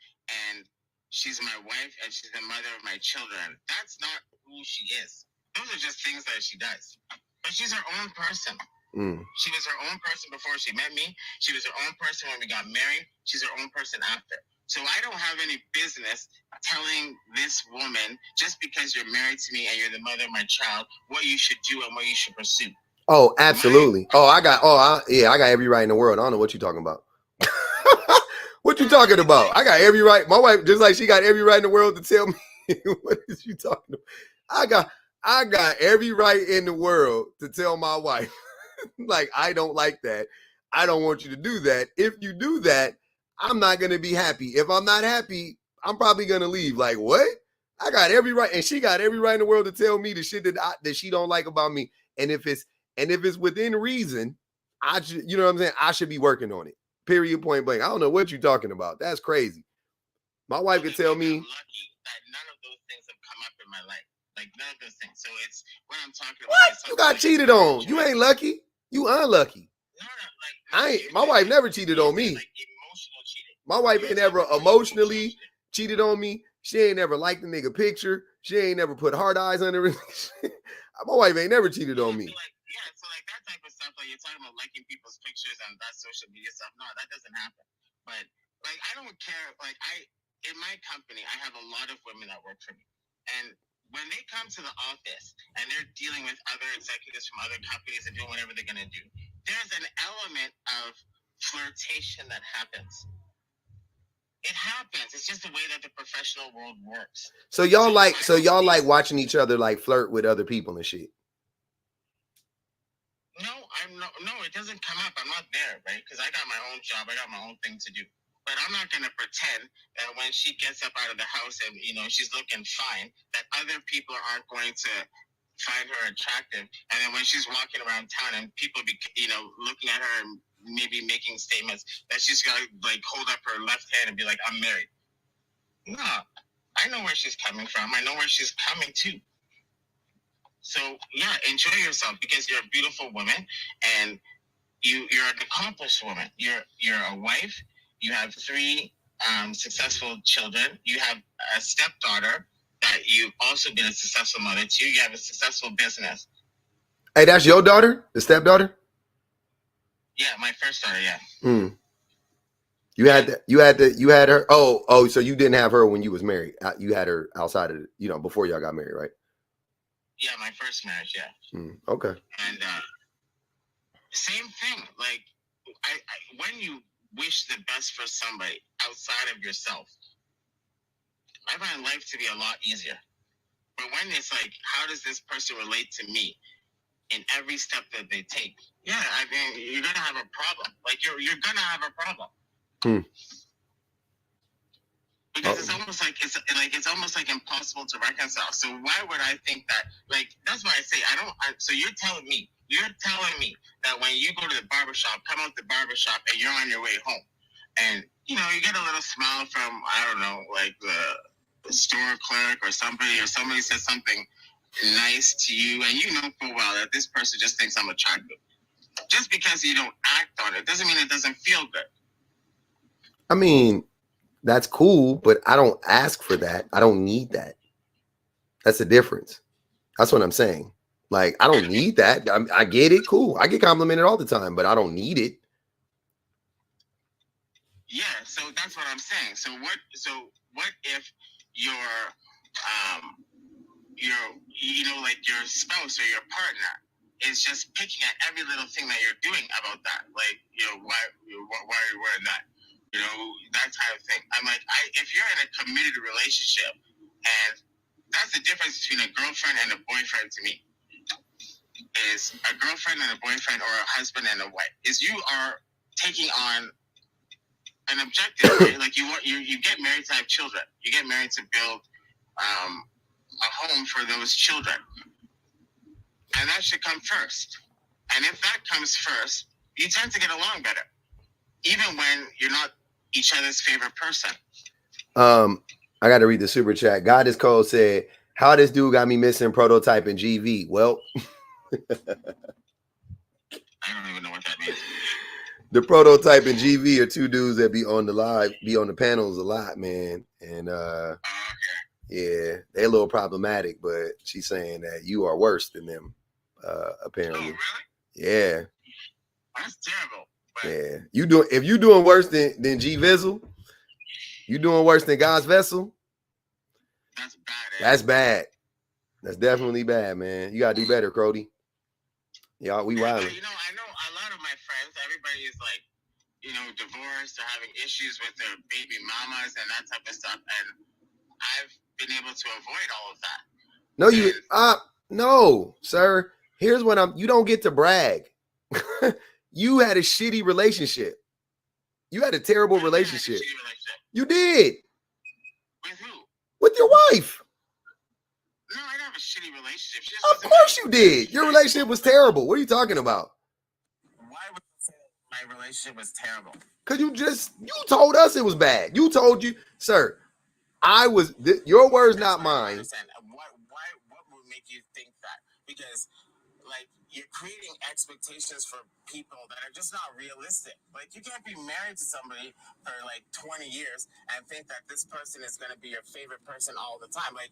and she's my wife, and she's the mother of my children. That's not who she is. Those are just things that she does. But she's her own person. She was her own person before she met me. She was her own person when we got married. She's her own person after. So I don't have any business telling this woman, just because you're married to me and you're the mother of my child, what you should do and what you should pursue. Oh, absolutely. I got every right in the world. I don't know what you're talking about. What you talking about? I got every right. My wife, just like she got every right in the world to tell me what is you talking about. I got every right in the world to tell my wife, like, I don't like that. I don't want you to do that. If you do that, I'm not going to be happy. If I'm not happy, I'm probably going to leave. Like, what? I got every right. And she got every right in the world to tell me the shit that she don't like about me. And if it's within reason, I should, you know what I'm saying? I should be working on it. Period, point blank. I don't know what you're talking about. That's crazy. My wife could tell me. I'm lucky that none of those things have come up in my life. Like, none of those things. So it's what I'm talking about. What? You got cheated on. You ain't lucky. You unlucky. No, my wife never cheated on me. Like emotional cheating. My wife ain't ever emotionally cheated on me. She ain't never liked the nigga picture. She ain't never put hard eyes under it. My wife ain't never cheated on me. So that type of stuff, like you're talking about liking people's pictures and that social media stuff. No, that doesn't happen. But like, I don't care. Like, in my company, I have a lot of women that work for me, and when they come to the office and they're dealing with other executives from other companies and doing whatever they're gonna do, there's an element of flirtation that happens. It happens. It's just the way that the professional world works. So y'all like watching each other like flirt with other people and shit. No, it doesn't come up. I'm not there, right? Because I got my own job. I got my own thing to do. But I'm not going to pretend that when she gets up out of the house and, she's looking fine, that other people aren't going to find her attractive. And then when she's walking around town and people be, looking at her and maybe making statements, that she's got to, like, hold up her left hand and be like, I'm married. No, I know where she's coming from. I know where she's coming to. So, yeah, enjoy yourself, because you're a beautiful woman and you're an accomplished woman. You're a wife. You have 3 successful children. You have a stepdaughter that you've also been a successful mother to. You have a successful business. Hey, that's your daughter? The stepdaughter? Yeah, my first daughter, yeah. You had her. Oh, so you didn't have her when you was married. You had her outside of, before y'all got married, right? Yeah, my first marriage, yeah. Okay. And same thing. Like, when you wish the best for somebody outside of yourself, I find life to be a lot easier. But when it's like, how does this person relate to me in every step that they take? Yeah, I mean, you're gonna have a problem. Like, you're gonna have a problem. Because it's almost like impossible to reconcile. So why would I think that? Like, that's why I say so you're telling me that when you go to the barbershop, come out the barbershop and you're on your way home, and you get a little smile from, I don't know, like the store clerk or somebody says something nice to you, and you know full well that this person just thinks I'm attractive. Just because you don't act on it doesn't mean it doesn't feel good. I mean, that's cool, but I don't ask for that. I don't need that. That's the difference. That's what I'm saying. Like, I don't need that. I get it. Cool. I get complimented all the time, but I don't need it. Yeah. So that's what I'm saying. So what if your your spouse or your partner is just picking at every little thing that you're doing about that? Like, why are you wearing that? That type of thing. I'm like, if you're in a committed relationship, and that's the difference between a girlfriend and a boyfriend to me, is a girlfriend and a boyfriend, or a husband and a wife, is you are taking on an objective, right? Like, you get married to have children. You get married to build a home for those children. And that should come first. And if that comes first, you tend to get along better, even when you're not each other's favorite person. I got to read the super chat. God is Cold said, how this dude got me missing prototype and GV. Well, I don't even know what that means. The prototype and GV are two dudes that be on the panels a lot, man. And yeah, they're a little problematic, but she's saying that you are worse than them, apparently. Oh, really? Yeah. That's terrible. But Yeah. If you doing worse than G Vizzle, you doing worse than God's Vessel. That's bad. That's bad. That's definitely bad, man. You gotta do better, Crody. Y'all, we wildin'. You know, I know a lot of my friends, everybody is like, you know, divorced or having issues with their baby mamas and that type of stuff. And I've been able to avoid all of that. No, sir. Here's what you don't get to brag. You had a shitty relationship. You had a terrible relationship. You did. With who? With your wife. No, I didn't have a shitty relationship. Of course you did. Your relationship was terrible. What are you talking about? Why would you say my relationship was terrible? Because you told us it was bad. Sir, your words, not mine. What would make you think that? Because, like, you're creating expectations for people that are just not realistic. Like, you can't be married to somebody for like 20 years and think that this person is going to be your favorite person all the time. Like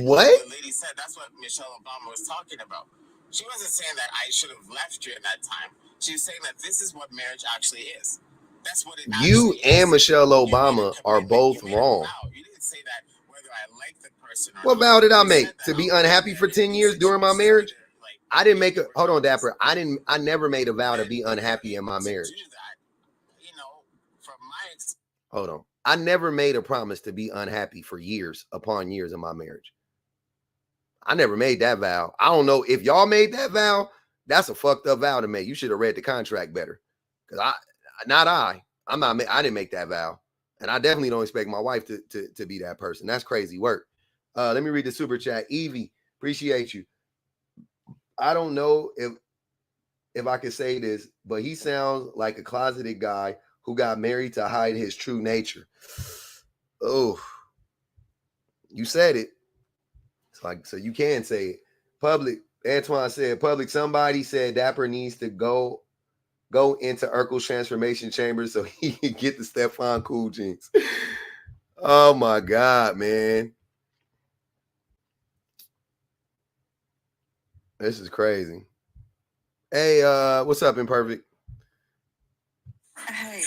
what the lady said, that's what Michelle Obama was talking about. She wasn't saying that I should have left you in that time. She was saying that this is what marriage actually is. That's what it you actually and is. Michelle Obama are both wrong. You didn't say that whether I like the person or what not. vow did I make? To be unhappy for 10 years during my marriage? I didn't make hold on, Dapper. I never made a vow to be unhappy in my marriage. Hold on. I never made a promise to be unhappy for years upon years in my marriage. I never made that vow. I don't know if y'all made that vow. That's a fucked up vow to make. You should have read the contract better. Because I didn't make that vow. And I definitely don't expect my wife to be that person. That's crazy work. Let me read the super chat. Evie, appreciate you. I don't know if I could say this, but he sounds like a closeted guy who got married to hide his true nature. Oh, you said it. It's like, so you can say it. Public, Antoine said, public, somebody said Dapper needs to go into Urkel's transformation chamber so he can get the Stefan Cool jeans. Oh my God, man. This is crazy. Hey, what's up, Imperfect? Hey,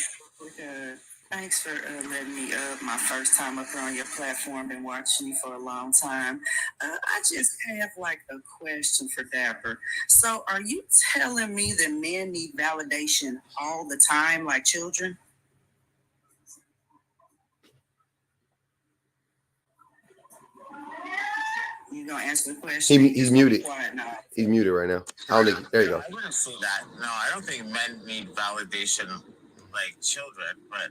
thanks for letting me my first time up here on your platform. Been watching you for a long time. I just have like a question for Dapper. So are you telling me that men need validation all the time like children? You gonna answer the question? He's muted. He's muted right now. I don't think. There you go. I wouldn't say that. No, I don't think men need validation like children, but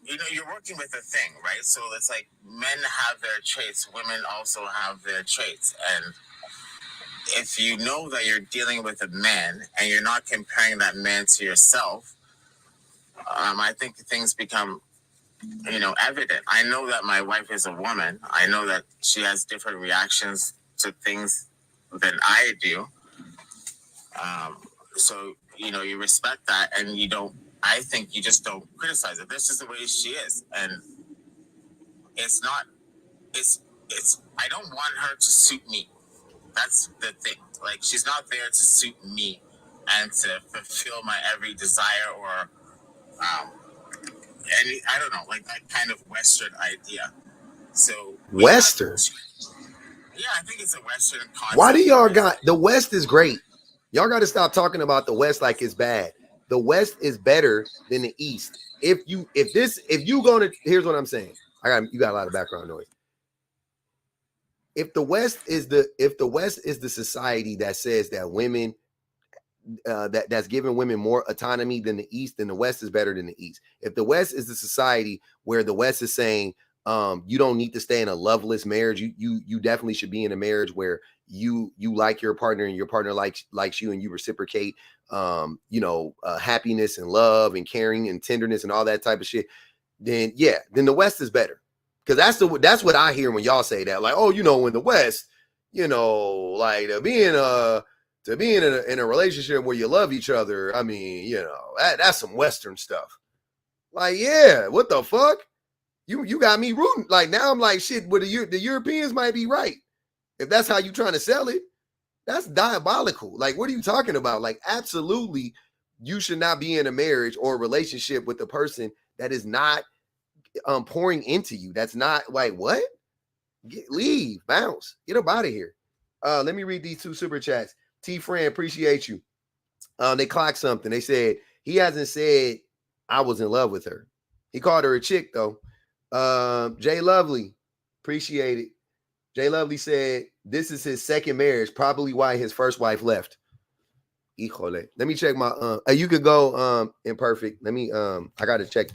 you know, you're working with a thing, right? So it's like men have their traits, women also have their traits, and if you know that you're dealing with a man and you're not comparing that man to yourself, I think things become, you know, evident. I know that my wife is a woman. I know that she has different reactions to things than I do. So, you know, you respect that and you don't, I think you just don't criticize it. This is the way she is. And it's not, I don't want her to suit me. That's the thing. Like, she's not there to suit me and to fulfill my every desire or, and I don't know, like that kind of Western idea. So Western? Yeah, I think it's a Western concept. Why do y'all the West is great? Y'all got to stop talking about the West like it's bad. The West is better than the East. If you gonna, here's what I'm saying. You got a lot of background noise. If the West is the society that says that women that's giving women more autonomy than the East, then the West is better than the East. If the West is the society where the West is saying you don't need to stay in a loveless marriage, you definitely should be in a marriage where you like your partner and your partner likes you and you reciprocate happiness and love and caring and tenderness and all that type of shit, then the West is better. Because that's what I hear when y'all say that. Like, oh, in the West, like being To be in a relationship where you love each other, I mean, you know, that's some Western stuff. Like, yeah, what the fuck? You got me rooting. Like, now I'm like, shit, but the Europeans might be right. If that's how you trying to sell it, that's diabolical. Like, what are you talking about? Like, absolutely, you should not be in a marriage or a relationship with a person that is not pouring into you. That's not like, what? Leave, bounce, get up out of here. Let me read these 2 super chats. T Fran, appreciate you. They clocked something. They said he hasn't said I was in love with her. He called her a chick though. Jay Lovely, appreciate it. Jay Lovely said this is his second marriage, probably why his first wife left. Híjole. Let me check my you could go imperfect. Let me I gotta check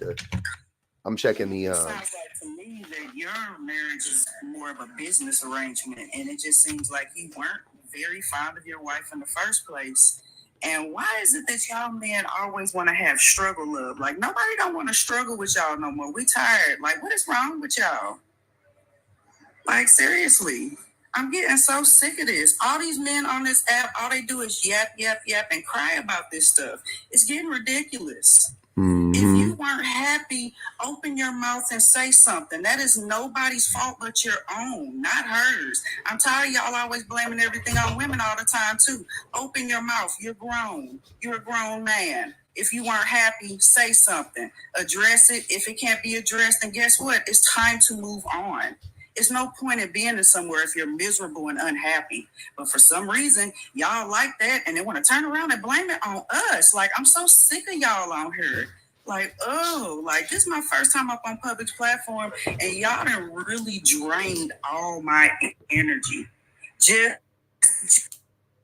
I'm checking the It sounds like to me that your marriage is more of a business arrangement, and it just seems like you weren't very fond of your wife in the first place. And why is it that y'all men always want to have struggle love? Like, nobody don't want to struggle with y'all no more. We tired. Like, what is wrong with y'all? Like, seriously, I'm getting so sick of this. All these men on this app, all they do is yap, yap, yap, and cry about this stuff. It's getting ridiculous. If you weren't happy, open your mouth and say something. That is nobody's fault but your own, not hers. I'm tired of y'all always blaming everything on women all the time, too. Open your mouth. You're grown. You're a grown man. If you weren't happy, say something. Address it. If it can't be addressed, then guess what? It's time to move on. It's no point in being in somewhere if you're miserable and unhappy. But for some reason, y'all like that, and they want to turn around and blame it on us. Like, I'm so sick of y'all on here. Like, oh, like, this is my first time up on public platform, and y'all done really drained all my energy.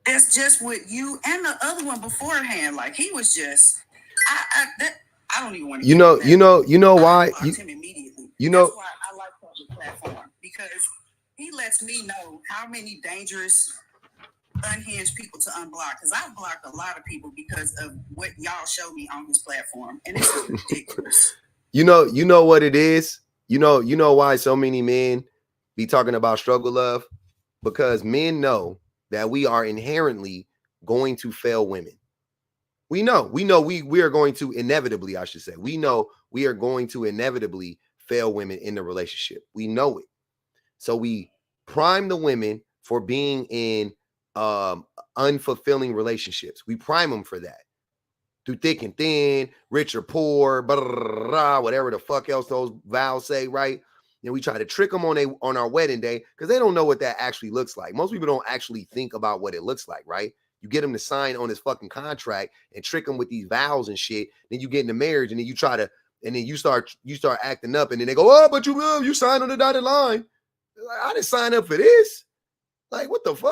That's just with you and the other one beforehand. Like, he was just, I don't even want to. You know why? Him immediately. You know. That's why I like public platform, because he lets me know how many dangerous, unhinged people to unblock. Because I've blocked a lot of people because of what y'all show me on his platform, and it's ridiculous. You know what it is. You know why so many men be talking about struggle love, because men know that we are inherently going to fail women. We know we are going to inevitably, I should say. We know we are going to inevitably fail women in the relationship. We know it. So we prime the women for being in unfulfilling relationships. We prime them for that. Through thick and thin, rich or poor, blah, blah, blah, whatever the fuck else those vows say, right? And we try to trick them on our wedding day because they don't know what that actually looks like. Most people don't actually think about what it looks like, right? You get them to sign on this fucking contract and trick them with these vows and shit. Then you get into marriage and then you try to, and then you start acting up, and then they go, oh, but you signed on the dotted line. Like, I didn't sign up for this. Like, what the fuck?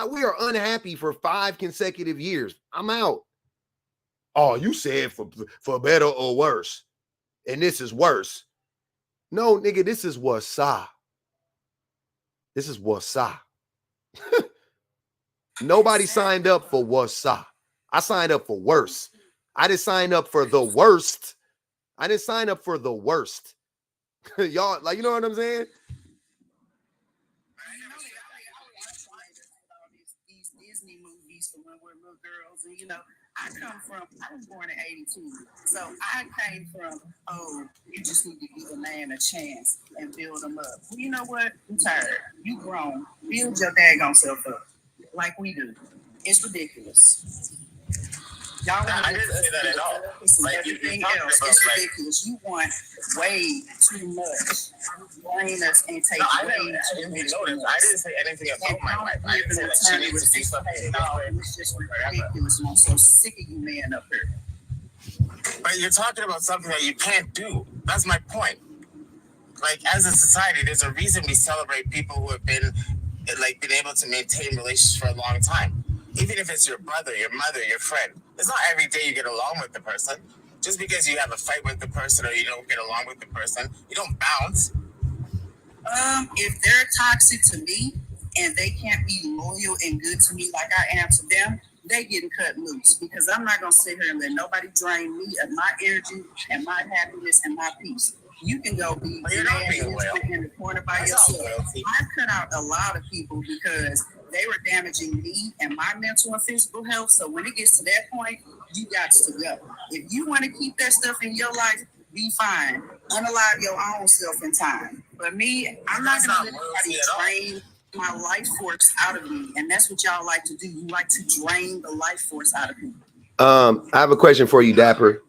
We are unhappy for 5 consecutive years. I'm out. Oh, you said for better or worse. And this is worse. No, nigga, this is wasa. This is wasa. Nobody signed up for wasa. I signed up for worse. I didn't sign up for the worst. I didn't sign up for the worst. Y'all, like, you know what I'm saying? These Disney movies for when we're little girls, and I was born in 82, so I came from, you just need to give a man a chance and build him up. Well, you know what? I'm tired. You grown. Build your daggone self up like we do. It's ridiculous. Y'all I didn't say that at all. Like, everything else, it's ridiculous. You want way too much. Drain us and take I didn't notice. I didn't say anything about my wife. I didn't say that she needs to do something. No, it's just ridiculous. I'm so sick of you men up here. But you're talking about something that you can't do. That's my point. Like, as a society, there's a reason we celebrate people who have been able to maintain relations for a long time. Even if it's your brother, your mother, your friend. It's not every day you get along with the person. Just because you have a fight with the person or you don't get along with the person, you don't bounce. If they're toxic to me and they can't be loyal and good to me like I am to them, they getting cut loose, because I'm not going to sit here and let nobody drain me of my energy and my happiness and my peace. You can go be in the corner by yourself. I've cut out a lot of people because they were damaging me and my mental and physical health. So when it gets to that point, you got to go. If you want to keep that stuff in your life, be fine. Unalive your own self in time. But me, I'm not going to let anybody drain my life force out of me. And that's what y'all like to do. You like to drain the life force out of people. I have a question for you, Dapper.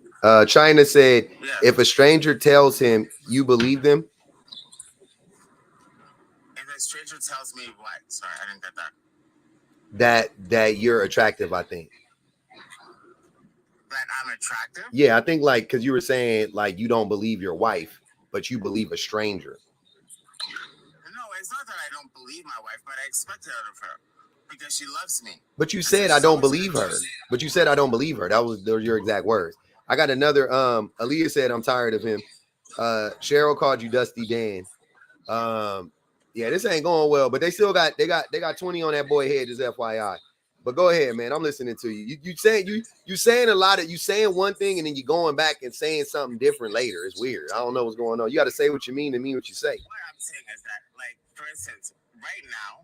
China said, if a stranger tells him, you believe them? If a stranger tells me what? Sorry, I didn't get that. That you're attractive, I think. That I'm attractive? Yeah, I think like, because you were saying like you don't believe your wife, but you believe a stranger. No, it's not that I don't believe my wife, but I expect it out of her because she loves me. But you said I don't believe her. But you said I don't believe her. Those were your exact words. I got another. Aaliyah said I'm tired of him. Cheryl called you Dusty Dan. Yeah, this ain't going well, but they still got 20 on that boy head, just FYI. But go ahead, man. I'm listening to you. You saying a lot of, you saying one thing and then you going back and saying something different later. It's weird. I don't know what's going on. You got to say what you mean and mean what you say. What I'm saying is that, like, for instance, right now,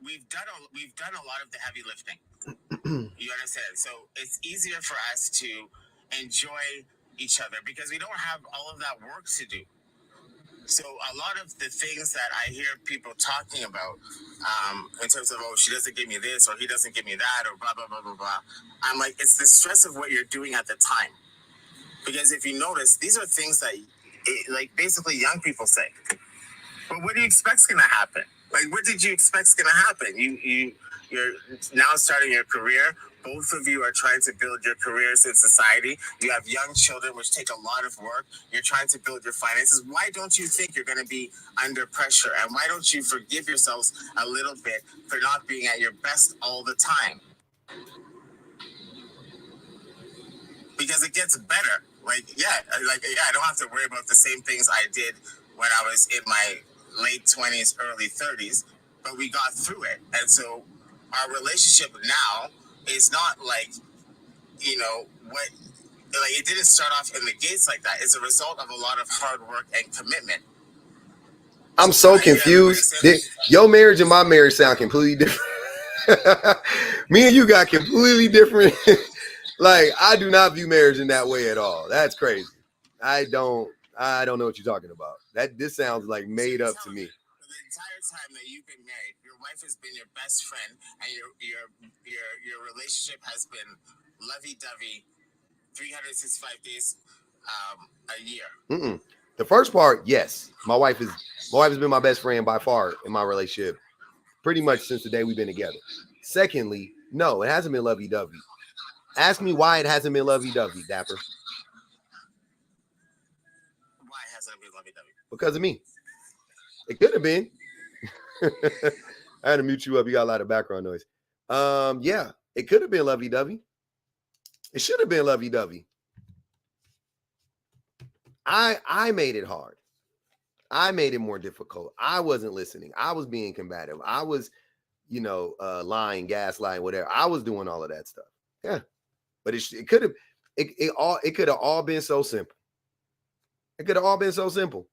we've done a lot of the heavy lifting. You understand? So it's easier for us to enjoy each other because we don't have all of that work to do. So a lot of the things that I hear people talking about in terms of, oh, she doesn't give me this or he doesn't give me that or blah, blah, blah, blah, blah. I'm like, it's the stress of what you're doing at the time. Because if you notice, these are things that, like, basically young people say. But what do you expect's going to happen? Like, what did you expect's going to happen? You're now starting your career. Both of you are trying to build your careers in society. You have young children, which take a lot of work. You're trying to build your finances. Why don't you think you're going to be under pressure? And why don't you forgive yourselves a little bit for not being at your best all the time? Because it gets better. I don't have to worry about the same things I did when I was in my late 20s, early 30s, but we got through it. And so our relationship now is not like, it didn't start off in the gates like that. It's a result of a lot of hard work and commitment. I'm so confused. Your marriage and my marriage sound completely different. Me and you got completely different. Like, I do not view marriage in that way at all. That's crazy. I don't know what you're talking about. This sounds like made up to me. For the entire time that you've been married, your wife has been your best friend, and your relationship has been lovey-dovey 365 days a year. The first part, yes. My wife has been my best friend by far in my relationship pretty much since the day we've been together. Secondly, no, it hasn't been lovey-dovey. Ask me why it hasn't been lovey-dovey, Dapper. Why hasn't it been lovey-dovey? Because of me. It could have been. I had to mute you up. You got a lot of background noise. Yeah, it could have been lovey-dovey. It should have been lovey-dovey. I made it hard. I made it more difficult. I wasn't listening. I was being combative. I was, lying, gaslighting, whatever. I was doing all of that stuff. Yeah. But it could have all been so simple. It could have all been so simple.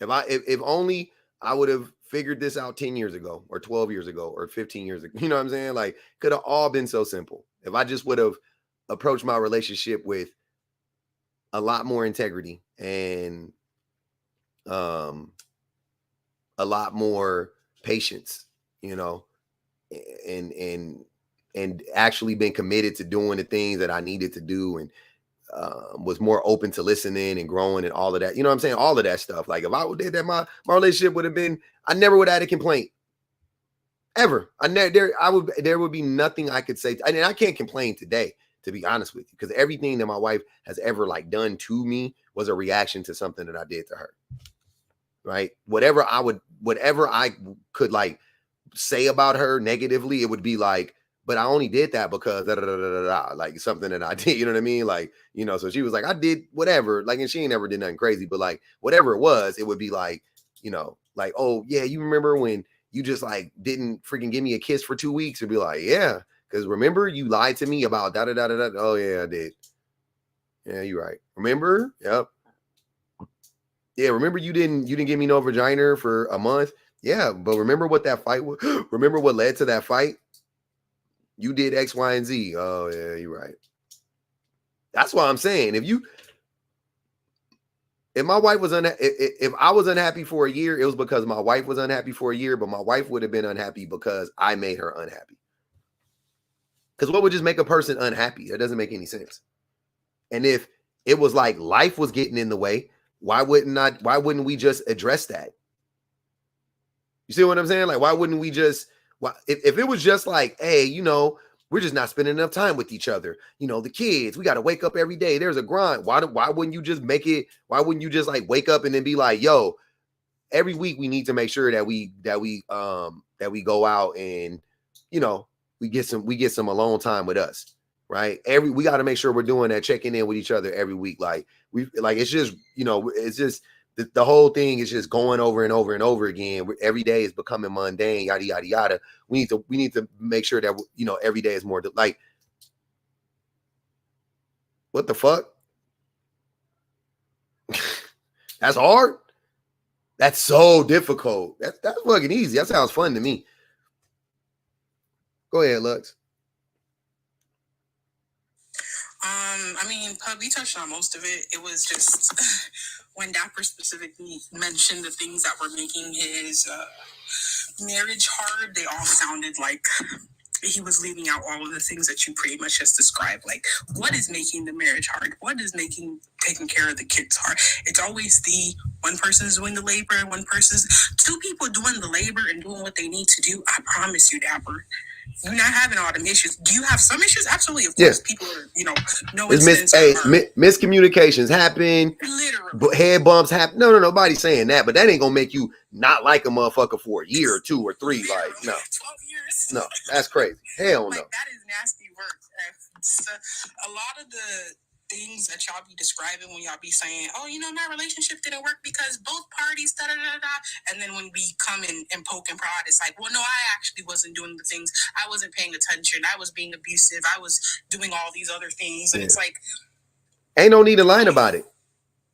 If only I would have figured this out 10 years ago or 12 years ago or 15 years ago. You know what I'm saying? Like, could have all been so simple. If I just would have approached my relationship with a lot more integrity and a lot more patience, and actually been committed to doing the things that I needed to do and was more open to listening and growing and all of that. You know what I'm saying? All of that stuff. Like, if I did that, my relationship would have been, I never would have had a complaint. Ever. There would be nothing I could say. I can't complain today, to be honest with you, because everything that my wife has ever done to me was a reaction to something that I did to her. Right? Whatever I could say about her negatively, it would be like, but I only did that because like something that I did, you know what I mean? So she was like, I did whatever, and she ain't never did nothing crazy, but whatever it was, it would be oh yeah, you remember when you just didn't freaking give me a kiss for 2 weeks? It'd be like, yeah, because remember you lied to me about da da da da. Oh yeah, I did. Yeah, you're right. Remember? Yep. Yeah, remember you didn't give me no vagina for a month? Yeah, but remember what that fight was? Remember what led to that fight? You did X, Y, and Z. Oh, yeah, you're right. That's why I'm saying if my wife was if I was unhappy for a year, it was because my wife was unhappy for a year, but my wife would have been unhappy because I made her unhappy. Because what would just make a person unhappy? That doesn't make any sense. And if it was like life was getting in the way, why wouldn't we just address that? You see what I'm saying? Like, why wouldn't we just, if it was just like, hey, you know, we're just not spending enough time with each other. You know, the kids, we got to wake up every day. There's a grind. Why wouldn't you just make it? Why wouldn't you just like wake up and then be like, yo, every week we need to make sure that we go out and, you know, we get some alone time with us, right? We got to make sure we're doing that, checking in with each other every week. It's just, you know, it's just the whole thing is just going over and over and over again. Every day is becoming mundane, yada yada yada. We need to make sure that, you know, every day is more like, what the fuck? That's hard. That's so difficult. That's fucking easy. That sounds fun to me. Go ahead, Lux. I mean, Pub, we touched on most of it. It was just when Dapper specifically mentioned the things that were making his marriage hard, they all sounded like he was leaving out all of the things that you pretty much just described. Like, what is making the marriage hard? What is making taking care of the kids hard? It's always the one person's doing the labor, two people doing the labor and doing what they need to do. I promise you, Dapper, you're not having all them issues. Do you have some issues? Absolutely. Of course, people are, you know, no incidents. Miscommunications happen. Literally. Head bumps happen. No, nobody's saying that, but that ain't gonna make you not like a motherfucker for a year or 2 or 3. Literally, like, no. 12 years. No, that's crazy. Hell no. Like, that is nasty work. A lot of the things that y'all be describing when y'all be saying, oh, you know, my relationship didn't work because both parties, da da da da. And then when we come in and poke and prod, it's like, well, no, I actually wasn't doing the things. I wasn't paying attention. I was being abusive. I was doing all these other things. And it's like, ain't no need to lie about it.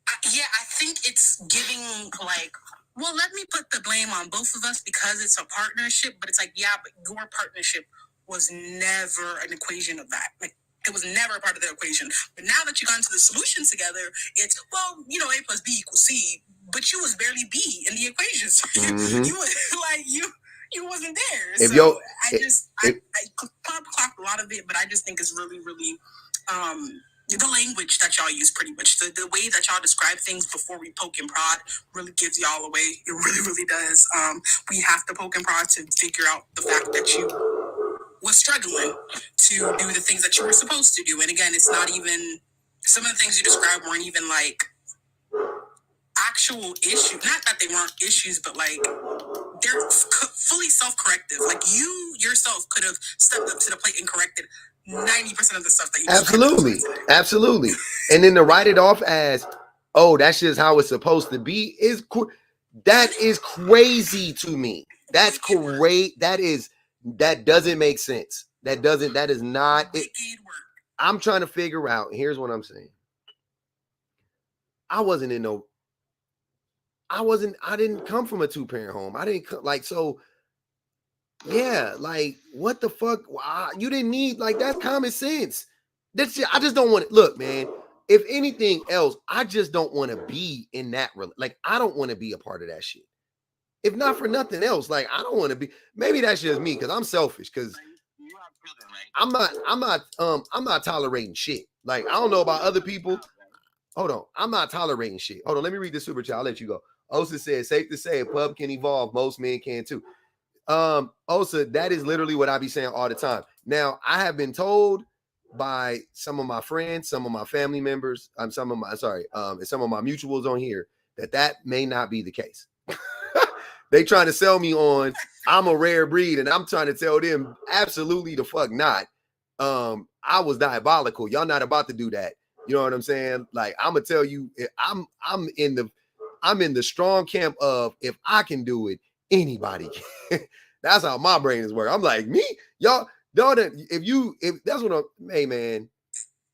I think it's giving like, well, let me put the blame on both of us because it's a partnership. But it's like, yeah, but your partnership was never an equation of that. Like, it was never a part of the equation. But now that you've gone to the solutions together, it's, well, you know, A plus B equals C, but you was barely B in the equation. So you wasn't there. I clock a lot of it, but I just think it's really, really, the language that y'all use pretty much, the way that y'all describe things before we poke and prod really gives y'all away. It really, really does. We have to poke and prod to figure out the fact that you was struggling to do the things that you were supposed to do. And again, it's not even, some of the things you described weren't even like actual issues. Not that they weren't issues, but like they're fully self-corrective. Like you yourself could have stepped up to the plate and corrected 90% of the stuff that you absolutely. And then to write it off as, oh, that's just how it's supposed to be that is crazy to me. That's great. That doesn't make sense. That is not it. I'm trying to figure out. Here's what I'm saying. I didn't come from a 2-parent home. I didn't like, so yeah, like what the fuck? You didn't need, like, that's common sense. That's just, I just don't want it. Look, man, if anything else, I just don't want to be in that. Like, I don't want to be a part of that shit. If not for nothing else, like, I don't want to be. Maybe that's just me because I'm selfish. Because I'm not tolerating shit. Like, I don't know about other people. Hold on, I'm not tolerating shit. Hold on, let me read the super chat. I'll let you go. Osa said, safe to say, a pub can evolve. Most men can too. Osa, that is literally what I be saying all the time. Now, I have been told by some of my friends, some of my family members, and some of my mutuals on here that may not be the case. They trying to sell me on I'm a rare breed, and I'm trying to tell them absolutely the fuck not. I was diabolical. Y'all not about to do that. You know what I'm saying? Like, I'm gonna tell you, I'm in the strong camp of if I can do it, anybody can. That's how my brain is working. I'm like, me, y'all, if that's what I'm, hey man,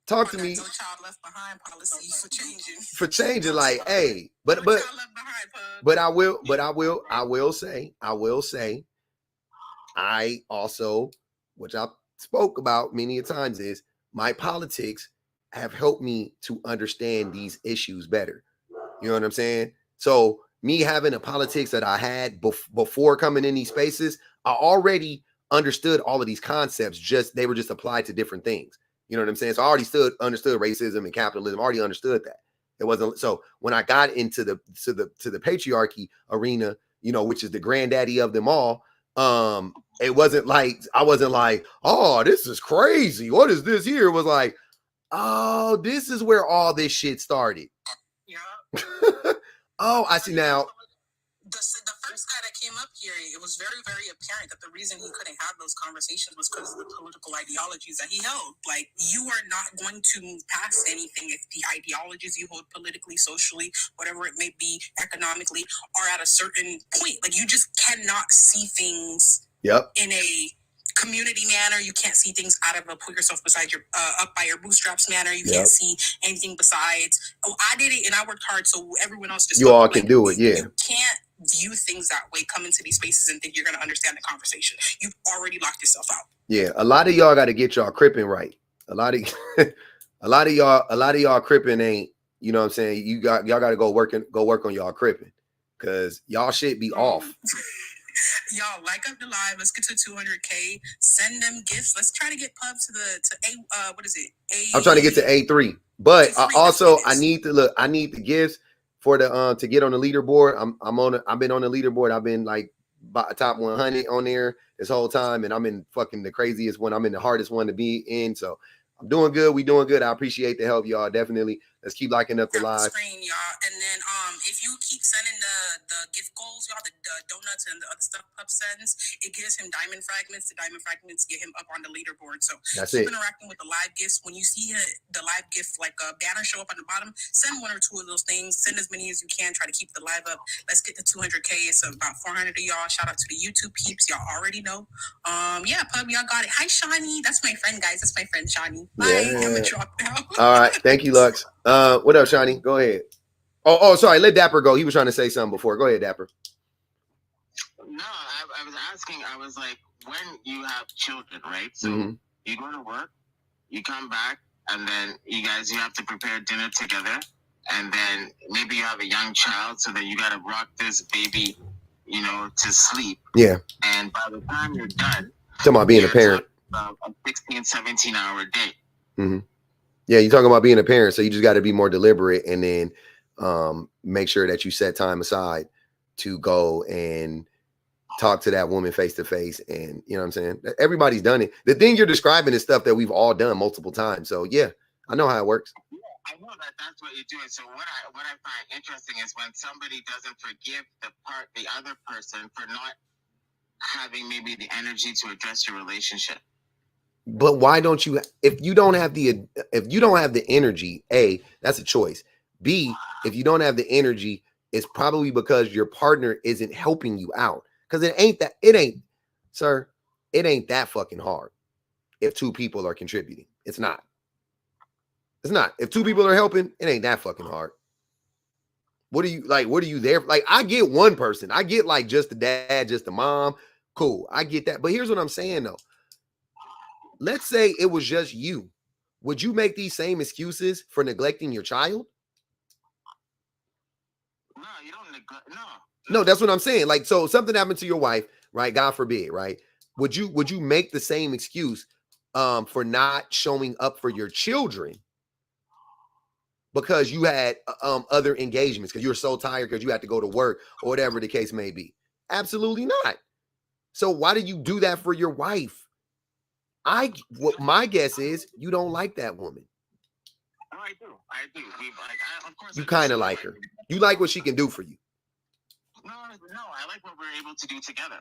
Talk to me. No child left behind policy for changing. For changing, like, hey, but child left behind, but I will say, I also, which I spoke about many a times, is my politics have helped me to understand these issues better. You know what I'm saying? So me having the politics that I had before coming in these spaces, I already understood all of these concepts. They were just applied to different things. You know what I'm saying? So I already understood racism and capitalism. I already understood that. It wasn't so when I got into the patriarchy arena, you know, which is the granddaddy of them all. It wasn't like I wasn't like, oh, this is crazy. What is this here? It was like, oh, this is where all this shit started. Yeah. Oh, I see now. The first guy that came up here, it was very, very apparent that the reason he couldn't have those conversations was because of the political ideologies that he held. Like, you are not going to move past anything if the ideologies you hold politically, socially, whatever it may be, economically, are at a certain point. Like, you just cannot see things in a community manner. You can't see things out of a put yourself beside your up by your bootstraps manner. You can't see anything besides, oh, I did it and I worked hard, so everyone else just you all can do it. Yeah, you can't view things that way. Come into these spaces and think you're going to understand the conversation. You've already locked yourself out. Yeah, a lot of y'all got to get y'all cripping right. A lot of y'all cripping ain't. You know what I'm saying? Y'all got to go work on y'all cripping, because y'all shit be off. Y'all like up the live. Let's get to 200K. Send them gifts. Let's try to get Pub to what is it? I'm trying to get to A3, but I need the gifts for the to get on the leaderboard. I've been on the leaderboard. I've been like top 100 on there this whole time, and I'm in fucking the craziest one. I'm in the hardest one to be in. So I'm doing good. We doing good. I appreciate the help, y'all. Definitely. Let's keep liking up the live. Screen, y'all. And then if you keep sending the gift goals, y'all, the donuts and the other stuff Pup sends, it gives him diamond fragments. The diamond fragments get him up on the leaderboard. So keep interacting with the live gifts. When you see the live gift like a banner show up on the bottom, send one or two of those things. Send as many as you can. Try to keep the live up. Let's get to 200K. It's about 400 of y'all. Shout out to the YouTube peeps. Y'all already know. Yeah, Pub, y'all got it. Hi, Shawnee. That's my friend, guys. That's my friend, Shawnee. Bye. I'm gonna drop now. All right. Thank you, Lux. What up, Shawnee? Go ahead. Oh, sorry. Let Dapper go. He was trying to say something before. Go ahead, Dapper. No, I was asking. I was like, when you have children, right? So you go to work, you come back, and then you have to prepare dinner together, and then maybe you have a young child, so then you got to rock this baby, you know, to sleep. Yeah. And by the time you're done, talking about being a parent, about a 16, 17-hour day. Mm-hmm. Yeah, you're talking about being a parent, so you just got to be more deliberate, and then make sure that you set time aside to go and talk to that woman face to face. And you know what I'm saying? Everybody's done it. The thing you're describing is stuff that we've all done multiple times. So yeah, I know how it works. Yeah, I know that's what you're doing. So what I find interesting is when somebody doesn't forgive the other person for not having maybe the energy to address your relationship. But why don't you? If you don't have the energy, A, that's a choice. B, if you don't have the energy, it's probably because your partner isn't helping you out. Because it ain't that fucking hard. If two people are contributing, it's not. If two people are helping, it ain't that fucking hard. What are you there? Like, I get one person. I get like just the dad, just the mom. Cool. I get that. But here's what I'm saying though. Let's say it was just you. Would you make these same excuses for neglecting your child? No, you don't neglect. No, that's what I'm saying. Like, so something happened to your wife, right? God forbid, right? Would you make the same excuse for not showing up for your children because you had other engagements, because you were so tired because you had to go to work or whatever the case may be? Absolutely not. So why did you do that for your wife? My guess is you don't like that woman. Oh, I do. Of course. You kind of like her. You like what she can do for you. No, I like what we're able to do together.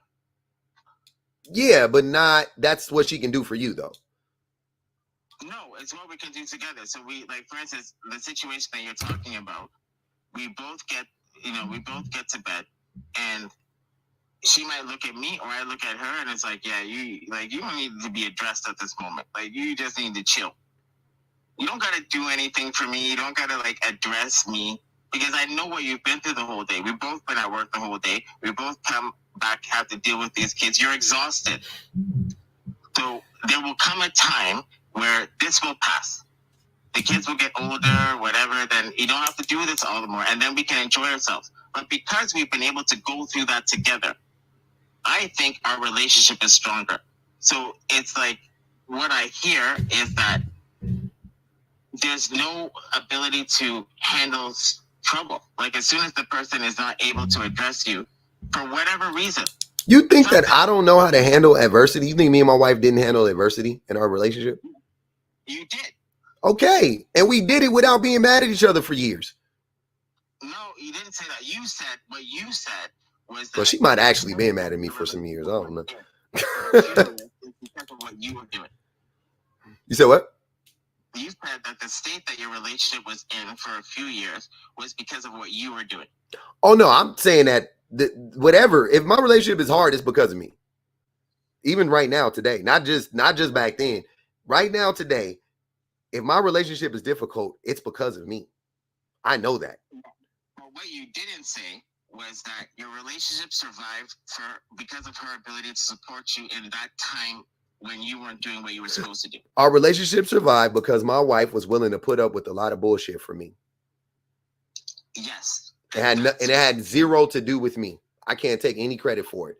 Yeah, but that's what she can do for you though. No, it's what we can do together. So we, like, for instance, the situation that you're talking about, we both get to bed, and she might look at me or I look at her, and it's like, yeah, you don't need to be addressed at this moment. Like, you just need to chill. You don't gotta do anything for me. You don't gotta like address me because I know what you've been through the whole day. We've both been at work the whole day. We both come back, have to deal with these kids. You're exhausted. So there will come a time where this will pass. The kids will get older, whatever, then you don't have to do this all the more, and then we can enjoy ourselves. But because we've been able to go through that together, I think our relationship is stronger. So it's like, what I hear is that there's no ability to handle trouble. Like as soon as the person is not able to address you for whatever reason. You think that I don't know how to handle adversity? You think me and my wife didn't handle adversity in our relationship? You did. Okay. And we did it without being mad at each other for years. No, you didn't say that. You said what you said was that. Well, she might actually been mad at me for some years. I don't know. Because of what you were doing. You said what? You said that the state that your relationship was in for a few years was because of what you were doing. Oh no, I'm saying that whatever. If my relationship is hard, it's because of me. Even right now, today, not just back then. Right now, today, if my relationship is difficult, it's because of me. I know that. But what you didn't say was that your relationship survived because of her ability to support you in that time when you weren't doing what you were supposed to do. Our relationship survived because my wife was willing to put up with a lot of bullshit for me. Yes. It had zero to do with me. I can't take any credit for it.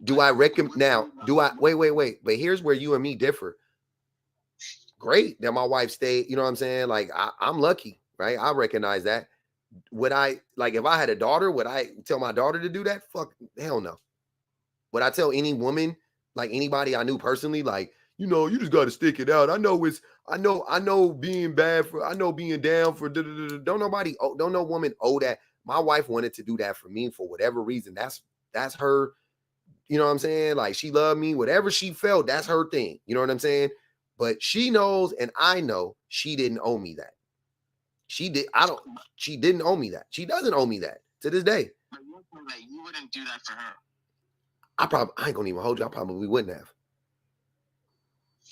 Do I recommend now? Do I wait? But here's where you and me differ. Great that my wife stayed. You know what I'm saying? Like I'm lucky, right? I recognize that. Would I like if I had a daughter? Would I tell my daughter to do that? Fuck, hell no. Would I tell any woman, like anybody I knew personally, like you just got to stick it out. I know being bad for. I know being down for. Don't no woman owe that. My wife wanted to do that for me for whatever reason. That's her. You know what I'm saying? Like she loved me, whatever she felt, that's her thing. You know what I'm saying? But she knows, and I know she didn't owe me that. She didn't owe me that. She doesn't owe me that to this day. But you wouldn't do that for her. I ain't gonna even hold you. I probably wouldn't have.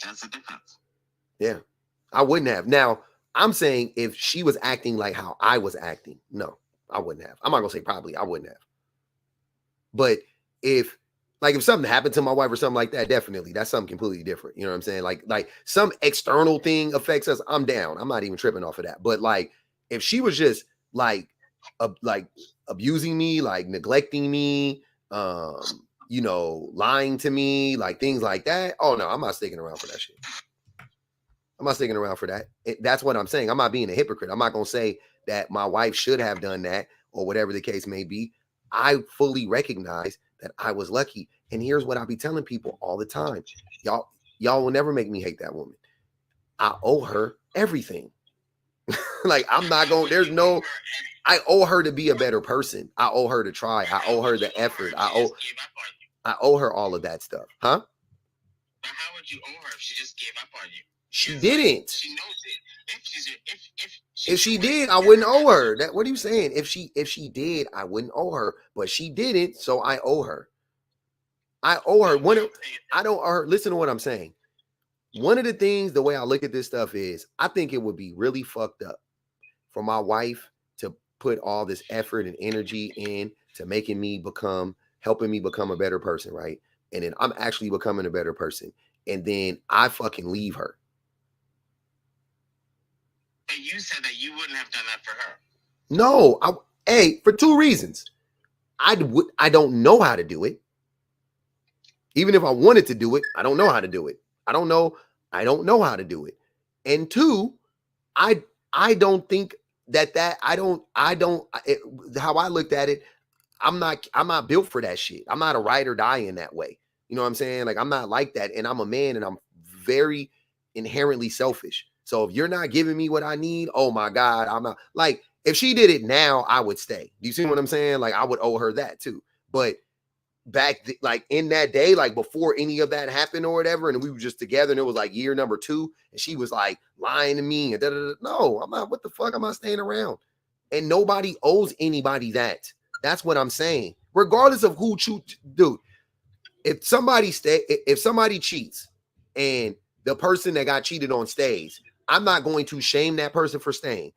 That's the difference. Yeah, I wouldn't have. Now, I'm saying if she was acting like how I was acting, no, I wouldn't have. I'm not gonna say probably, I wouldn't have. But if something happened to my wife or something like that, definitely, that's something completely different. You know what I'm saying? Like some external thing affects us, I'm down. I'm not even tripping off of that. But like, if she was just like abusing me, like neglecting me, lying to me, like things like that. Oh no, I'm not sticking around for that shit. I'm not sticking around for that. That's what I'm saying. I'm not being a hypocrite. I'm not going to say that my wife should have done that or whatever the case may be. I fully recognize that I was lucky. And here's what I'll be telling people all the time. Y'all will never make me hate that woman. I owe her everything. Like I'm not going, I owe her to be a better person. I owe her to try. I owe her the effort. I owe her all of that stuff. Huh? But how would you owe her if she just gave up on you? She didn't. She knows it. If she did, I wouldn't owe her. What are you saying? If she did, I wouldn't owe her. But she didn't, so I owe her. I owe her. I don't owe her. Listen to what I'm saying. One of the things, the way I look at this stuff is, I think it would be really fucked up for my wife to put all this effort and energy in to helping me become a better person, right? And then I'm actually becoming a better person. And then I fucking leave her. And you said that you wouldn't have done that for her. No, for two reasons. I don't know how to do it. Even if I wanted to do it, I don't know how to do it. I don't know how to do it. And two, I don't think how I looked at it, I'm not built for that shit. I'm not a ride or die in that way. You know what I'm saying? Like I'm not like that. And I'm a man and I'm very inherently selfish. So if you're not giving me what I need, oh my God, I'm not like, if she did it now, I would stay. Do you see what I'm saying? Like I would owe her that too. But back like in that day, like before any of that happened or whatever, and we were just together and it was like year number 2 and she was like lying to me and no, I'm not, what the fuck am I staying around? And nobody owes anybody that. That's what I'm saying. Regardless of who dude, if somebody cheats and the person that got cheated on stays, I'm not going to shame that person for staying.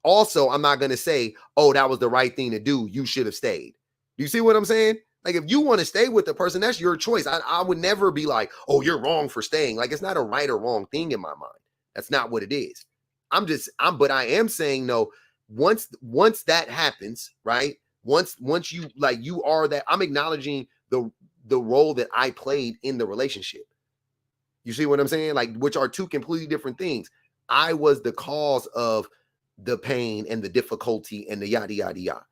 Also, I'm not going to say, oh, that was the right thing to do. You should have stayed. You see what I'm saying? Like, if you want to stay with the person, that's your choice. I would never be like, oh, you're wrong for staying. Like, it's not a right or wrong thing in my mind. That's not what it is. But I am saying, no, once that happens, right? Once you, like, you are that, I'm acknowledging the role that I played in the relationship. You see what I'm saying? Like, which are two completely different things. I was the cause of the pain and the difficulty and the yada, yada, yada.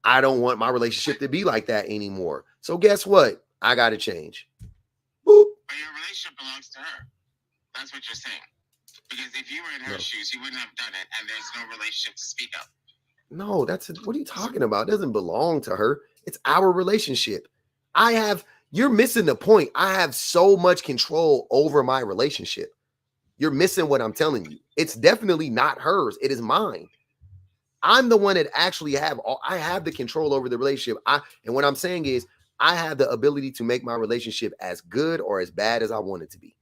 I don't want my relationship to be like that anymore. So guess what? I got to change. Boop. But your relationship belongs to her. That's what you're saying. Because if you were in her shoes, you wouldn't have done it, and there's no relationship to speak of. No, what are you talking about? It doesn't belong to her. It's our relationship. You're missing the point. I have so much control over my relationship. You're missing what I'm telling you. It's definitely not hers. It is mine. I'm the one that actually I have the control over the relationship. And what I'm saying is I have the ability to make my relationship as good or as bad as I want it to be.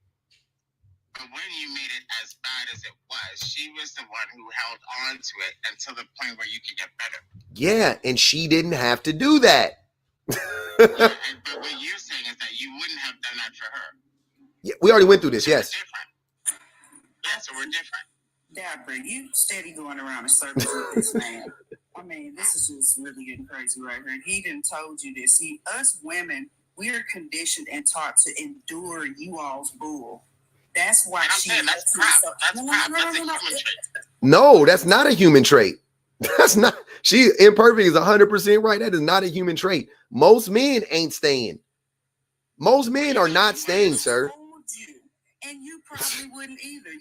But when you made it as bad as it was, she was the one who held on to it until the point where you could get better. Yeah, and she didn't have to do that. But what you're saying is that you wouldn't have done that for her. Yeah, we already went through this, yes. Yeah, so we're different. Dapper, you steady going around in circles with this man. I mean, this is just really getting crazy right here. He didn't told you this. See, us women, we are conditioned and taught to endure you all's bull. That's why that's crap. That's crap. That's a human trait. No, that's not a human trait. That's not. She imperfect is 100% right. That is not a human trait. Most men ain't staying. Most men are not staying, sir. And you probably wouldn't either.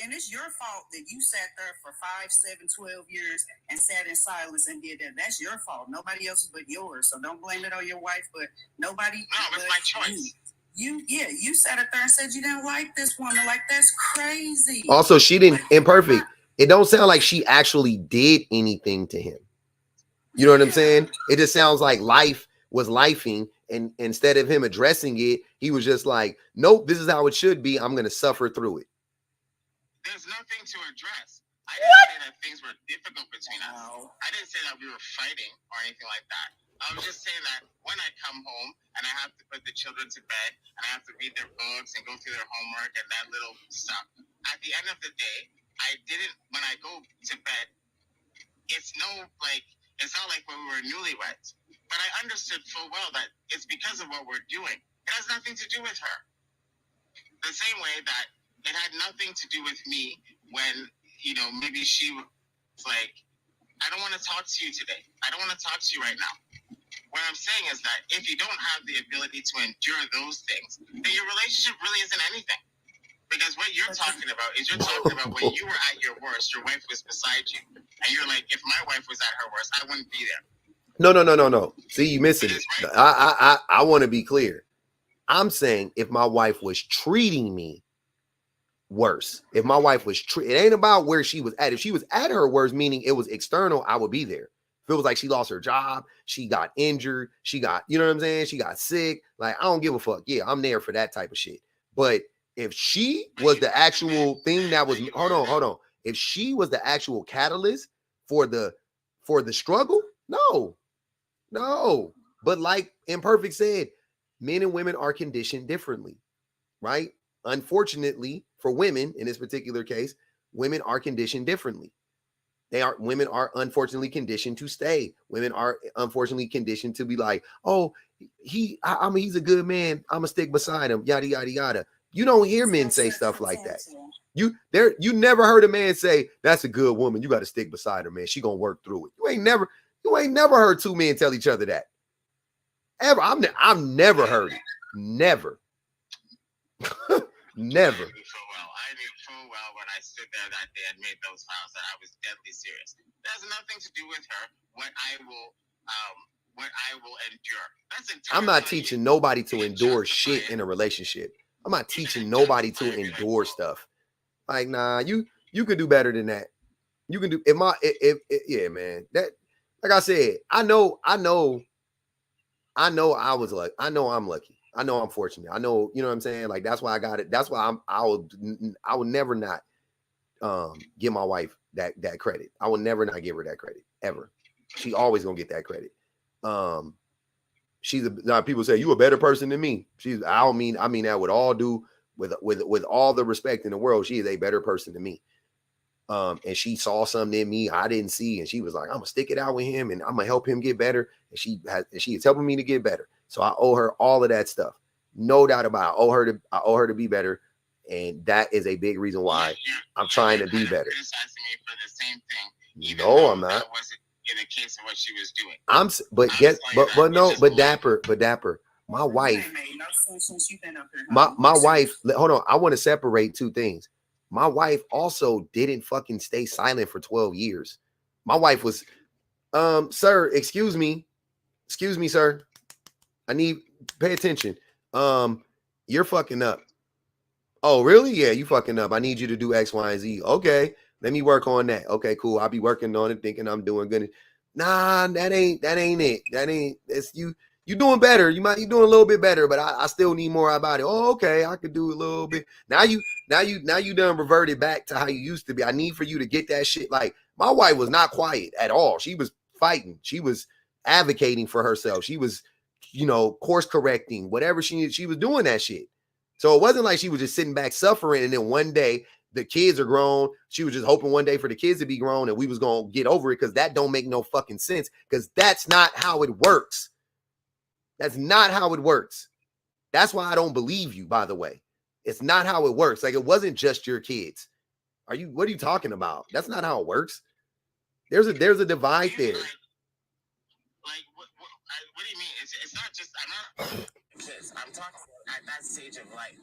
And it's your fault that you sat there for 5, 7, 12 years and sat in silence and did that. That's your fault. Nobody else's but yours. So don't blame it on your wife, but nobody. No, it's my choice. You sat up there and said you didn't like this woman. Like, that's crazy. Also, she didn't, imperfect. It don't sound like she actually did anything to him. You know what I'm saying? It just sounds like life was lifing, and instead of him addressing it, he was just like, nope, this is how it should be. I'm going to suffer through it. There's nothing to address. I didn't say that things were difficult between us. I didn't say that we were fighting or anything like that. I was just saying that when I come home and I have to put the children to bed and I have to read their books and go through their homework and that little stuff, at the end of the day, when I go to bed, it's not like when we were newlyweds. But I understood full well that it's because of what we're doing. It has nothing to do with her. The same way that it had nothing to do with me when, maybe she was like, I don't want to talk to you today. I don't want to talk to you right now. What I'm saying is that if you don't have the ability to endure those things, then your relationship really isn't anything. Because what you're talking about is when you were at your worst, your wife was beside you. And you're like, if my wife was at her worst, I wouldn't be there. No. See, you missing it. I want to be clear. I'm saying if my wife was treating me worse, if my wife was it ain't about where she was at. If she was at her worst, meaning it was external, I would be there. If it was like she lost her job, she got injured, she got, you know what I'm saying? She got sick. Like, I don't give a fuck. Yeah, I'm there for that type of shit. But if she was the actual thing that was, hold on. If she was the actual catalyst for the struggle, no. But like Imperfect said, men and women are conditioned differently, right? Unfortunately for women, in this particular case, women are conditioned differently. Women are unfortunately conditioned to stay. Women are unfortunately conditioned to be like, oh, he's a good man. I'm gonna stick beside him, yada, yada, yada. You don't hear men say stuff like that. You never heard a man say, that's a good woman. You got to stick beside her, man. She gonna work through it. You ain't never heard two men tell each other that. Ever. I've never heard it. Never. Never. I knew full well when I stood there that day and made those vows that I was deadly serious. It has nothing to do with her. What I will endure. I'm not teaching nobody to endure shit in a relationship. I'm not teaching nobody to endure stuff. Like, nah, you can do better than that. You can do yeah, man. That, like I said, I know I was like, I know I'm lucky. I know I'm fortunate. I know, you know what I'm saying? Like, that's why I got it. That's why I would never not give my wife that credit. I will never not give her that credit ever. She always gonna get that credit. Now people say you a better person than me. I mean that with all the respect in the world. She is a better person than me. And she saw something in me I didn't see, and she was like, I'm gonna stick it out with him and I'm gonna help him get better. And she is helping me to get better. So I owe her all of that stuff. No doubt about it. I owe her to be better. And that is a big reason why I'm trying to be better. Criticizing me for the same thing. No, I'm not. That wasn't in the case of what she was doing. Dapper. My wife. My wife. Hold on. I want to separate two things. My wife also didn't fucking stay silent for 12 years. My wife was, sir, excuse me, sir. I need pay attention. You're fucking up. Oh, really? Yeah, you fucking up. I need you to do X, Y, and Z. Okay, let me work on that. Okay, cool. I'll be working on it, thinking I'm doing good. Nah, that ain't it. It's you. You're doing better. You're doing a little bit better, but I still need more about it. Oh, okay, I could do a little bit. Now you done reverted back to how you used to be. I need for you to get that shit. Like, my wife was not quiet at all. She was fighting. She was advocating for herself. She was, course correcting, whatever she needed. She was doing that shit. So it wasn't like she was just sitting back suffering, and then one day the kids are grown. She was just hoping one day for the kids to be grown and we was going to get over it, because that don't make no fucking sense, because that's not how it works. That's not how it works. That's why I don't believe you, by the way. It's not how it works. Like, it wasn't just your kids. What are you talking about? That's not how it works. There's a divide there. Like what do you mean? It's not just, I'm talking at that stage of life.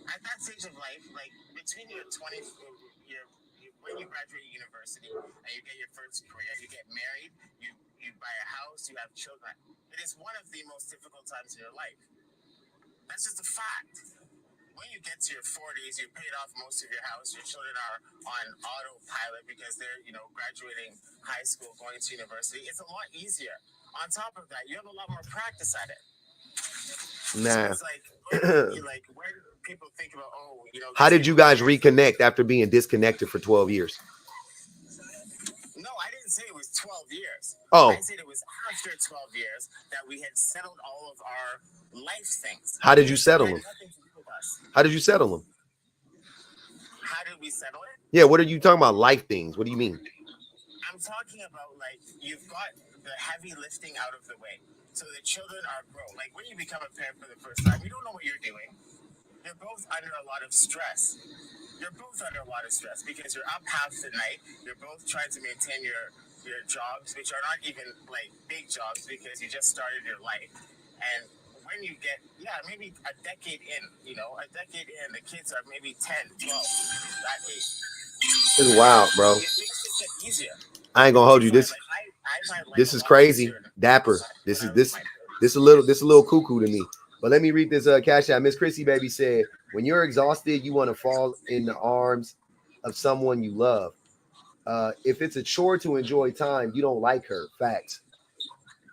At that stage of life, like between your 20s, when you graduate university and you get your first career, you get married, you buy a house, you have children. It is one of the most difficult times in your life. That's just a fact. When you get to your 40s, you paid off most of your house, your children are on autopilot because they're, graduating high school, going to university. It's a lot easier. On top of that, you have a lot more practice at it. Nah. So it's like when people think about, how did you guys reconnect after being disconnected for 12 years? No, I didn't say it was 12 years. Oh. I said it was after 12 years that we had settled all of our life things. How did you settle them? How did you settle them? How did we settle it? Yeah, what are you talking about? Life things. What do you mean? I'm talking about, like, you've got the heavy lifting out of the way. So the children are grown. Like, when you become a parent for the first time, you don't know what you're doing. You're both under a lot of stress. Because you're up half the night. You're both trying to maintain your jobs, which are not even, like, big jobs because you just started your life. And when you get, maybe a decade in, the kids are maybe 10, 12, that age. This is wild, bro. It makes it get easier. I ain't gonna hold you. This is crazy. Dapper. This a little cuckoo to me. But let me read this cash out. Miss Chrissy baby said, when you're exhausted, you want to fall in the arms of someone you love. If it's a chore to enjoy time, you don't like her. Facts.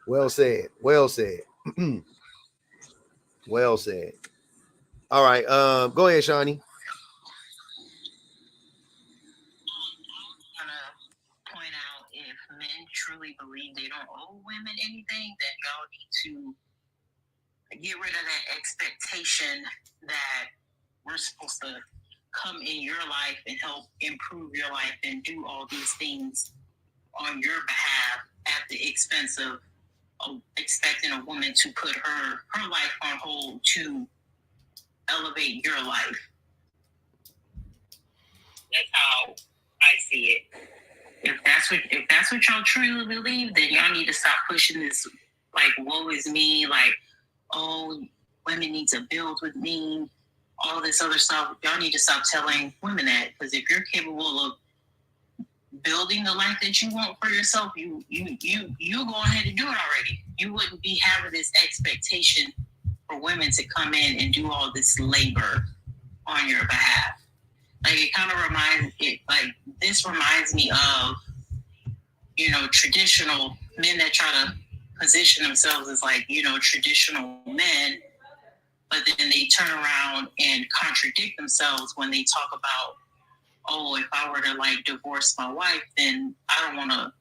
Well said. Well said. Well said. All right. Go ahead, Shawnee. Point out, if men truly believe they don't owe women anything, then y'all need to get rid of that expectation that we're supposed to come in your life and help improve your life and do all these things on your behalf at the expense of expecting a woman to put her life on hold to elevate your life. That's how I see it. If that's what y'all truly believe, then y'all need to stop pushing this, like, woe is me, like, oh, women need to build with me, all this other stuff. Y'all need to stop telling women that, because if you're capable of building the life that you want for yourself, you go ahead and do it already. You wouldn't be having this expectation for women to come in and do all this labor on your behalf. Like, it kind of reminds me of, traditional men that try to position themselves as, like, traditional men, but then they turn around and contradict themselves when they talk about oh, if I were to like divorce my wife, then I don't want to,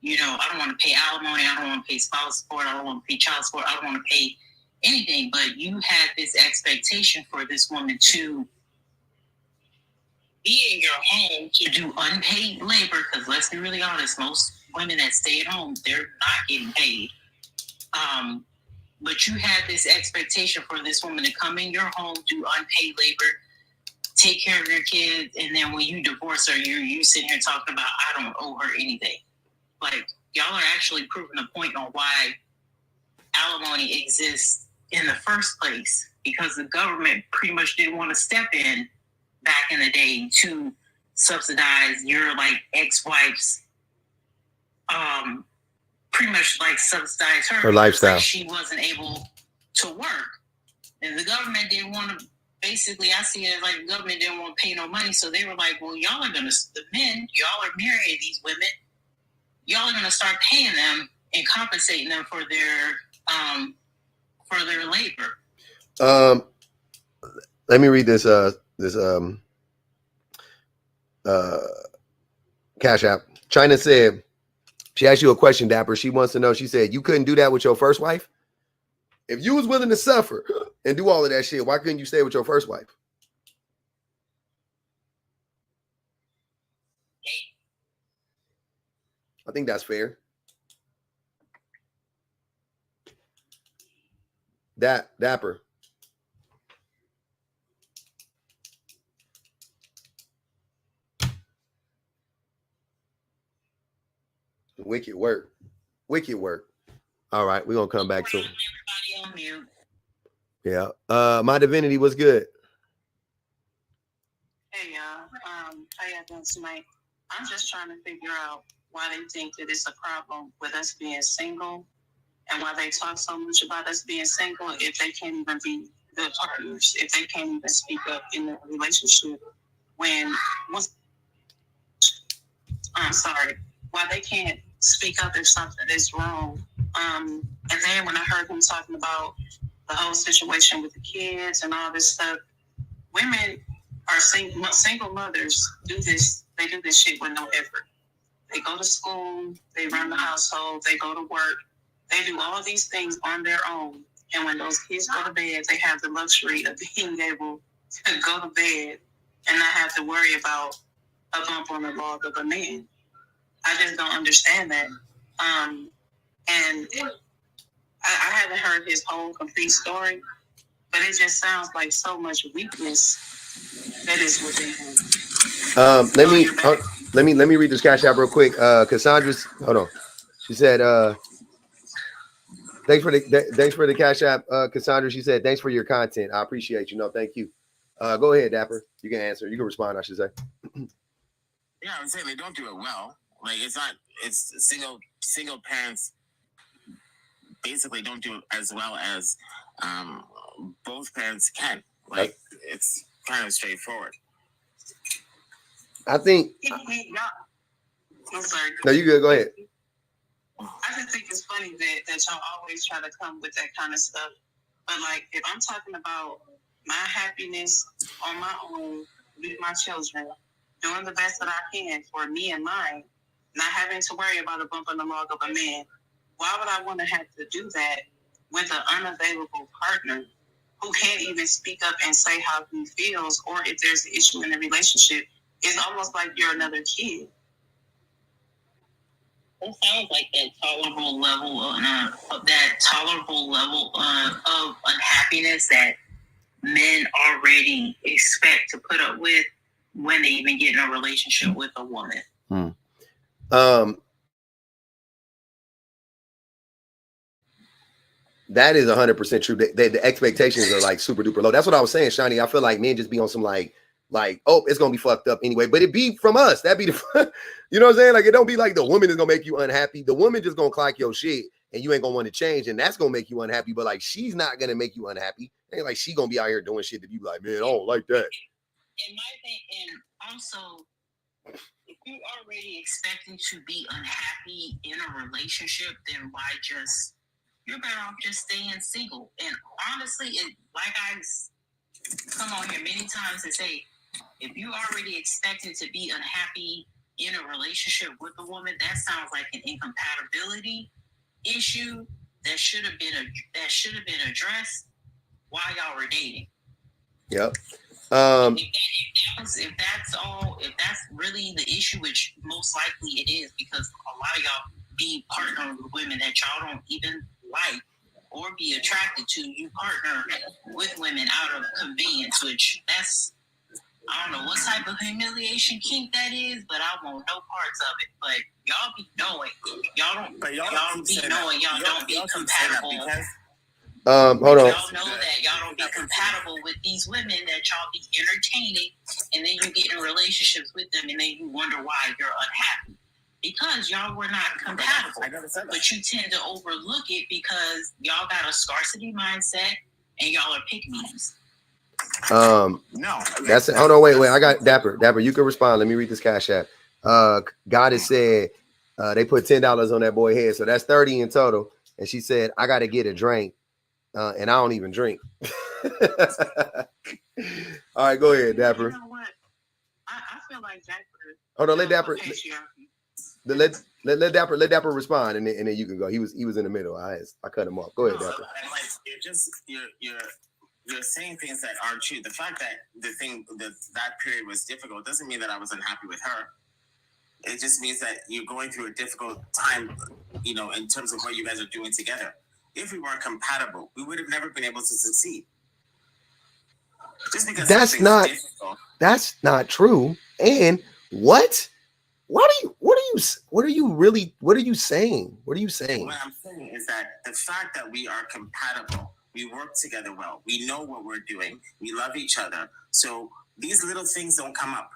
I don't want to pay alimony, I don't want to pay spouse support, I don't want to pay child support, I don't want to pay anything. But you had this expectation for this woman to be in your home to do unpaid labor, because let's be really honest, most women that stay at home, they're not getting paid. But you had this expectation for this woman to come in your home, do unpaid labor, take care of your kids, and then when you divorce her, you sitting here talking about, I don't owe her anything. Like, y'all are actually proving a point on why alimony exists in the first place, because the government pretty much didn't want to step in back in the day to subsidize your like ex-wife's pretty much like subsidize her lifestyle. Like she wasn't able to work, and the government didn't want to. Basically, I see it as like the government didn't want to pay no money, so they were like, "Well, y'all are gonna the men, y'all are marrying these women, y'all are gonna start paying them and compensating them for their labor." Let me read this Cash App. China said, she asked you a question, Dapper. She wants to know, she said, you couldn't do that with your first wife? If you was willing to suffer and do all of that shit, why couldn't you stay with your first wife? I think that's fair. Dapper. Wicked work. Wicked work. All right, we're gonna come back to it. Everybody on mute. Yeah. My divinity was good. Hey y'all. How y'all doing tonight? I'm just trying to figure out why they think that it's a problem with us being single, and why they talk so much about us being single if they can't even be good partners, if they can't even speak up in a relationship why they can't speak up if something is wrong. And then when I heard him talking about the whole situation with the kids and all this stuff, women are single mothers do this. They do this shit with no effort. They go to school, they run the household, they go to work, they do all these things on their own. And when those kids go to bed, they have the luxury of being able to go to bed and not have to worry about a bump on the log of a man. I just don't understand that. And I haven't heard his whole complete story, but it just sounds like so much weakness that is within him. Let me read this Cash App real quick. Cassandra's, hold on. She said, thanks for the Cash App, Cassandra. She said, thanks for your content. I appreciate you. No, thank you. Go ahead, Dapper. You can answer. You can respond, I should say. Yeah, I would say they don't do it well. Like, it's single parents basically don't do it as well as both parents can. Like, it's kind of straightforward. I think. I'm sorry. No, you good. Go ahead. I just think it's funny that y'all always try to come with that kind of stuff. But, like, if I'm talking about my happiness on my own with my children, doing the best that I can for me and mine, not having to worry about a bump in the log of a man, why would I want to have to do that with an unavailable partner who can't even speak up and say how he feels, or if there's an issue in the relationship? It's almost like you're another kid. It sounds like that tolerable level of unhappiness that men already expect to put up with when they even get in a relationship with a woman. That is 100% true. The expectations are like super duper low. That's what I was saying, Shani. I feel like men just be on some like, oh, it's gonna be fucked up anyway. But it be from us. That'd be the, you know what I'm saying? Like, it don't be like the woman is gonna make you unhappy. The woman just gonna clock your shit, and you ain't gonna want to change, and that's gonna make you unhappy. But like, she's not gonna make you unhappy. Ain't like she gonna be out here doing shit that you be like, man, I don't like that. In my opinion, and also, if you're already expecting to be unhappy in a relationship, then why just, you're better off just staying single. And honestly, like I come on here many times and say, If you already expected to be unhappy in a relationship with a woman, that sounds like an incompatibility issue that should have been addressed while y'all were dating. Yep. If that's really the issue, which most likely it is, because a lot of y'all be partnering with women that y'all don't even like or be attracted to. You partner with women out of convenience, which that's, I don't know what type of humiliation kink that is, but I want no parts of it. But y'all be knowing, y'all don't be compatible. Hold on. Y'all know that y'all don't be compatible with these women that y'all be entertaining, and then you get in relationships with them, and then you wonder why you're unhappy. Because y'all were not compatible. But you tend to overlook it because y'all got a scarcity mindset and y'all are pick-me's. No, that's it. Hold on, wait. I got Dapper. You can respond. Let me read this Cash App. God has said they put $10 on that boy's head, so that's 30 in total. And she said, I got to get a drink, and I don't even drink. All right, go ahead, Dapper. You know what? I feel like Dapper. Hold on, let Dapper. Let Dapper respond, and then you can go. He was in the middle. I cut him off. Go ahead, Dapper. You're saying things that aren't true. The fact that that period was difficult doesn't mean that I was unhappy with her. It just means that you're going through a difficult time, in terms of what you guys are doing together. If we weren't compatible, we would have never been able to succeed. Just because that's not true. And what are you saying? What are you saying? What I'm saying is that the fact that we are compatible, we work together well, we know what we're doing, we love each other. So these little things don't come up.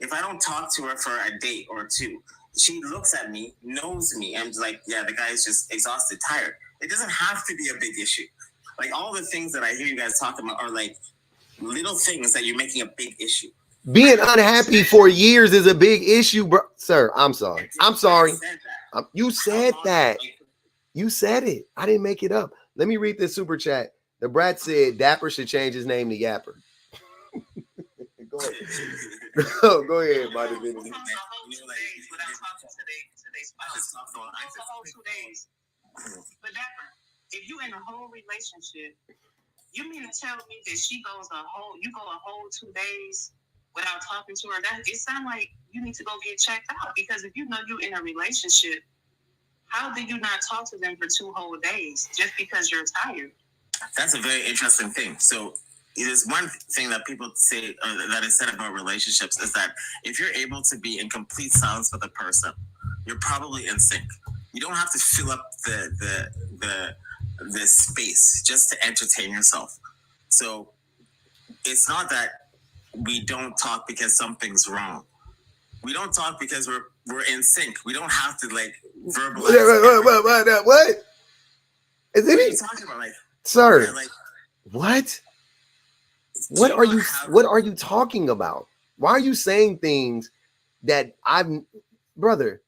If I don't talk to her for a date or two, she looks at me, knows me, and like, yeah, the guy is just exhausted, tired. It doesn't have to be a big issue. Like all the things that I hear you guys talking about are like little things that you're making a big issue. Being unhappy for years is a big issue, bro. Sir, I'm sorry. You said that. You said it. I didn't make it up. Let me read this super chat. The brat said Dapper should change his name to Yapper. Go ahead. Go ahead, my divinity. But Dapper, if you in a whole relationship, you mean to tell me that you go a whole 2 days without talking to her? That it sounds like you need to go get checked out, because if you know you're in a relationship, how do you not talk to them for 2 whole days just because you're tired? That's a very interesting thing. So there's one thing that people say that is said about relationships is that if you're able to be in complete silence with a person, you're probably in sync. You don't have to fill up the space just to entertain yourself. So it's not that we don't talk because something's wrong. We don't talk because we're in sync. We don't have to like verbalize. What? Is what are you talking about? Like, sir, yeah, like, what? What are you talking about? Why are you saying things that brother,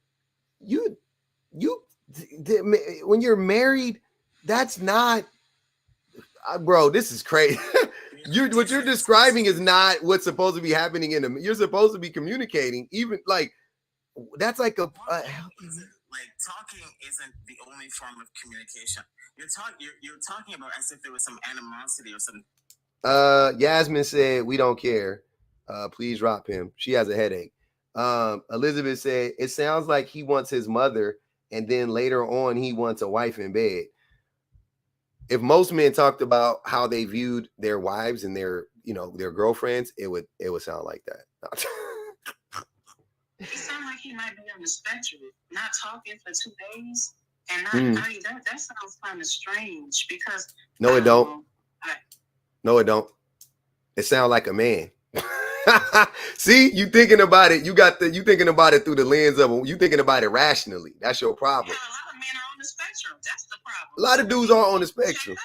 when you're married, that's not, bro, this is crazy. What you're describing is not what's supposed to be happening you're supposed to be communicating, even like, that's like like talking isn't the only form of communication. You're talking about as if there was some animosity or something. Yasmin said, we don't care. Please drop him. She has a headache. Elizabeth said, it sounds like he wants his mother, and then later on he wants a wife in bed. If most men talked about how they viewed their wives and their girlfriends, it would sound like that. It sounds like he might be on the spectrum, not talking for 2 days, and that sounds kind of strange, because no, it don't. No, it don't. It sounds like a man. See, you thinking about it. You thinking about it through the lens of you thinking about it rationally. That's your problem. Yeah, a lot of men are on the spectrum. That's the problem. A lot of dudes are on the spectrum,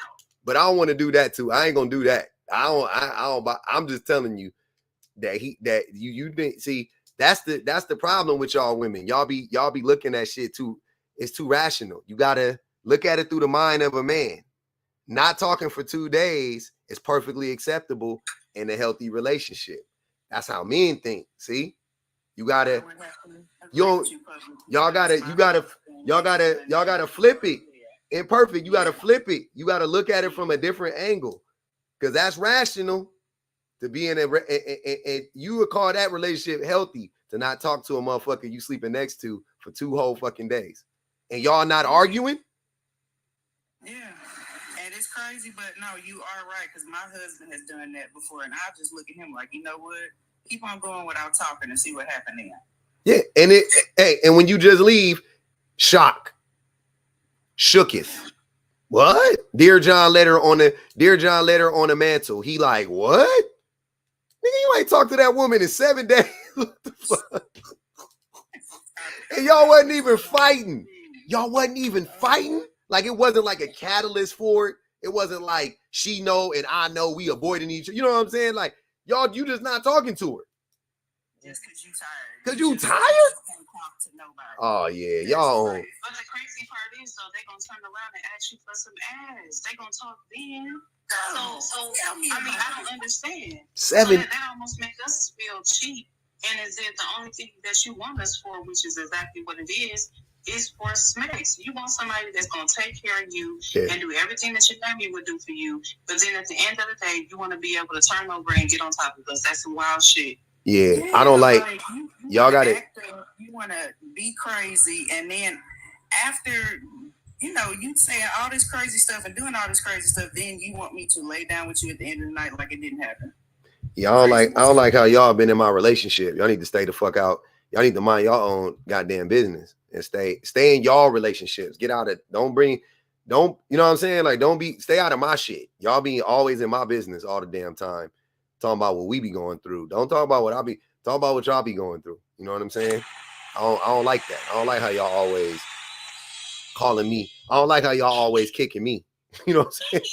but I don't want to do that too. I ain't gonna do that. I'm just telling you that you think. See, that's the problem with y'all women. Y'all be looking at shit too. It's too rational. You gotta look at it through the mind of a man. Not talking for 2 days is perfectly acceptable in a healthy relationship. That's how men think. See, you gotta, y'all gotta flip it. Imperfect. You gotta flip it. You gotta look at it from a different angle, because that's rational. To be in and you would call that relationship healthy, to not talk to a motherfucker you sleeping next to for 2 whole fucking days, and y'all not arguing. Yeah, and it's crazy, but no, you are right, because my husband has done that before, and I just look at him like, you know what? Keep on going without talking and see what happened then. Yeah, and and when you just leave, shocketh. What? Dear John letter on the mantle. He like, what? Nigga, you ain't talked to that woman in 7 days. What the fuck? And y'all wasn't even fighting. Like, it wasn't like a catalyst for it. It wasn't like she know and I know we avoiding each other. You know what I'm saying? Like, y'all, you just not talking to her. Just because you tired. Because you tired? Can't talk to nobody. Oh, yeah. Y'all. But the crazy part is, though, they gonna turn around and ask you for some ass. They gonna talk then. So I mean, I don't understand. 7. So that almost make us feel cheap. And is it the only thing that you want us for, which is exactly what it is for sex. You want somebody that's gonna take care of you and do everything that your family would do for you. But then at the end of the day, you want to be able to turn over and get on top of us. That's some wild shit. Yeah, I don't like y'all got it. You want to be crazy, and then after, you know, you saying all this crazy stuff and doing all this crazy stuff, then you want me to lay down with you at the end of the night like it didn't happen. Yeah, I don't like how y'all been in my relationship. Y'all need to stay the fuck out. Y'all need to mind y'all own goddamn business and stay in y'all relationships. Get out of, you know what I'm saying? Like, stay out of my shit. Y'all be always in my business all the damn time. Talking about what we be going through. Don't talk about what talk about what y'all be going through. You know what I'm saying? I don't like that. I don't like how y'all always calling me. I don't like how y'all always kicking me. You know what I'm saying?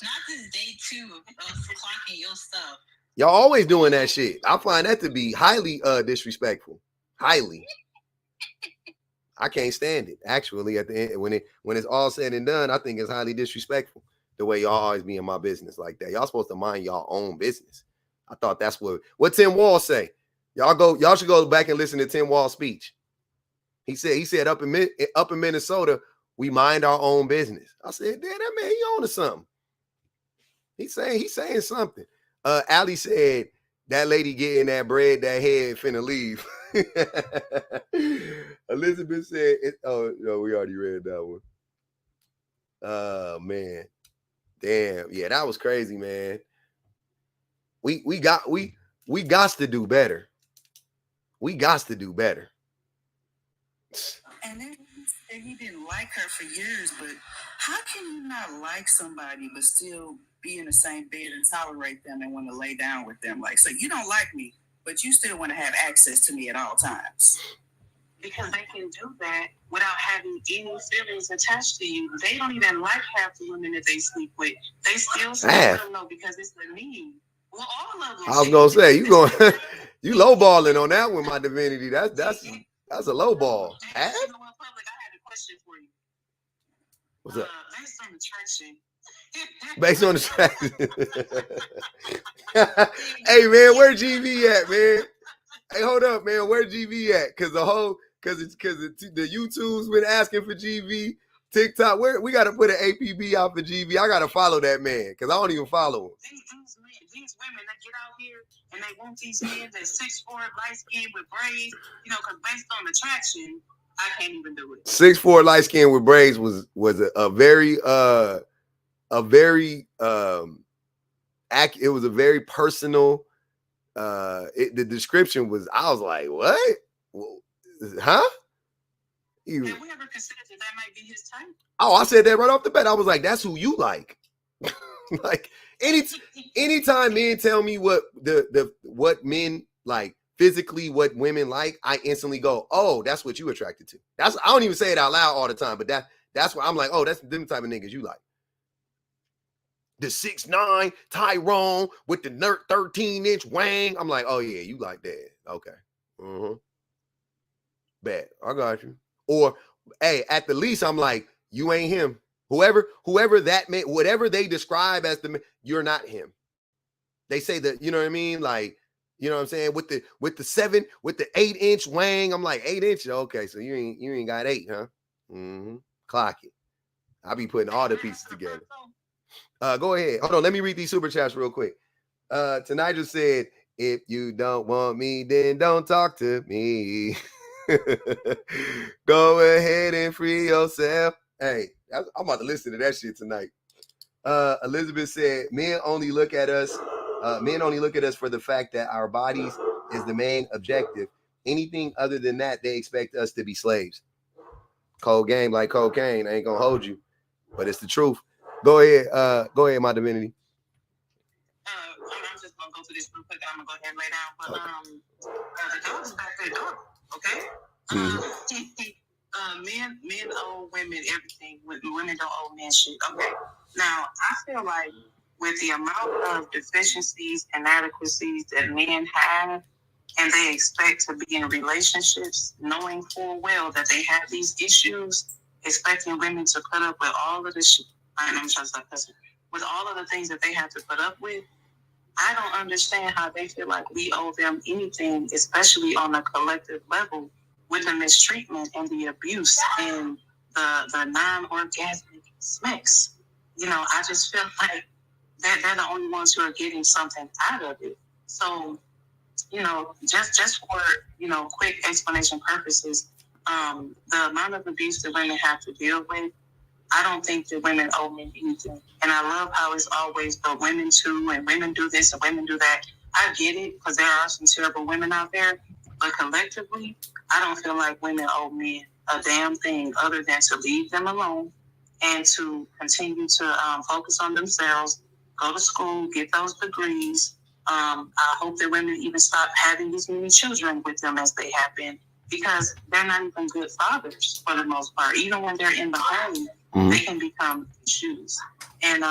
Not this day 2 of clocking your stuff. Y'all always doing that shit. I find that to be highly disrespectful. Highly. I can't stand it. Actually, at the end, when it's all said and done, I think it's highly disrespectful the way y'all always be in my business like that. Y'all supposed to mind y'all own business. I thought that's what Tim Wall say. Y'all should go back and listen to Tim Wall's speech. He said up in Minnesota, we mind our own business. I said, damn, that man, he on to something. He's saying something. Ali said, that lady getting that bread, that head finna leave. Elizabeth said, oh, no, we already read that one. Oh, man. Damn. Yeah, that was crazy, man. We got to do better. We got to do better. And then he didn't like her for years, but how can you not like somebody but still be in the same bed and tolerate them and want to lay down with them? Like, so you don't like me, but you still want to have access to me at all times. Because they can do that without having any feelings attached to you. They don't even like half the women that they sleep with. They still sleep with them though because it's the need. Well, all of them. I was gonna say you lowballing on that one, my divinity. That's a low ball. I had a question for you. What's up? Based on the attraction. Hey man, where GV at, man? Hey, hold up, man. Where GV at? Because the YouTube's been asking for GV. TikTok, we got to put an APB out for GV. I got to follow that man because I don't even follow him. These women that get out here and they want these men that's 6'4", light skin with braids, you know, because based on attraction, I can't even do it. 6'4" light skin with braids was a very it was a very personal. The description was, I was like, what? Huh? Have we ever considered that might be his type? Oh, I said that right off the bat. I was like, that's who you like. Like anytime men tell me what men like physically, what women like, I instantly go, oh, that's what you attracted to. I don't even say it out loud all the time, but that's what I'm like, oh, that's the different type of niggas you like. The 6'9" Tyrone with the 13-inch wang. I'm like, oh yeah, you like that. Okay. Bet. I got you. Or hey, at the least, I'm like, you ain't him. Whoever that man, whatever they describe as the man, you're not him. They say that, you know what I mean? Like, You know what I'm saying? With the 8-inch wang, I'm like 8 inches. Okay, so you ain't got 8, huh? Mm-hmm. Clock it. I'll be putting all the pieces together. Go ahead. Hold on. Let me read these super chats real quick. Tonight just said, if you don't want me, then don't talk to me. Go ahead and free yourself. Hey, I'm about to listen to that shit tonight. Elizabeth said, men only look at us for the fact that our bodies is the main objective. Anything other than that, they expect us to be slaves. Cold game like cocaine. I ain't gonna hold you, but it's the truth. Go ahead, my divinity. I'm just gonna go through this real quick. I'm gonna go ahead and lay down. But the dog's back there, dog. Okay. Men owe women everything. Women don't owe men shit. Okay. Now I feel like with the amount of deficiencies and inadequacies that men have, and they expect to be in relationships, knowing full well that they have these issues, expecting women to put up with all of the shit. I'm trying to stop cussing. With all of the things that they have to put up with, I don't understand how they feel like we owe them anything, especially on a collective level, with the mistreatment and the abuse and the non-orgasmic sex. You know, I just feel like they're the only ones who are getting something out of it. So, you know, just for, you know, quick explanation purposes, the amount of abuse that women have to deal with, I don't think that women owe men anything. And I love how it's always the women too, and women do this and women do that. I get it, because there are some terrible women out there. But collectively, I don't feel like women owe men a damn thing other than to leave them alone and to continue to focus on themselves, go to school, get those degrees. I hope that women even stop having these many children with them as they have been, because they're not even good fathers for the most part. Even when they're in the home, they can become issues. And,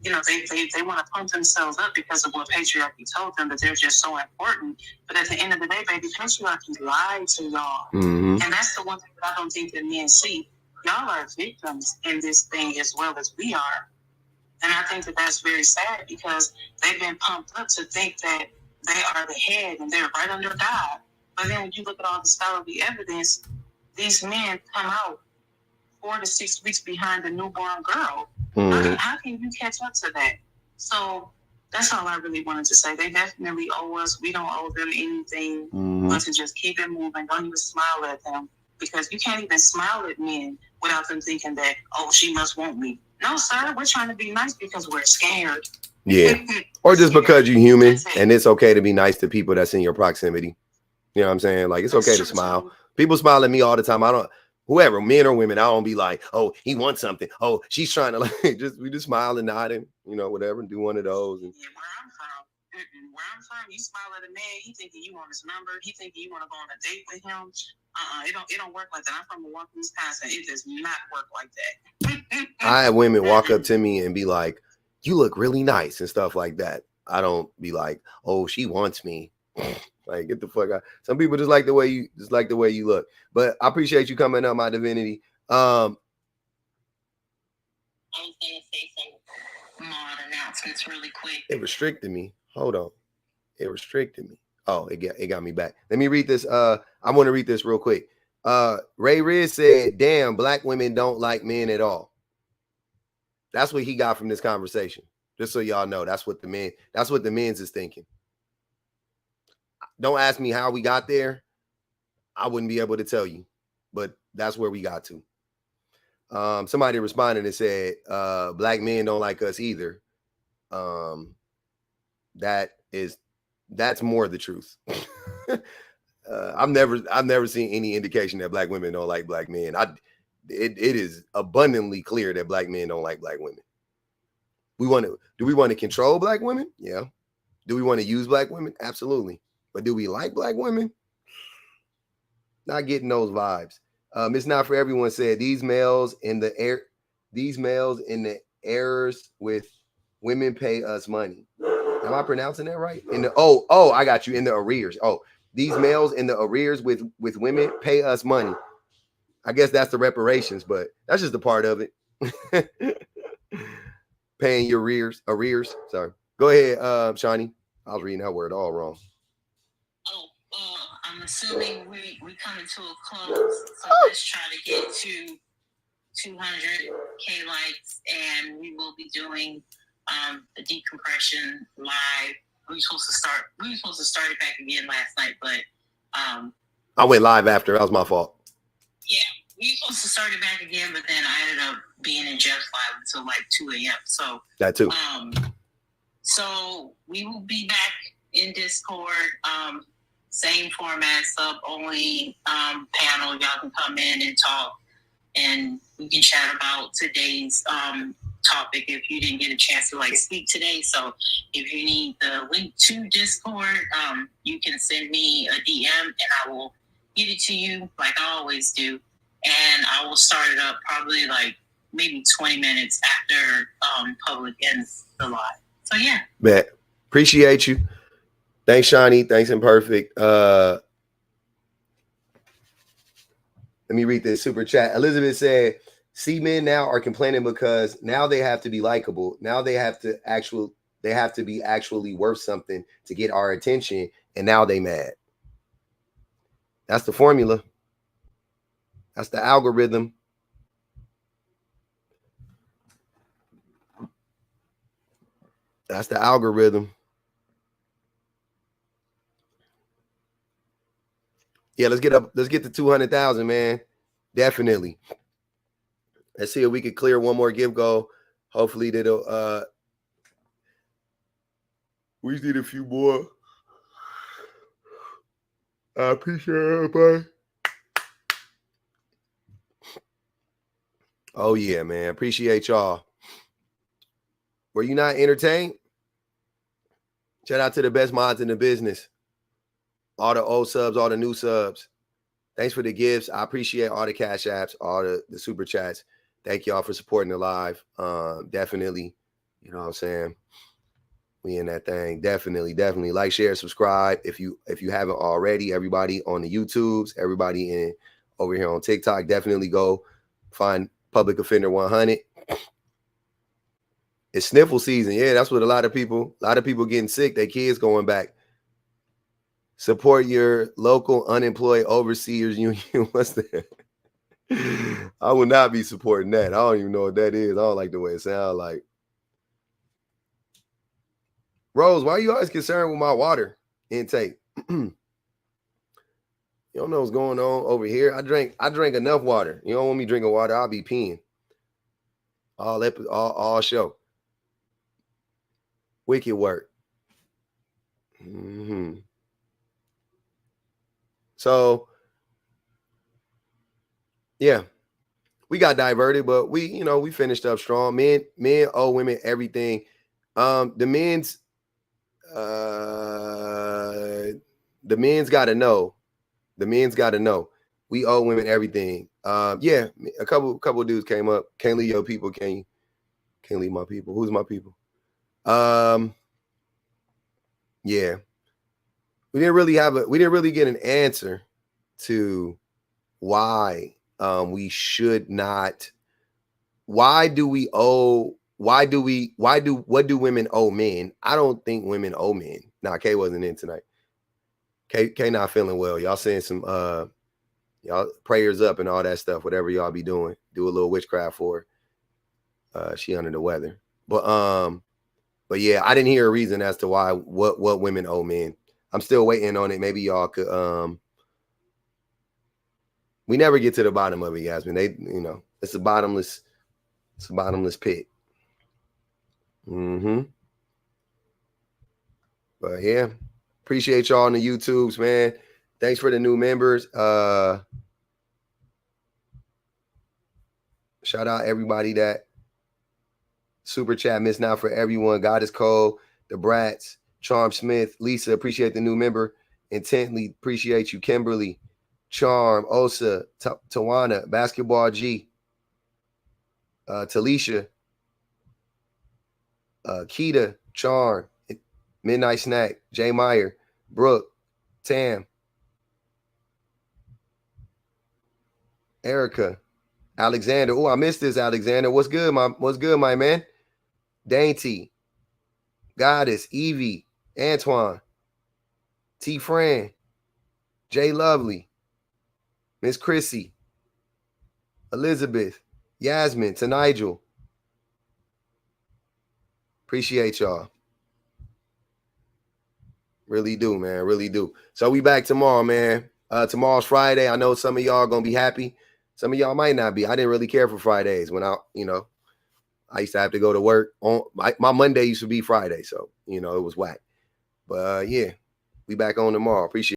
you know, they want to pump themselves up because of what patriarchy told them, that they're just so important. But at the end of the day, baby, patriarchy lied to y'all. And that's the one thing that I don't think that men see. Y'all are victims in this thing as well as we are. And I think that that's very sad, because they've been pumped up to think that they are the head and they're right under God. But then when you look at all the scholarly evidence, these men come out 4 to 6 weeks behind the newborn girl. How can you catch up to that? So that's all I really wanted to say. They definitely owe us. We don't owe them anything but to just keep it moving. Don't even smile at them, because you can't even smile at men without them thinking that, oh, she must want me. No, sir, we're trying to be nice because we're scared. Yeah. Or just because you're human and it's okay to be nice to people that's in your proximity. You know what I'm saying? Like, it's okay to smile. People smile at me all the time. Whoever, men or women, I don't be like, oh, he wants something. Oh, she's trying to, like, we just smile and nod and, you know, whatever, do one of those. And where I'm from, you smile at a man, he thinking you want his number, he thinking you want to go on a date with him. It don't work like that. I'm from Milwaukee, Wisconsin. It does not work like that. I have women walk up to me and be like, you look really nice and stuff like that. I don't be like, oh, she wants me. Like, get the fuck out. Some people just like the way you look. But I appreciate you coming up, my divinity. I was gonna say some more announcements really quick. It restricted me. Hold on. It restricted me. Oh, it got me back. Let me read this. I want to read this real quick. Ray Riz said, damn, black women don't like men at all. That's what he got from this conversation. Just so y'all know, that's what the men's is thinking. Don't ask me how we got there. I wouldn't be able to tell you, but that's where we got to. Somebody responded and said, black men don't like us either. That's more the truth. I've never seen any indication that black women don't like black men. It is abundantly clear that black men don't like black women. Do we want to control black women? Yeah. Do we want to use black women? Absolutely. But do we like black women? Not getting those vibes. It's not for everyone said these males in the errors with women pay us money. Am I pronouncing that right? I got you. In the arrears. Oh, these males in the arrears with women pay us money. I guess that's the reparations, but that's just a part of it. Paying your arrears. Sorry. Go ahead, Shawnee. I was reading her word all wrong. I'm assuming we coming to a close, so let's try to get to 200K likes, and we will be doing the decompression live. We were supposed to start it back again last night, but I went live after. That was my fault. Yeah, we were supposed to start it back again, but then I ended up being in Jeff's live until like 2 a.m. So that too. So we will be back in Discord. Same format, sub only panel. Y'all can come in and talk, and we can chat about today's topic if you didn't get a chance to like speak today. So if you need the link to Discord, you can send me a DM and I will get it to you like I always do. And I will start it up probably like maybe 20 minutes after public ends the live. So yeah. Bet. Appreciate you. Thanks, Shawnee. Thanks, Imperfect. Let me read this super chat. Elizabeth said, see, men now are complaining because now they have to be likable. Now they have to be actually worth something to get our attention. And now they mad. That's the formula. That's the algorithm. That's the algorithm. Yeah, let's get to 200,000, man. Definitely. Let's see if we could clear one more give goal. Hopefully that'll we just need a few more. I appreciate everybody. Oh yeah, man. Appreciate y'all. Were you not entertained? Shout out to the best mods in the business. All the old subs, all the new subs. Thanks for the gifts. I appreciate all the cash apps, all the super chats. Thank y'all for supporting the live. Definitely, you know what I'm saying? We in that thing. Definitely like, share, subscribe. If you haven't already, everybody on the YouTubes, everybody in over here on TikTok, definitely go find Public Offender 100. It's sniffle season. Yeah, that's what a lot of people getting sick. Their kids going back. Support your local unemployed overseers union. What's that? I would not be supporting that. I don't even know what that is. I don't like the way it sounds like. Rose, why are you always concerned with my water intake? You don't know what's going on over here. I drank enough water. You don't want me drinking water, I'll be peeing. All show. Wicked work. So, yeah, we got diverted, but we finished up strong. Men owe women everything. The men's got to know. The men's got to know. We owe women everything. Yeah, a couple dudes came up. Can't leave your people, can you? Can't leave my people. Who's my people? Yeah. We didn't really get an answer to why we should not. What do women owe men? I don't think women owe men. Nah, Kay wasn't in tonight. Kay not feeling well. Y'all saying some y'all prayers up and all that stuff, whatever y'all be doing. Do a little witchcraft for her. She under the weather. But yeah, I didn't hear a reason as to why what women owe men. I'm still waiting on it. Maybe y'all could we never get to the bottom of it, Yasmin. It's a bottomless pit. But yeah, appreciate y'all on the YouTubes, man. Thanks for the new members. Shout out everybody that super chat missed out for everyone. God is cold. The Brats, Charm Smith, Lisa, appreciate the new member. Intently appreciate you, Kimberly, Charm, Osa, Tawana, Basketball G, Talisha, Keita, Charm, Midnight Snack, Jay Meyer, Brooke, Tam, Erica, Alexander. Oh, I missed this, Alexander. What's good, my man? Dainty, Goddess, Evie, Antoine, T. Fran, Jay Lovely, Miss Chrissy, Elizabeth, Yasmin, to Nigel. Appreciate y'all. Really do, man. Really do. So we back tomorrow, man. Tomorrow's Friday. I know some of y'all gonna be happy. Some of y'all might not be. I didn't really care for Fridays when I used to have to go to work on my Monday used to be Friday, so it was whack. But yeah, we back on tomorrow. Appreciate it.